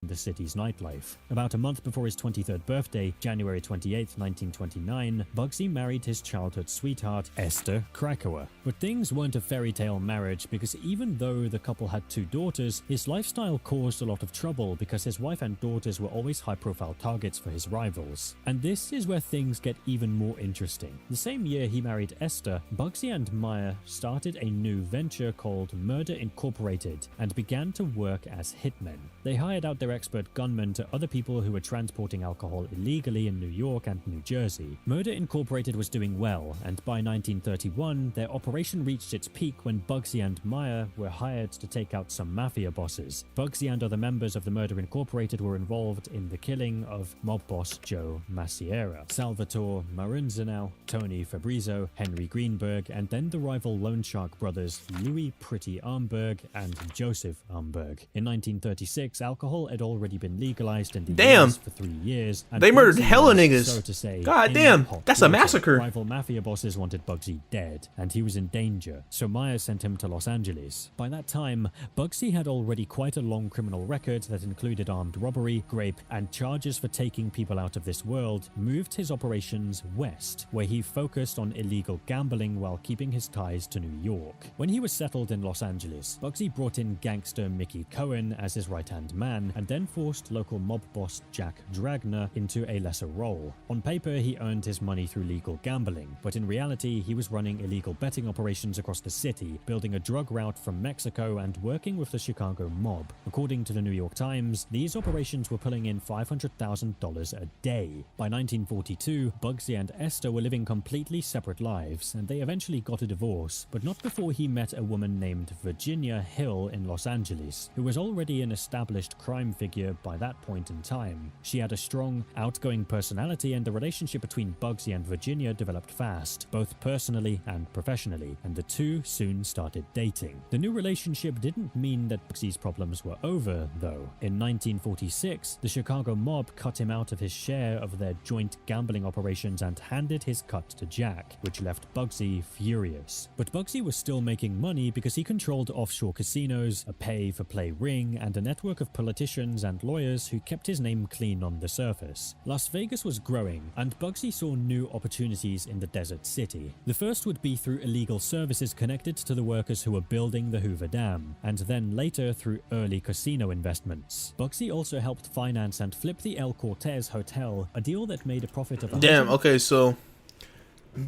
[SPEAKER 3] The city's nightlife. About a month before his 23rd birthday, January 28, 1929, Bugsy married his childhood sweetheart, Esther Krakauer. But things weren't a fairy tale marriage because even though the couple had 2 daughters, his lifestyle caused a lot of trouble because his wife and daughters were always high-profile targets for his rivals. And this is where things get even more interesting. The same year he married Esther, Bugsy and Maya started a new venture called Murder Incorporated and began to work as hitmen. They hired out their expert gunmen to other people who were transporting alcohol illegally in New York and New Jersey. Murder Incorporated was doing well, and by 1931, their operation reached its peak when Bugsy and Maya were hired to take out some mafia bosses. Bugsy and other members of the Murder Incorporated were involved in the killing of mob boss Joe Maciera, Salvatore Marunzanau, Tony Fabrizio, Henry Greenberg, and then the rival loan shark brothers Louis Pretty Armberg and Joseph Armberg. In 1936, alcohol had already been legalized in the US for 3 years. And
[SPEAKER 1] they murdered
[SPEAKER 3] Bugsy
[SPEAKER 1] hella
[SPEAKER 3] was,
[SPEAKER 1] niggas.
[SPEAKER 3] so to say,
[SPEAKER 1] God
[SPEAKER 3] in
[SPEAKER 1] damn,
[SPEAKER 3] hot
[SPEAKER 1] that's a
[SPEAKER 3] water.
[SPEAKER 1] massacre.
[SPEAKER 3] Rival mafia bosses wanted Bugsy dead, and he was in danger, so Maya sent him to Los Angeles. By that time, Bugsy had already quite a long criminal record that included armed robbery, rape, and charges for taking people out of this world, moved his operations west, where he focused on illegal gambling while keeping his ties to New York. When he was settled in Los Angeles, Bugsy brought in gangster Mickey Cohen as his right-hand man, and then forced local mob boss Jack Dragner into a lesser role. On paper, he earned his money through legal gambling, but in reality, he was running illegal betting operations across the city, building a drug route from Mexico and working with the Chicago mob. According to the New York Times, these operations were pulling in $500,000 a day. By 1942, Bugsy and Esther were living completely separate lives, and they eventually got a divorce, but not before he met a woman named Virginia Hill in Los Angeles, who was already an established crime figure by that point in time. She had a strong, outgoing personality, and the relationship between Bugsy and Virginia developed fast, both personally and professionally, and the two soon started dating. The new relationship didn't mean that Bugsy's problems were over, though. In 1946, the Chicago mob cut him out of his share of their joint gambling operations and handed his cut to Jack, which left Bugsy furious. But Bugsy was still making money because he controlled offshore casinos, a pay-for-play ring, and a network of politicians and lawyers who kept his name clean on the surface. Las Vegas was growing, and Bugsy saw new opportunities in the desert city. The first would be through illegal services connected to the workers who were building the Hoover Dam, and then later through early casino investments. Bugsy also helped finance and flip the El Cortez Hotel, a deal that made a profit of
[SPEAKER 1] Damn, okay, so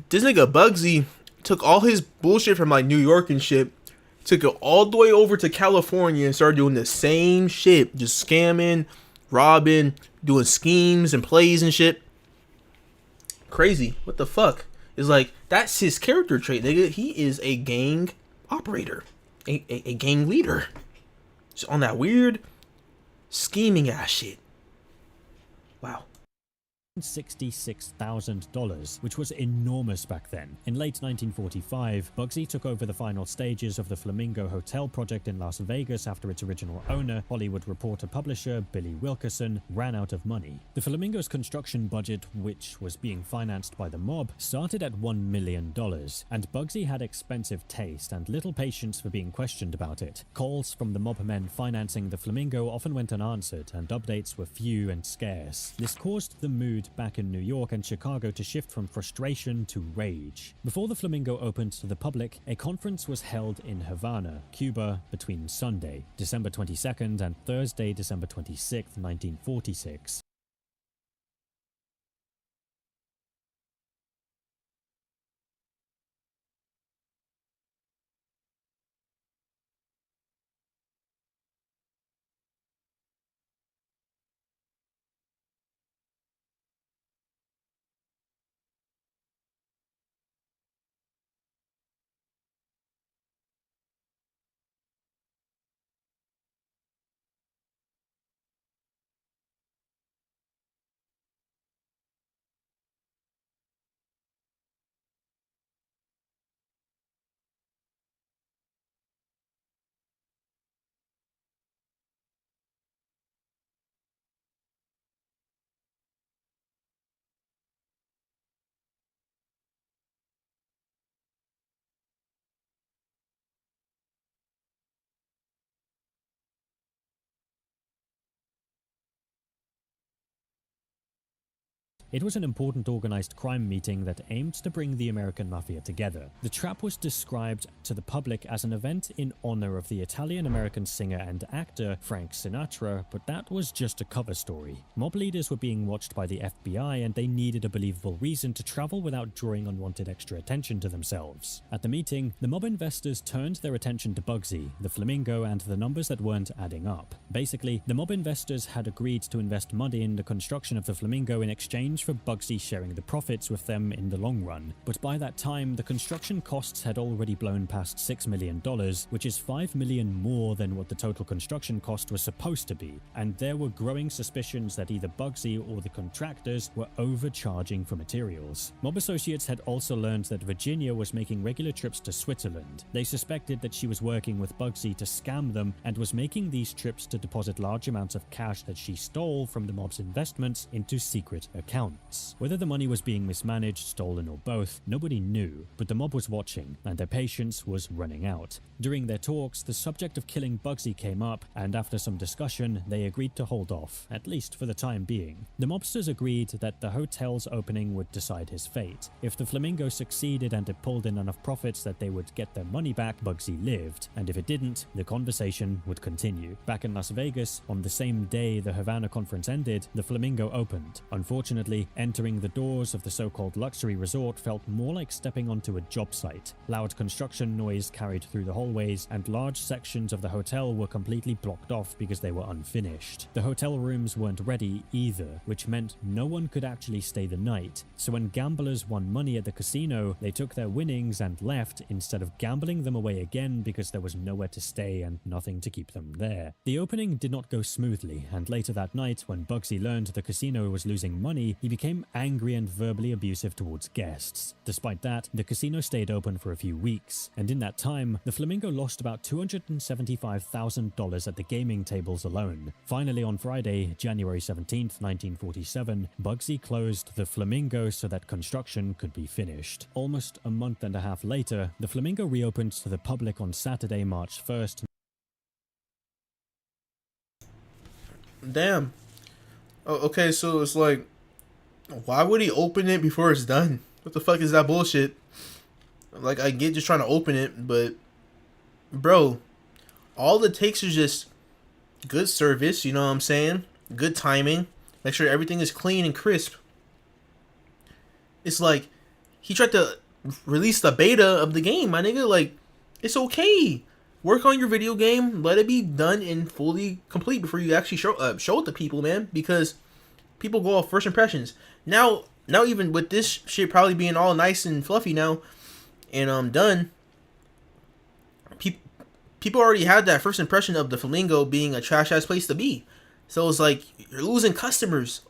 [SPEAKER 1] this nigga Bugsy took all his bullshit from like New York and shit, took it all the way over to California and started doing the same shit, just scamming, robbing, doing schemes and plays and shit. Crazy. What the fuck? It's like, that's his character trait, nigga. He is a gang operator, a gang leader. Just on that weird scheming ass shit. Wow.
[SPEAKER 3] $66,000, which was enormous back then. In late 1945, Bugsy took over the final stages of the Flamingo Hotel project in Las Vegas after its original owner, Hollywood Reporter publisher Billy Wilkerson, ran out of money. The Flamingo's construction budget, which was being financed by the mob, started at $1 million, and Bugsy had expensive taste and little patience for being questioned about it. Calls from the mob men financing the Flamingo often went unanswered, and updates were few and scarce. This caused the mood back in New York and Chicago to shift from frustration to rage. Before the Flamingo opened to the public, a conference was held in Havana, Cuba, between Sunday, December 22nd and Thursday, December 26th, 1946. It was an important organized crime meeting that aimed to bring the American mafia together. The trap was described to the public as an event in honor of the Italian-American singer and actor Frank Sinatra, but that was just a cover story. Mob leaders were being watched by the FBI, and they needed a believable reason to travel without drawing unwanted extra attention to themselves. At the meeting, the mob investors turned their attention to Bugsy, the flamingo, and the numbers that weren't adding up. Basically, the mob investors had agreed to invest money in the construction of the flamingo in exchange for Bugsy sharing the profits with them in the long run. But by that time, the construction costs had already blown past $6 million, which is $5 million more than what the total construction cost was supposed to be, and there were growing suspicions that either Bugsy or the contractors were overcharging for materials. Mob associates had also learned that Virginia was making regular trips to Switzerland. They suspected that she was working with Bugsy to scam them and was making these trips to deposit large amounts of cash that she stole from the mob's investments into secret accounts. Whether the money was being mismanaged, stolen, or both, nobody knew, but the mob was watching, and their patience was running out. During their talks, the subject of killing Bugsy came up, and after some discussion, they agreed to hold off, at least for the time being. The mobsters agreed that the hotel's opening would decide his fate. If the flamingo succeeded and it pulled in enough profits that they would get their money back, Bugsy lived, and if it didn't, the conversation would continue. Back in Las Vegas, on the same day the Havana conference ended, the flamingo opened. Unfortunately, entering the doors of the so-called luxury resort felt more like stepping onto a job site. Loud construction noise carried through the hallways, and large sections of the hotel were completely blocked off because they were unfinished. The hotel rooms weren't ready either, which meant no one could actually stay the night. So when gamblers won money at the casino, they took their winnings and left instead of gambling them away again because there was nowhere to stay and nothing to keep them there. The opening did not go smoothly, and later that night, when Bugsy learned the casino was losing money, he became angry and verbally abusive towards guests. Despite that, the casino stayed open for a few weeks, and in that time, the flamingo lost about $275,000 at the gaming tables alone. Finally, on Friday, January 17th, 1947, Bugsy closed the flamingo so that construction could be finished. Almost a month and a half later, the flamingo reopened to the public on Saturday, March 1st.
[SPEAKER 1] Damn. Oh, okay, so it's like, why would he open it before it's done? What the fuck is that bullshit? Like, I get just trying to open it, but bro, all it takes is just good service, you know what I'm saying? Good timing. Make sure everything is clean and crisp. It's like, he tried to release the beta of the game, my nigga. Like, it's okay. Work on your video game. Let it be done and fully complete before you actually show it to people, man. Because people go off first impressions. Now even with this shit probably being all nice and fluffy now and done, people already had that first impression of the Flamingo being a trash ass place to be. So it's like, you're losing customers.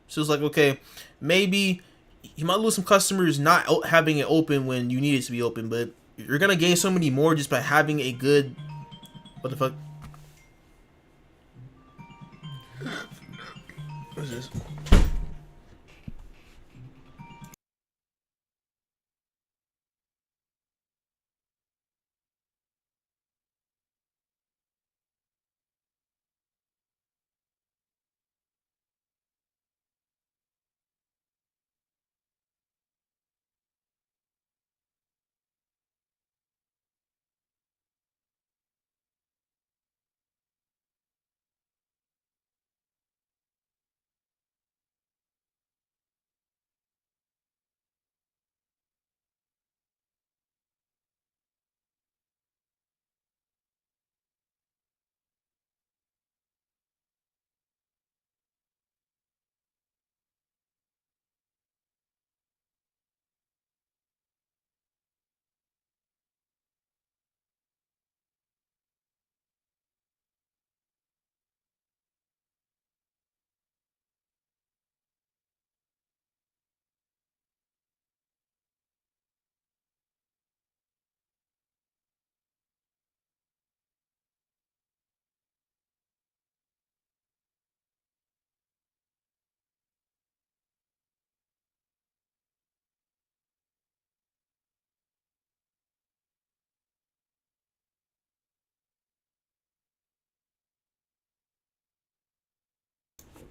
[SPEAKER 1] So it's like, okay, maybe you might lose some customers not having it open when you need it to be open, but you're gonna gain so many more just by having a good... What the fuck? What is this?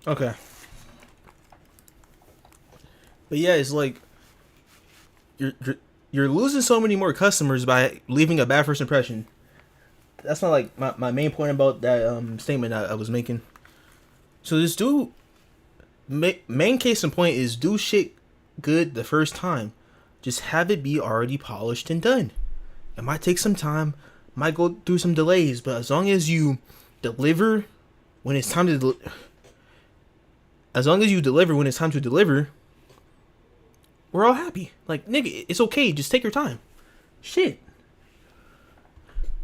[SPEAKER 1] Okay. But yeah, it's like you're you're losing so many more customers by leaving a bad first impression. That's not like my main point about that statement I was making. So this dude, main case in point is do shit good the first time. Just have it be already polished and done. It might take some time, might go through some delays, but as long as you deliver when it's time to deliver, we're all happy. Like, nigga, it's okay. Just take your time. Shit.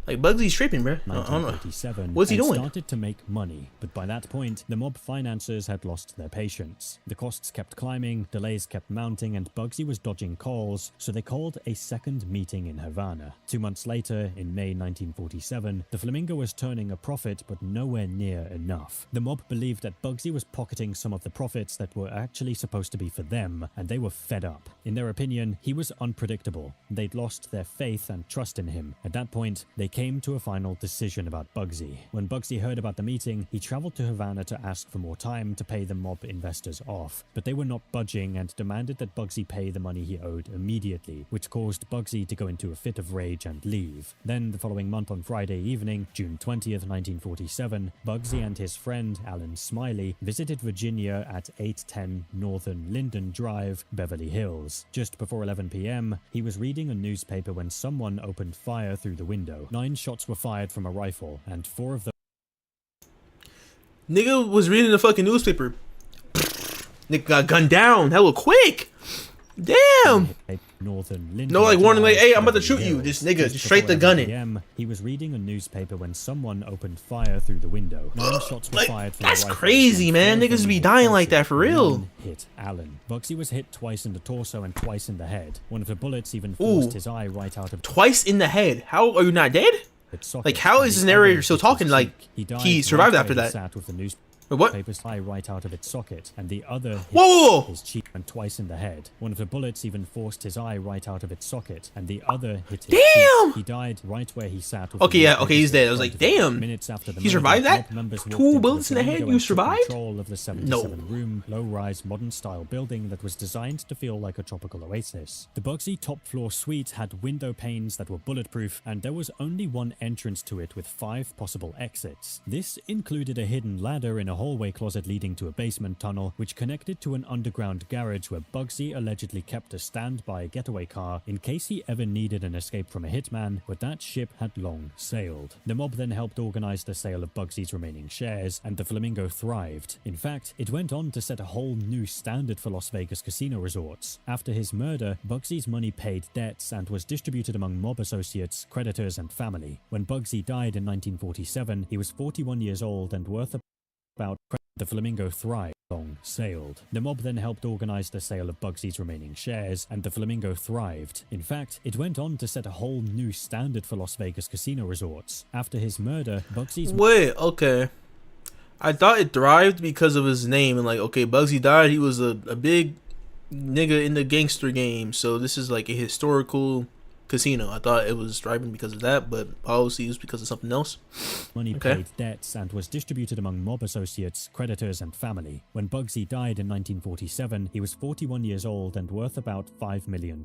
[SPEAKER 1] Like, Bugsy's tripping, bro. I don't know. What's he doing?
[SPEAKER 3] Started to make money, but by that point, the mob financiers had lost their patience. The costs kept climbing, delays kept mounting, and Bugsy was dodging calls, so they called a second meeting in Havana. 2 months later, in May 1947, the Flamingo was turning a profit, but nowhere near enough. The mob believed that Bugsy was pocketing some of the profits that were actually supposed to be for them, and they were fed up. In their opinion, he was unpredictable. They'd lost their faith and trust in him. At that point, they came to a final decision about Bugsy. When Bugsy heard about the meeting, he traveled to Havana to ask for more time to pay the mob investors off, but they were not budging and demanded that Bugsy pay the money he owed immediately, which caused Bugsy to go into a fit of rage and leave. Then, the following month on Friday evening, June 20th, 1947, Bugsy and his friend, Alan Smiley, visited Virginia at 810 Northern Linden Drive, Beverly Hills. Just before 11 p.m., he was reading a newspaper when someone opened fire through the window. 9 shots were fired from a rifle, and 4 of them.
[SPEAKER 1] Nigga was reading the fucking newspaper. Nigga got gunned down hella quick. Damn. No, like warning, like, hey, I'm about to shoot you. Just nigga, just straight the gun in.
[SPEAKER 3] He was reading a newspaper when someone opened fire through the window. 9 shots were fired from
[SPEAKER 1] that's
[SPEAKER 3] a rifle.
[SPEAKER 1] crazy, man. Niggas be dying like that for real.
[SPEAKER 3] Hit Alan. Bugsy was hit twice in the torso and twice in the head. One of the bullets even forced his eye right out of.
[SPEAKER 1] Twice in the head. How are you not dead? Like, how is this narrator still talking like he survived after that? What?
[SPEAKER 3] Paper's eye right out of its socket, and the other
[SPEAKER 1] hit
[SPEAKER 3] his cheek and twice in the head. One of the bullets even forced his eye right out of its socket, and the other hit his cheek. He died right where he sat.
[SPEAKER 1] Okay, yeah, okay, he's dead. I was like, damn.
[SPEAKER 3] Minutes after the
[SPEAKER 1] he survived that? 2 bullets in the head? You survived?
[SPEAKER 3] Control of the 77-room, low-rise, modern-style building that was designed to feel like a tropical oasis. The Bugsy top-floor suite had window panes that were bulletproof, and there was only one entrance to it with 5 possible exits. This included a hidden ladder in a hallway closet leading to a basement tunnel, which connected to an underground garage where Bugsy allegedly kept a standby getaway car in case he ever needed an escape from a hitman, but that ship had long sailed. The mob then helped organize the sale of Bugsy's remaining shares, and the Flamingo thrived. In fact, it went on to set a whole new standard for Las Vegas casino resorts. After his murder, Bugsy's money paid debts and was distributed among mob associates, creditors, and family. When Bugsy died in 1947, he was 41 years old and worth about. The Flamingo thrived, long sailed. The mob then helped organize the sale of Bugsy's remaining shares, and the Flamingo thrived. In fact, it went on to set a whole new standard for Las Vegas casino resorts. After his murder, Bugsy's...
[SPEAKER 1] Wait, okay. I thought it thrived because of his name, and like, okay, Bugsy died, he was a big nigga in the gangster game, so this is like a historical casino. I thought it was thriving because of that, but obviously it was because of something else.
[SPEAKER 3] Money paid debts and was distributed among mob associates, creditors, and family. When Bugsy died in 1947, he was 41 years old and worth about $5 million.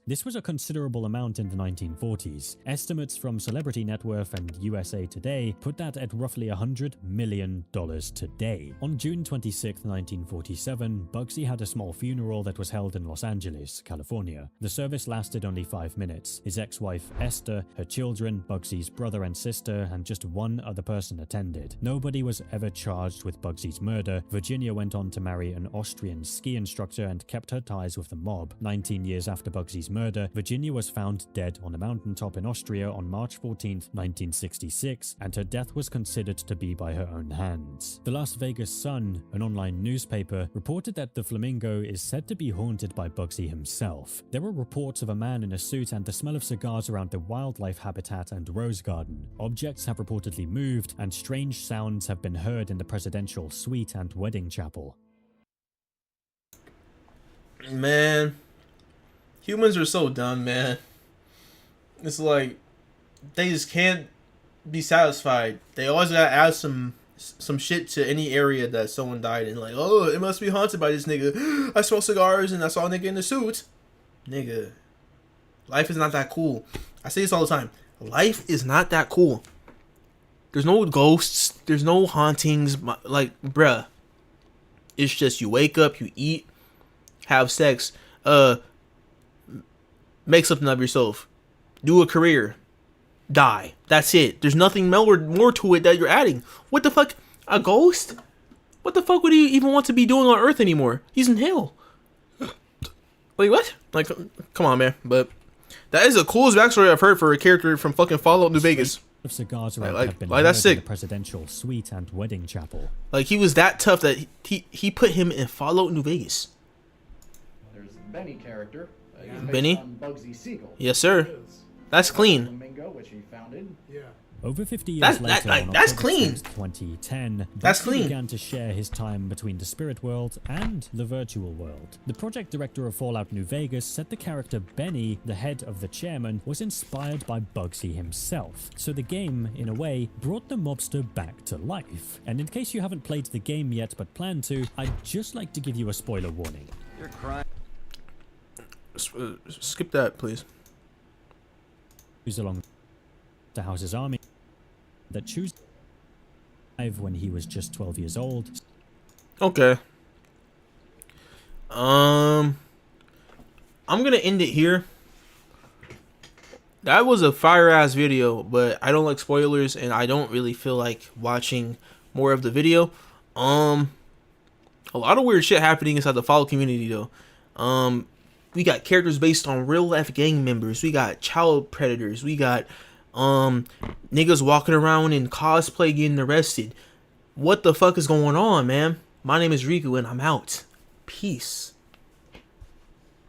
[SPEAKER 3] This was a considerable amount in the 1940s. Estimates from Celebrity Net Worth and USA Today put that at roughly $100 million today. On June 26, 1947, Bugsy had a small funeral that was held in Los Angeles, California. The service lasted only 5 minutes. His ex-wife Esther, her children, Bugsy's brother and sister, and just one other person attended. Nobody was ever charged with Bugsy's murder. Virginia went on to marry an Austrian ski instructor and kept her ties with the mob. 19 years after Bugsy's murder, Virginia was found dead on a mountaintop in Austria on March 14, 1966, and her death was considered to be by her own hands. The Las Vegas Sun, an online newspaper, reported that the Flamingo is said to be haunted by Bugsy himself. There were reports of a man in a suit and the smell of cigars around the wildlife habitat and rose garden. Objects have reportedly moved, and strange sounds have been heard in the presidential suite and wedding chapel.
[SPEAKER 1] Man, humans are so dumb, man. It's like they just can't be satisfied. They always gotta add some some shit to any area that someone died in, like, oh, it must be haunted by this nigga. I smell cigars and I saw a nigga in a suit. Nigga, life is not that cool. I say this all the time. Life is not that cool. There's no ghosts. There's no hauntings. Like, bruh. It's just you wake up, you eat, have sex, make something of yourself, do a career, die. That's it. There's nothing more to it that you're adding. What the fuck? A ghost? What the fuck would he even want to be doing on Earth anymore? He's in hell. Wait, what? Like, come on, man. But that is the coolest backstory I've heard for a character from fucking Fallout New Vegas.
[SPEAKER 3] Of cigars
[SPEAKER 1] Like
[SPEAKER 3] been
[SPEAKER 1] that's sick.
[SPEAKER 3] In the presidential suite and wedding chapel.
[SPEAKER 1] Like, he was that tough that he put him in Fallout New Vegas.
[SPEAKER 19] There's the Benny character.
[SPEAKER 1] Benny?
[SPEAKER 19] On Bugsy Siegel.
[SPEAKER 1] Yes, sir. That's clean.
[SPEAKER 19] Flamingo, which he founded. Yeah.
[SPEAKER 3] Over 50 years later, on
[SPEAKER 1] that's
[SPEAKER 3] October
[SPEAKER 1] clean.
[SPEAKER 3] 6th, 2010,
[SPEAKER 1] That's
[SPEAKER 3] Bugsy
[SPEAKER 1] clean.
[SPEAKER 3] began to share his time between the spirit world and the virtual world. The project director of Fallout New Vegas said the character Benny, the head of the chairman, was inspired by Bugsy himself. So the game, in a way, brought the mobster back to life. And in case you haven't played the game yet but plan to, I'd just like to give you a spoiler warning.
[SPEAKER 2] You're crying.
[SPEAKER 1] Skip that, please.
[SPEAKER 3] Who's along the house's army that choose when he was just 12 years old.
[SPEAKER 1] Okay. I'm gonna end it here. That was a fire ass video, but I don't like spoilers and I don't really feel like watching more of the video. A lot of weird shit happening inside the Fallout community though. We got characters based on real life gang members. We got child predators. We got niggas walking around in cosplay getting arrested. What the fuck is going on, man? My name is Riku and I'm out. Peace.